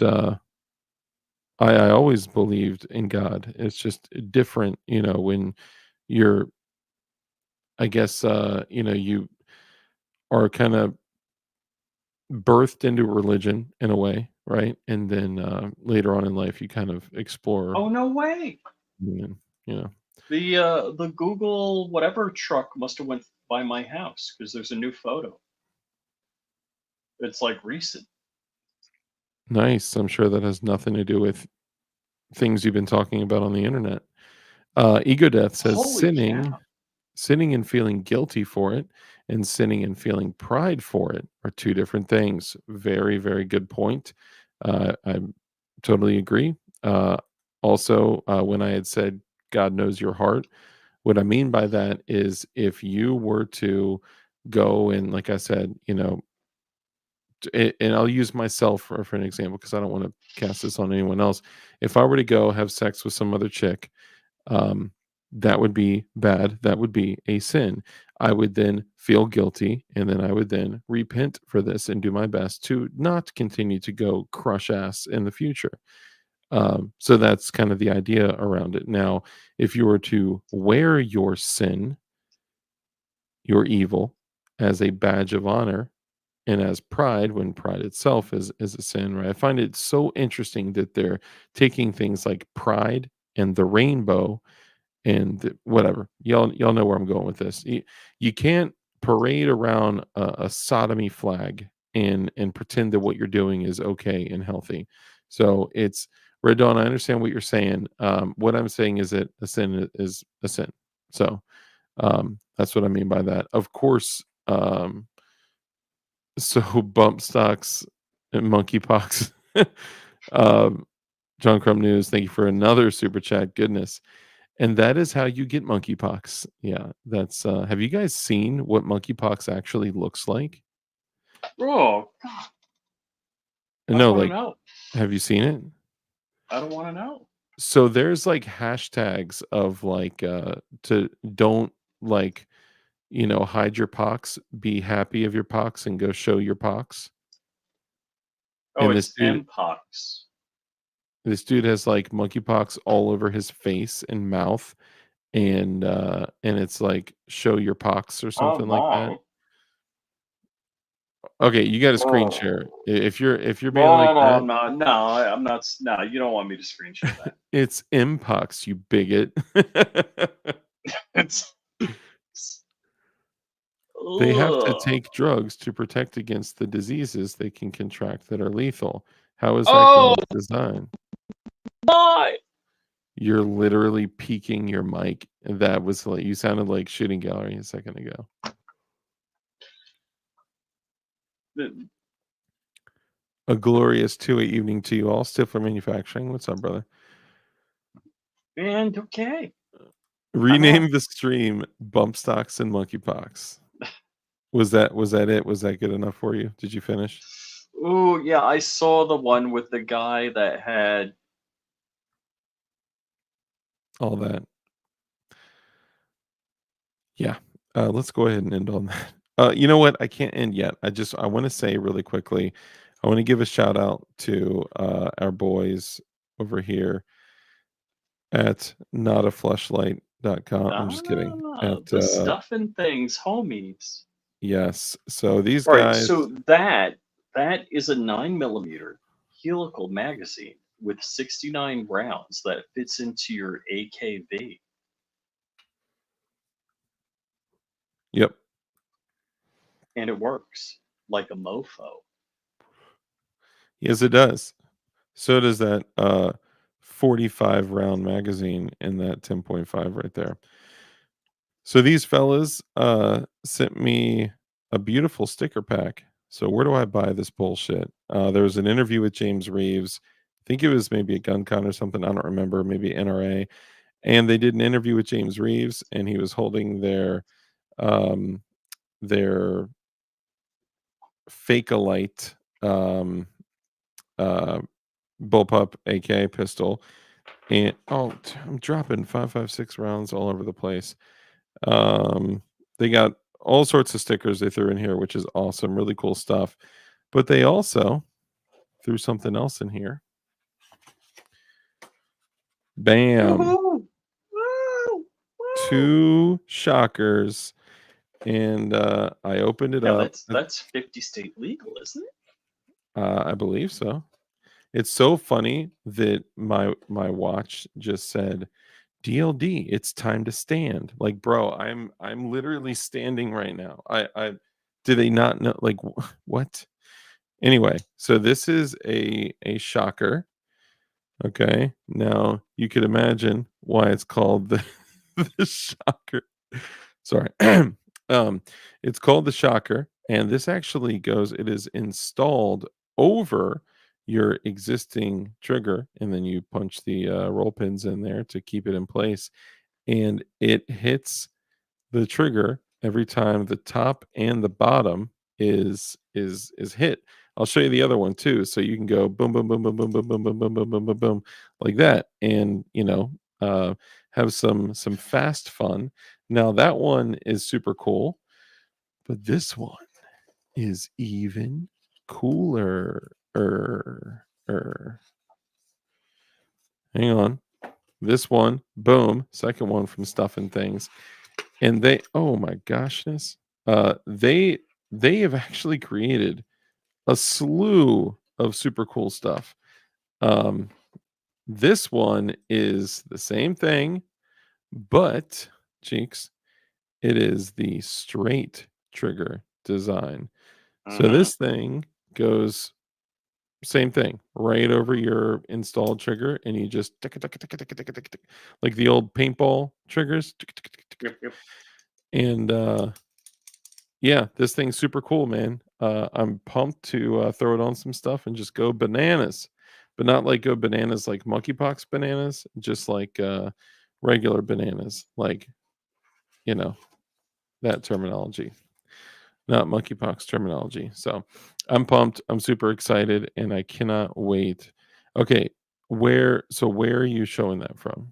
I always believed in God. It's just different, when you're, I guess, you are kind of birthed into religion in a way, right? And then later on in life, you kind of explore, Oh, no way. you know, The Google whatever truck must have went by my house because there's a new photo. It's like recent. nice. I'm sure that has nothing to do with things you've been talking about on the internet. Ego Death says Holy cow. sinning and feeling guilty for it, and sinning and feeling pride for it are two different things. Very, very good point. I totally agree. Also, when I had said God knows your heart, what I mean by that is if you were to go and, like I said, and I'll use myself for an example because I don't want to cast this on anyone else. If I were to go have sex with some other chick, um, that would be bad. That would be a sin. I would then feel guilty, and then I would then repent for this and do my best to not continue to go crush ass in the future. So that's kind of the idea around it. Now, if you were to wear your sin, your evil, as a badge of honor and as pride, when pride itself is a sin, right? I find it so interesting that they're taking things like pride and the rainbow and whatever. Y'all know where I'm going with this. You can't parade around a sodomy flag and pretend that what you're doing is okay and healthy. So it's Red Dawn. I understand what you're saying. What I'm saying is that a sin is a sin. So that's what I mean by that. Of course. So bump stocks and monkeypox. um, John Crumb News. Thank you for another super chat. Goodness. And that is how you get monkeypox. Yeah, that's have you guys seen what monkeypox actually looks like? Oh, God. I don't No, want to like, know. have you seen it? I don't want to know. So there's like hashtags of like to don't like, hide your pox, be happy of your pox and go show your pox. Oh, And it's Mpox. this dude has like monkeypox all over his face and mouth, and it's like show your pox or Oh, something like that. my. Okay, you got to screen Oh. share. If you're being No, like no, that, no, no, I'm not. No, you don't want me to screen share that. it's Mpox, you bigot. It's. They have to Ugh. take drugs to protect against the diseases they can contract that are lethal. How is that Oh, God's design? my. You're literally peeking your mic. That was like you sounded like shooting gallery a second ago. A glorious 2-8 evening to you all. Stifler Manufacturing. What's up, brother? And okay. Rename the stream Bump Stocks and Monkeypox. Was that it? Was that good enough for you? Did you finish? Oh, yeah, I saw the one with the guy that had. All that. Yeah. Let's go ahead and end on that. You know what? I can't end yet. I want to say really quickly, I want to give a shout out to our boys over here at notafleshlight.com. I'm just kidding. At The stuff and things, homies. yes. So these All right, guys, so that is a 9mm helical magazine with 69 rounds that fits into your AKV, yep. and it works. like a mofo. Yes, it does. So does that 45 round magazine in that 10.5 right there. So these fellas sent me a beautiful sticker pack. So where do I buy this bullshit? There was an interview with James Reeves. I think it was maybe a gun con or something. I don't remember. Maybe NRA. And they did an interview with James Reeves, and he was holding um, their Fake-A-Lite uh, bullpup AK pistol. And I'm dropping 5.56 rounds all over the place. They got all sorts of stickers they threw in here, which is awesome. Really cool stuff. But they also threw something else in here. Bam. Woo-hoo! Woo! Woo! 2 shockers. And I opened it Now up. that's 50 state legal, isn't it? I believe so. It's so funny that my watch just said DLD, it's time to stand. Like, bro, I'm literally standing right now. I do they not know, like, what? Anyway, so this is a shocker. Okay. Now you could imagine why it's called the the shocker. Sorry. It's called the shocker, and this actually it is installed over your existing trigger, and then you punch the roll pins in there to keep it in place, and it hits the trigger every time the top and the bottom is hit. I'll show you the other one too, so you can go boom, boom, boom, boom, boom, boom, boom, boom, boom, boom, boom, boom, boom, like that, and have some fast fun. Now that one is super cool, but this one is even cooler. Hang on. This one, boom, second one from Stuff and Things. And they, oh my goshness, they have actually created a slew of super cool stuff. This one is the same thing, but cheeks, it is the straight trigger design. So Mhm. this thing goes same thing right over your installed trigger, and you just tick, tick, tick, tick, tick, tick, tick, tick, like the old paintball triggers. Tick, tick, tick, tick. Yep, yep. And yeah, this thing's super cool, man. I'm pumped to throw it on some stuff and just go bananas, but not like go bananas like monkeypox bananas, just like regular bananas, like you know that terminology, not monkeypox terminology. So I'm pumped. I'm super excited, and I cannot wait. Okay, where are you showing that from?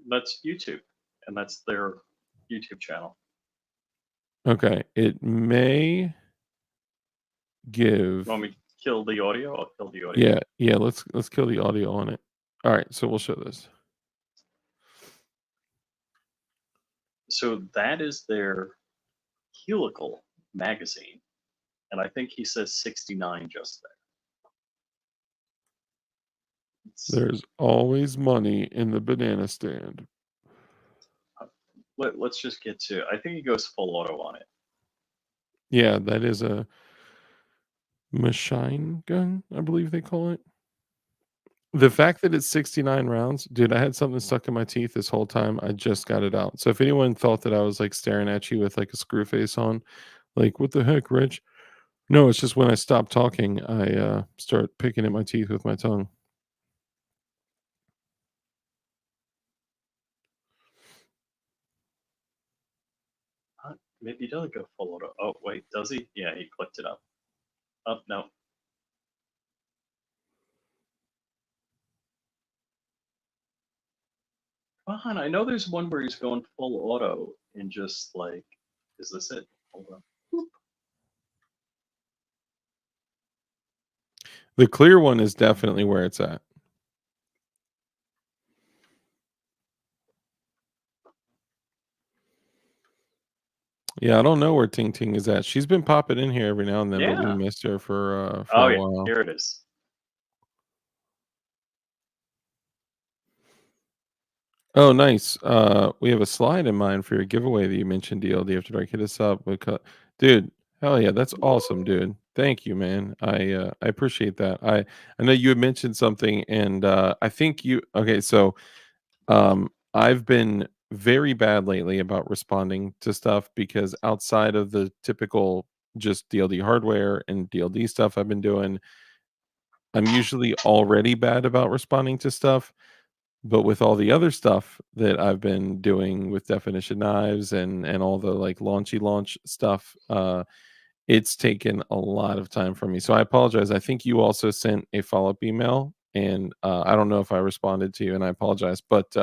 That's YouTube, and that's their YouTube channel. Okay, it may give. You want me to kill the audio? I'll kill the audio. Yeah. Let's kill the audio on it. All right, so we'll show this. So that is their helical magazine, and I think he says 69 just there. There's always money in the banana stand. Let's just get to. I think he goes full auto on it. Yeah, that is a machine gun, I believe they call it. The fact that it's 69 rounds, dude, I had something stuck in my teeth this whole time. I just got it out. So if anyone thought that I was like staring at you with like a screw face on, like, what the heck, Rich? No, it's just when I stop talking, I start picking at my teeth with my tongue. Maybe he doesn't go full auto. Oh wait, does he? Yeah, he clicked it up. Oh no. Come on, I know there's one where he's going full auto and just like, is this it? Hold on. Boop. The clear one is definitely where it's at. Yeah, I don't know where Ting Ting is at. She's been popping in here every now and then, but we Yeah. missed her for Oh a yeah, while. here it is. Oh, nice. We have a slide in mind for your giveaway that you mentioned, DLD After Dark. Hit us up. Dude, Hell yeah, that's awesome, dude. Thank you, man. I appreciate that. I know you had mentioned something, and I think you okay. So I've been very bad lately about responding to stuff because outside of the typical just DLD hardware and DLD stuff I've been doing, I'm usually already bad about responding to stuff. But with all the other stuff that I've been doing with definition knives and all the like launchy launch stuff, it's taken a lot of time for me. So I apologize. I think you also sent a follow-up email, and I don't know if I responded to you, and I apologize. But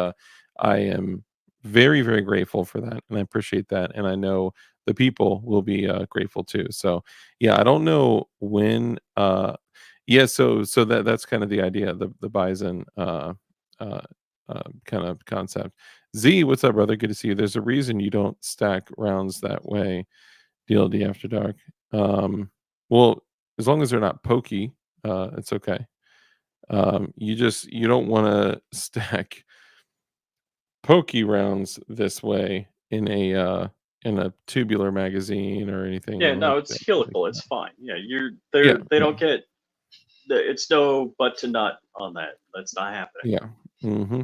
I am very, very grateful for that, and I appreciate that. And I know the people will be grateful too. So yeah, I don't know when. Yeah, so that's kind of the idea, the Bison uh, kind of concept. Z, what's up, brother? Good to see you. There's a reason you don't stack rounds that way. DLD After Dark. Um, well, as long as they're not pokey, it's okay. You don't want to stack pokey rounds this way in a tubular magazine or Yeah, anything no, like it's that. helical. It's fine. Yeah, Yeah, they yeah, don't get it's no butt to nut on that. That's not happening. yeah. Hmm.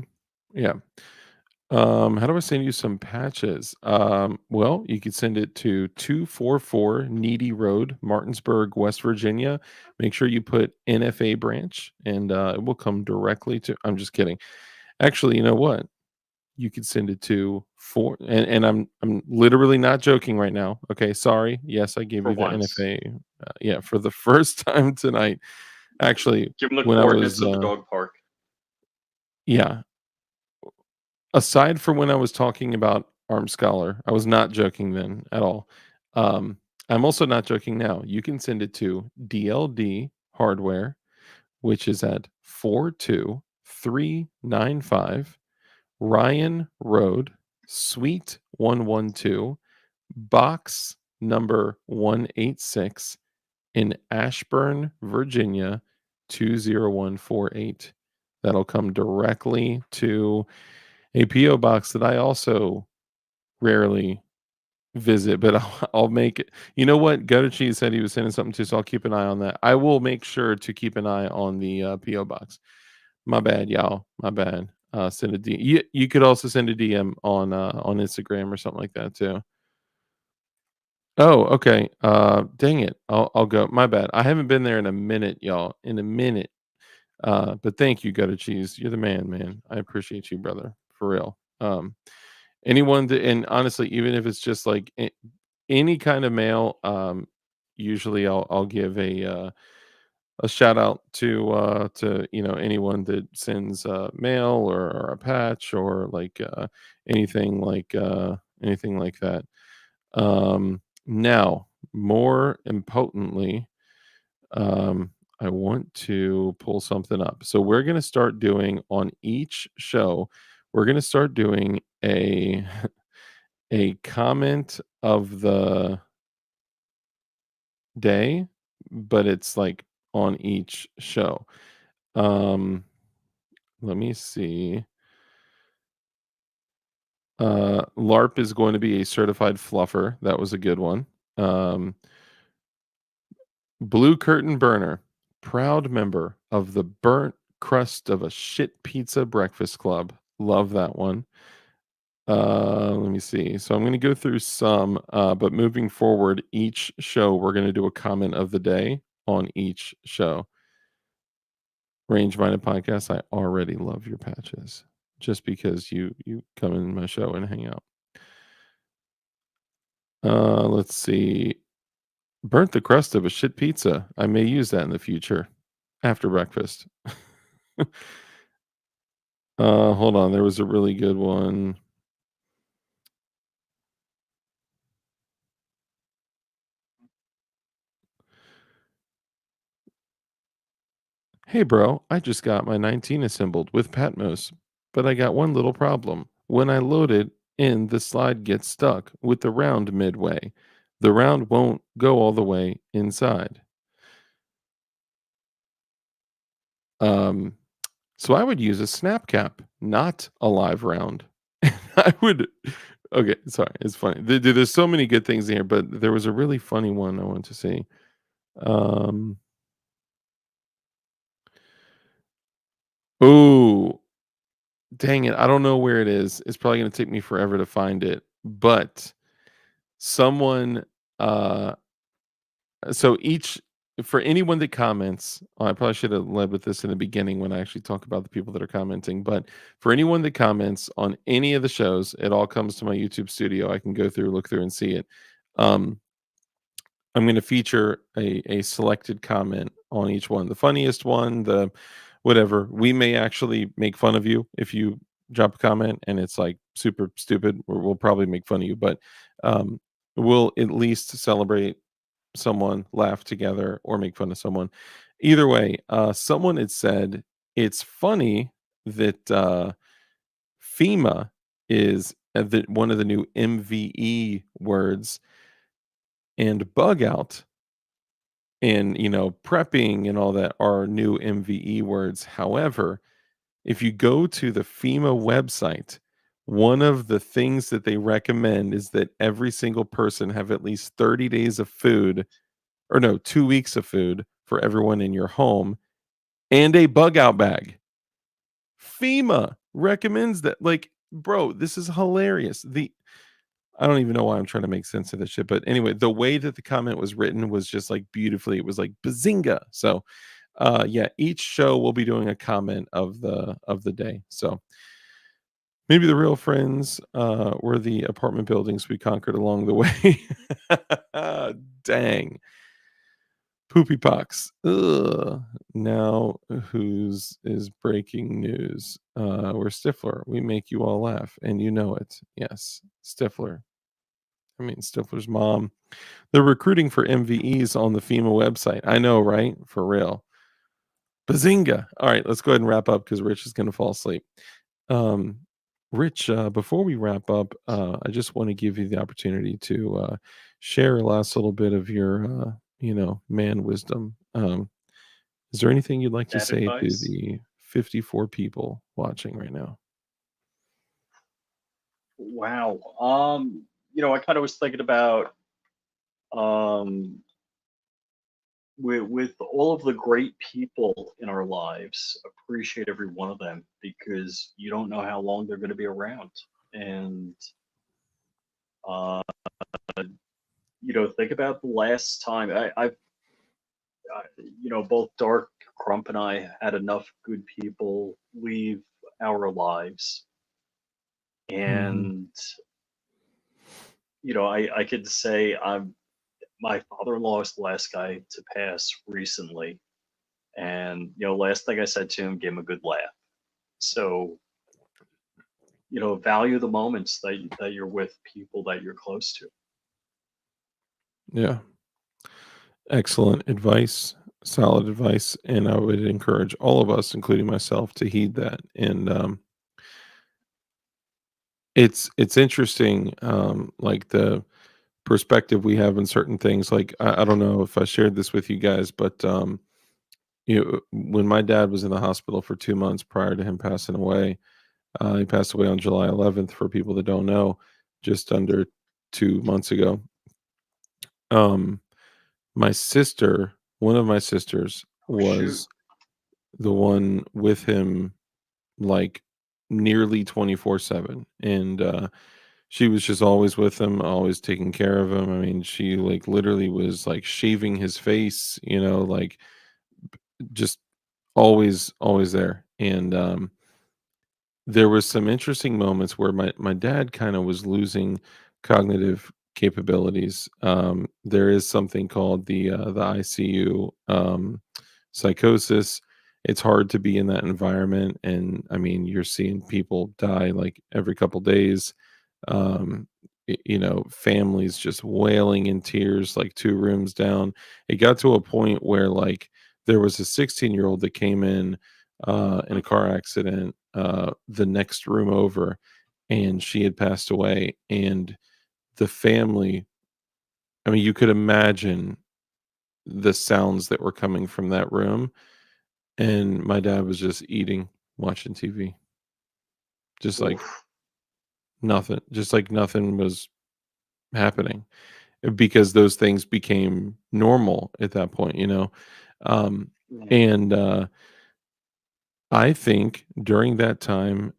Yeah. How do I send you some patches? Well, you could send it to 244 Needy Road, Martinsburg, West Virginia. Make sure you put NFA branch and it will come directly to I'm just kidding. Actually, you know what? You could send it to four and I'm literally not joking right now. Okay, sorry. Yes, I gave For you the once, NFA yeah, for the first time tonight. Actually, give them the when I was coordinates of the dog park. yeah, aside from when I was talking about Arm Scholar, I was not joking then at all. Um, I'm also not joking now. You can send it to DLD Hardware, which is at 42395 Ryan Road, Suite 112, box number 186 in Ashburn, Virginia 20148. That'll come directly to a PO box that I also rarely visit, but I'll make it. You know what? Gutter Cheese said he was sending something too, so I'll keep an eye on that. I will make sure to keep an eye on the PO box. My bad, y'all. My bad. Send a D. You could also send a DM on Instagram or something like that too. Oh, okay. Dang it. I'll go. My bad. I haven't been there in a minute, y'all. In a minute. But thank you, Gutter Cheese. You're the man. I appreciate you, brother. For real. Anyone that and honestly, even if it's just like any kind of mail, usually I'll give a shout out to anyone that sends mail or a patch or like anything like that. Now, more importantly, um, I want to pull something up. So we're gonna start doing on each show. We're gonna start doing a a comment of the day, but it's like on each show. Um, let me see. LARP is going to be a certified fluffer. That was a good one. Um, Blue Curtain Burner, proud member of the Burnt Crust of a Shit Pizza Breakfast Club. Love that one. Let me see. So I'm going to go through some, but moving forward, each show we're going to do a comment of the day on each show. Range Minded Podcast. I already love your patches, just because you come in my show and hang out. Let's see. Burnt the crust of a shit pizza. I may use that in the future after breakfast. Hold on. There was a really good one. Hey, bro, I just got my 19 assembled with Patmos, but I got one little problem. When I load it in, the slide gets stuck with the round midway. The round won't go all the way inside. Um, so I would use a snap cap, not a live round. I would Okay, sorry, it's funny. There's so many good things in here, but there was a really funny one I wanted to see. Um, oh, dang it! I don't know where it is. It's probably gonna take me forever to find it. But someone, uh, so each for anyone that comments, I probably should have led with this in the beginning when I actually talk about the people that are commenting. But for anyone that comments on any of the shows, it all comes to my YouTube studio. I can go through, look through, and see it. Um, I'm going to feature a selected comment on each one. The funniest one, the whatever. We may actually make fun of you if you drop a comment and it's like super stupid. We'll probably make fun of you, but um, we'll at least celebrate someone, laugh together, or make fun of someone. Either way, someone had said it's funny that FEMA is one of the new MVE words, and bug out and prepping and all that are new MVE words. However, if you go to the FEMA website, one of the things that they recommend is that every single person have at least 30 days of food, or no, 2 weeks of food for everyone in your home, and a bug out bag. FEMA recommends that. Like, bro, this is hilarious. I don't even know why I'm trying to make sense of this shit. But anyway, the way that the comment was written was just like beautifully. It was like bazinga. So yeah, each show will be doing a comment of the day. So maybe the real friends were the apartment buildings we conquered along the way. Dang. Poopy pox. Ugh. Now whose is breaking news? We're Stifler. We make you all laugh, and you know it. Yes, Stifler. I mean, Stifler's mom. They're recruiting for MVEs on the FEMA website. I know, right? For real. Bazinga. All right, let's go ahead and wrap up because Rich is going to fall asleep. Um, Rich, before we wrap up, I just want to give you the opportunity to share a last little bit of your, man wisdom. Is there anything you'd like to That say to advice. the 54 people watching right now? Wow. I kind of was thinking about um with all of the great people in our lives, appreciate every one of them because you don't know how long they're going to be around. And uh, think about the last time both Dark Crump and I had enough good people leave our lives, Mhm. and I could say my father-in-law is the last guy to pass recently, and last thing I said to him, gave him a good laugh. So value the moments that you're with people that you're close to. Yeah. Excellent advice, solid advice, and I would encourage all of us, including myself, to heed that. And it's interesting, like the perspective we have in certain things. Like I don't know if I shared this with you guys, but when my dad was in the hospital for 2 months prior to him passing away, he passed away on July 11th. For people that don't know, just under 2 months ago. Um, my sister, one of my sisters, Oh shoot. was the one with him like nearly 24/7, and she was just always with him, always taking care of him. I mean, she like literally was like shaving his face, like just always there. And there was some interesting moments where my dad kind of was losing cognitive capabilities. There is something called the ICU psychosis. It's hard to be in that environment, and I mean, you're seeing people die like every couple days. Um, families just wailing in tears, like 2 rooms down. It got to a point where like there was a 16-year-old that came in a car accident the next room over, and she had passed away. And the family, I mean, you could imagine the sounds that were coming from that room. And my dad was just eating, watching TV, just like Oof. nothing, just like nothing was happening, because those things became normal at that point, you know? Um, Mm. and I think during that time,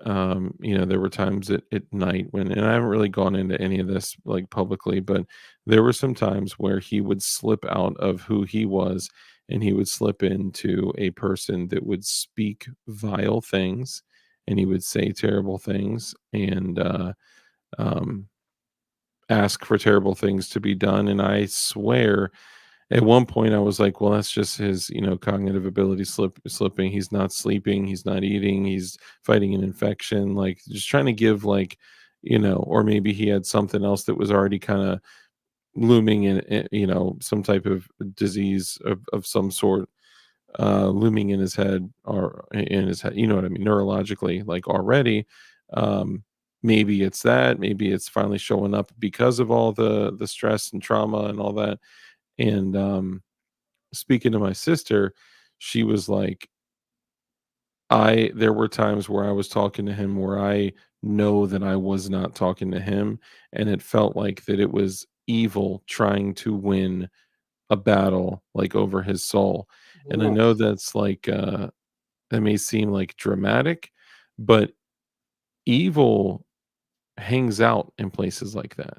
you know, there were times at night when, and I haven't really gone into any of this like publicly, but there were some times where he would slip out of who he was and he would slip into a person that would speak vile things and he would say terrible things and um, ask for terrible things to be done. And I swear at one point, I was like, "Well, that's just his, you know, cognitive ability slipping. He's not sleeping. He's not eating. He's fighting an infection." Like, just trying to give, like, you know, or maybe he had something else that was already kind of looming in, you know, some type of disease of some sort, looming in his head or in his head. You know what I mean? Neurologically, like already. Um, Maybe it's that. Maybe it's finally showing up because of all the stress and trauma and all that. And speaking to my sister, she was like, I there were times where I was talking to him where I know that I was not talking to him, and it felt like that it was evil trying to win a battle like over his soul. And I know Oof. that's like that may seem like dramatic, but evil hangs out in places like that.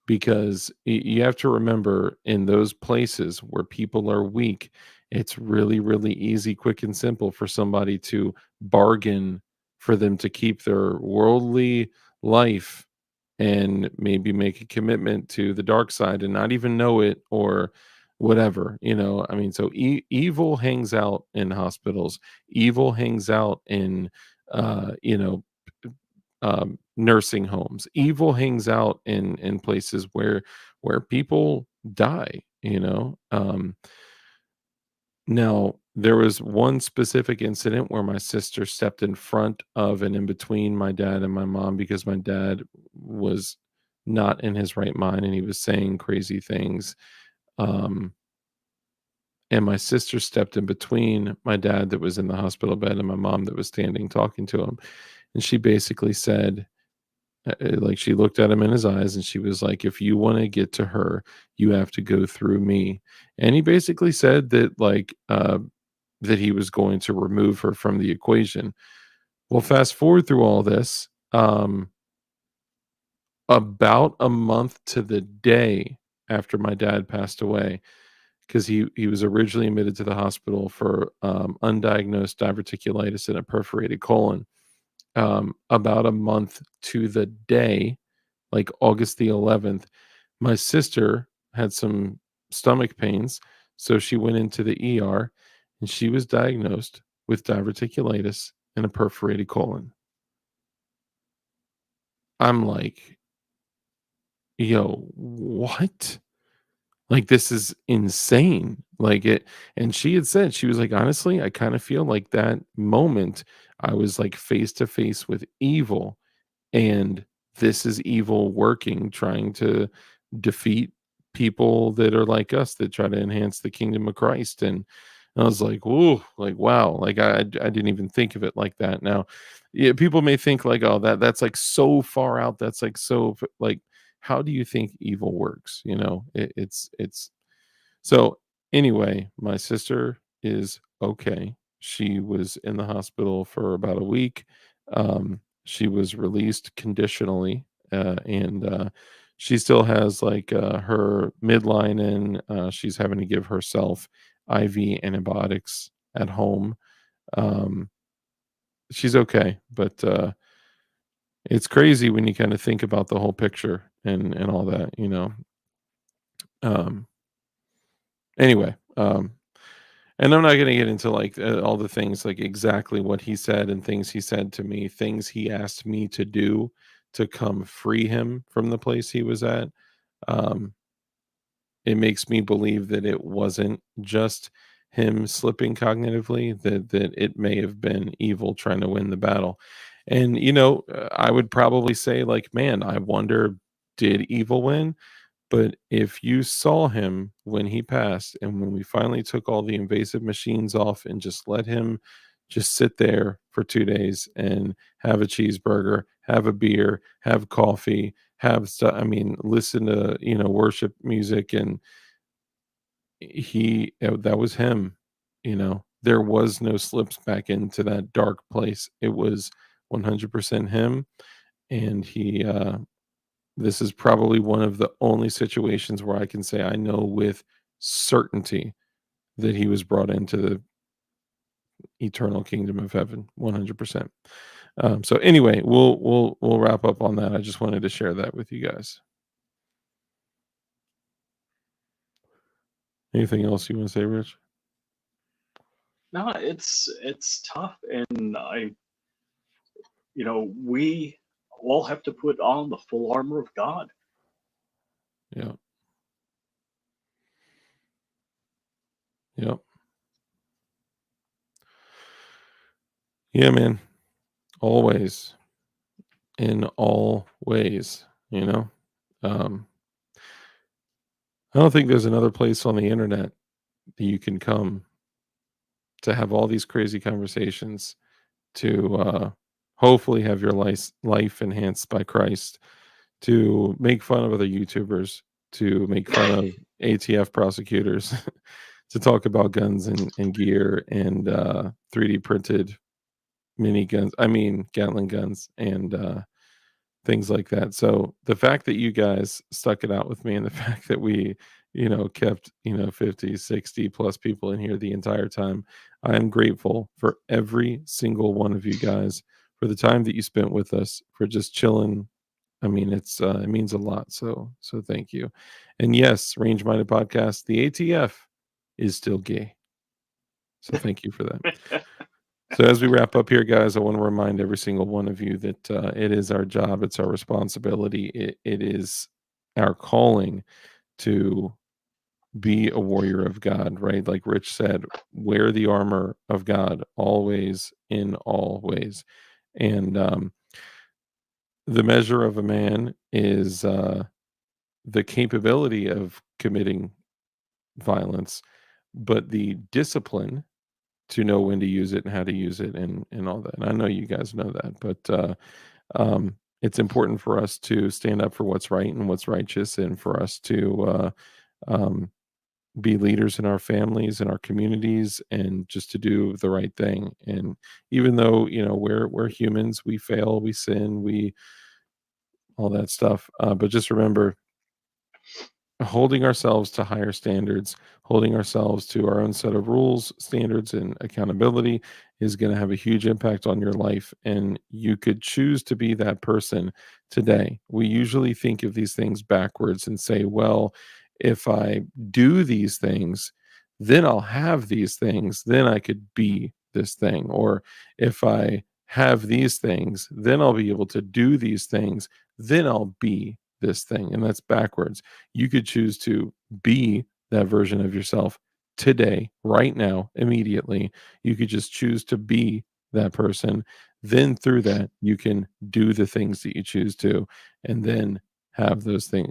Because you have to remember in those places where people are weak, it's really, really easy, quick, and simple for somebody to bargain for them to keep their worldly life and maybe make a commitment to the dark side and not even know it or whatever, you know. I mean, so evil hangs out in hospitals, evil hangs out in you know, nursing homes. Evil hangs out in places where people die. You know. Now there was one specific incident where my sister stepped in front of and in between my dad and my mom because my dad was not in his right mind and he was saying crazy things. Um, and my sister stepped in between my dad that was in the hospital bed and my mom that was standing talking to him. And she basically said, like she looked at him in his eyes and she was like, if you want to get to her, you have to go through me. And he basically said that like that he was going to remove her from the equation. Well, fast forward through all this, about a month to the day after my dad passed away, because he was originally admitted to the hospital for undiagnosed diverticulitis and a perforated colon. About a month to the day, like August the 11th, my sister had some stomach pains, so she went into the ER and she was diagnosed with diverticulitis and a perforated colon. I'm like, "Yo, what?" Like, this is insane. Like, it and she had said, she was like, "Honestly, I kinda feel like that moment, I was, like, face to face with evil, and this is evil working, trying to defeat people that are like us, that try to enhance the kingdom of Christ." And I was like, "Ooh," like, wow, like, I didn't even think of it like that. Now, yeah, people may think like, "Oh, that's, like, so far out, that's, like, so f" like, how do you think evil works, you know? It's so, anyway, my sister is okay. She was in the hospital for about a week. She was released conditionally, and she still has like her midline in. She's having to give herself IV antibiotics at home. Um, she's okay, but it's crazy when you kind of think about the whole picture and all that, you know. Um, anyway, and I'm not gonna get into, like, all the things, like, exactly what he said and things he said to me, things he asked me to do to come free him from the place he was at. Um, it makes me believe that it wasn't just him slipping cognitively, that it may have been evil trying to win the battle. And, you know, I would probably say, like, "Man, I wonder, did evil win?" But if you saw him when he passed and when we finally took all the invasive machines off and just let him just sit there for 2 days and have a cheeseburger, have a beer, have coffee, have stuff. I mean, listen to, worship music. And that was him. There was no slips back into that dark place. It was 100% him. And this is probably one of the only situations where I can say I know with certainty that he was brought into the eternal kingdom of heaven. 100%. So anyway, we'll wrap up on that. I just wanted to share that with you guys. Anything else you want to say, Rich? No, it's tough, and we all have to put on the full armor of God. Yeah. Yep. Yeah, man. Always. In all ways, Um, I don't think there's another place on the internet that you can come to have all these crazy conversations, to hopefully have your life enhanced by Christ, to make fun of other YouTubers, to make fun of ATF prosecutors, to talk about guns and gear and 3D printed mini guns. I mean, Gatling guns and things like that. So the fact that you guys stuck it out with me, and the fact that we, kept, 50, 60 plus people in here the entire time, I am grateful for every single one of you guys, for the time that you spent with us, for just chilling. I mean, it means a lot. So thank you. And yes, Range Minded Podcast, the ATF is still gay. So thank you for that. So as we wrap up here, guys, I want to remind every single one of you that it is our job, it's our responsibility, it is our calling to be a warrior of God, right? Like Rich said, wear the armor of God always, in all ways. And the measure of a man is the capability of committing violence, but the discipline to know when to use it and how to use it and all that. And I know you guys know that, but it's important for us to stand up for what's right and what's righteous, and for us to be leaders in our families and our communities, and just to do the right thing. And even though, we're humans, we fail, we sin, we all that stuff. But just remember, holding ourselves to higher standards, holding ourselves to our own set of rules, standards, and accountability is going to have a huge impact on your life. And you could choose to be that person today. We usually think of these things backwards and say, well, if I do these things, then I'll have these things, then I could be this thing. Or if I have these things, then I'll be able to do these things, then I'll be this thing. And that's backwards. You could choose to be that version of yourself today, right now, immediately. You could just choose to be that person. Then through that, you can do the things that you choose to, and then have those things.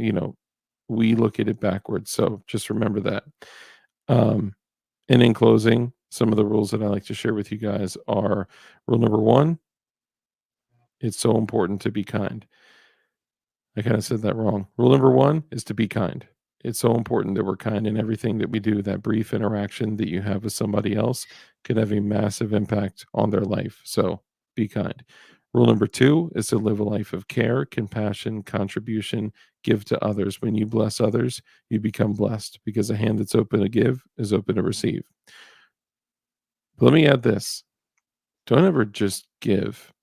We look at it backwards. So just remember that. And in closing, some of the rules that I like to share with you guys are: rule number 1, it's so important to be kind. I kind of said that wrong. Rule number 1 is to be kind. It's so important that we're kind in everything that we do. That brief interaction that you have with somebody else could have a massive impact on their life. So be kind. Rule number 2 is to live a life of care, compassion, contribution, give to others. When you bless others, you become blessed, because a hand that's open to give is open to receive. But let me add this. Don't ever just give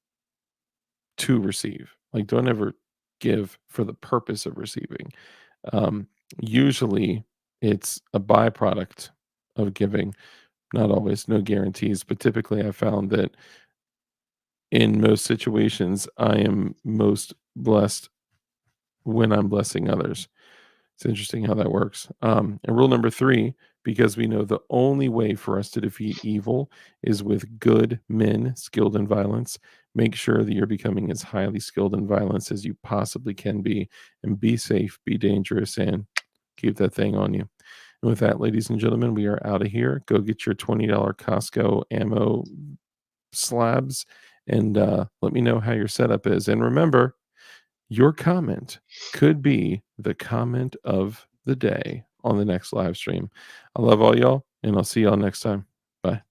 to receive. Like, don't ever give for the purpose of receiving. Usually it's a byproduct of giving. Not always, no guarantees, but typically I found that in most situations I am most blessed when I'm blessing others. It's interesting how that works. And rule number 3, because we know the only way for us to defeat evil is with good men skilled in violence, make sure that you're becoming as highly skilled in violence as you possibly can be, and be safe, be dangerous, and keep that thing on you. And with that, ladies and gentlemen, we are out of here. Go get your $20 Costco ammo slabs, and let me know how your setup is. And remember, your comment could be the comment of the day on the next live stream. I love all y'all, and I'll see y'all next time. Bye.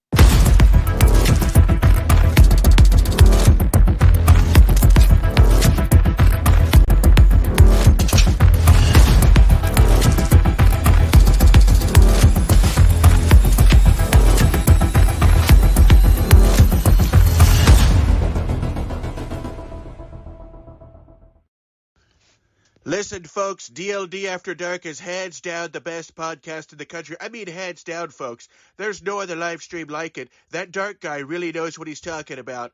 Listen, folks, DLD After Dark is hands down the best podcast in the country. I mean, hands down, folks. There's no other live stream like it. That dark guy really knows what he's talking about.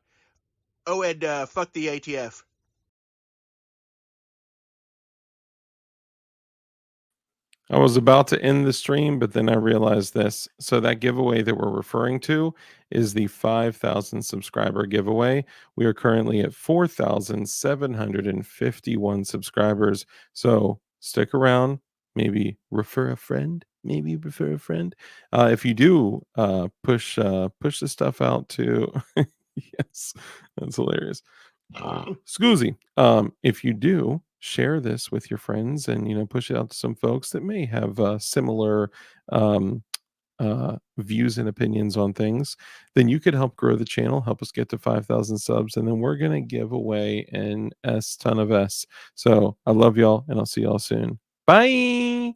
Oh, and fuck the ATF. I was about to end the stream, but then I realized this. So that giveaway that we're referring to is the 5,000 subscriber giveaway. We are currently at 4,751 subscribers. So stick around. Maybe refer a friend. If you do, push the stuff out to. Yes, that's hilarious. Scoozy. If you do, share this with your friends and push it out to some folks that may have similar views and opinions on things, then you could help grow the channel, help us get to 5,000 subs, and then we're gonna give away an ton of S. So I love y'all, and I'll see y'all soon. Bye.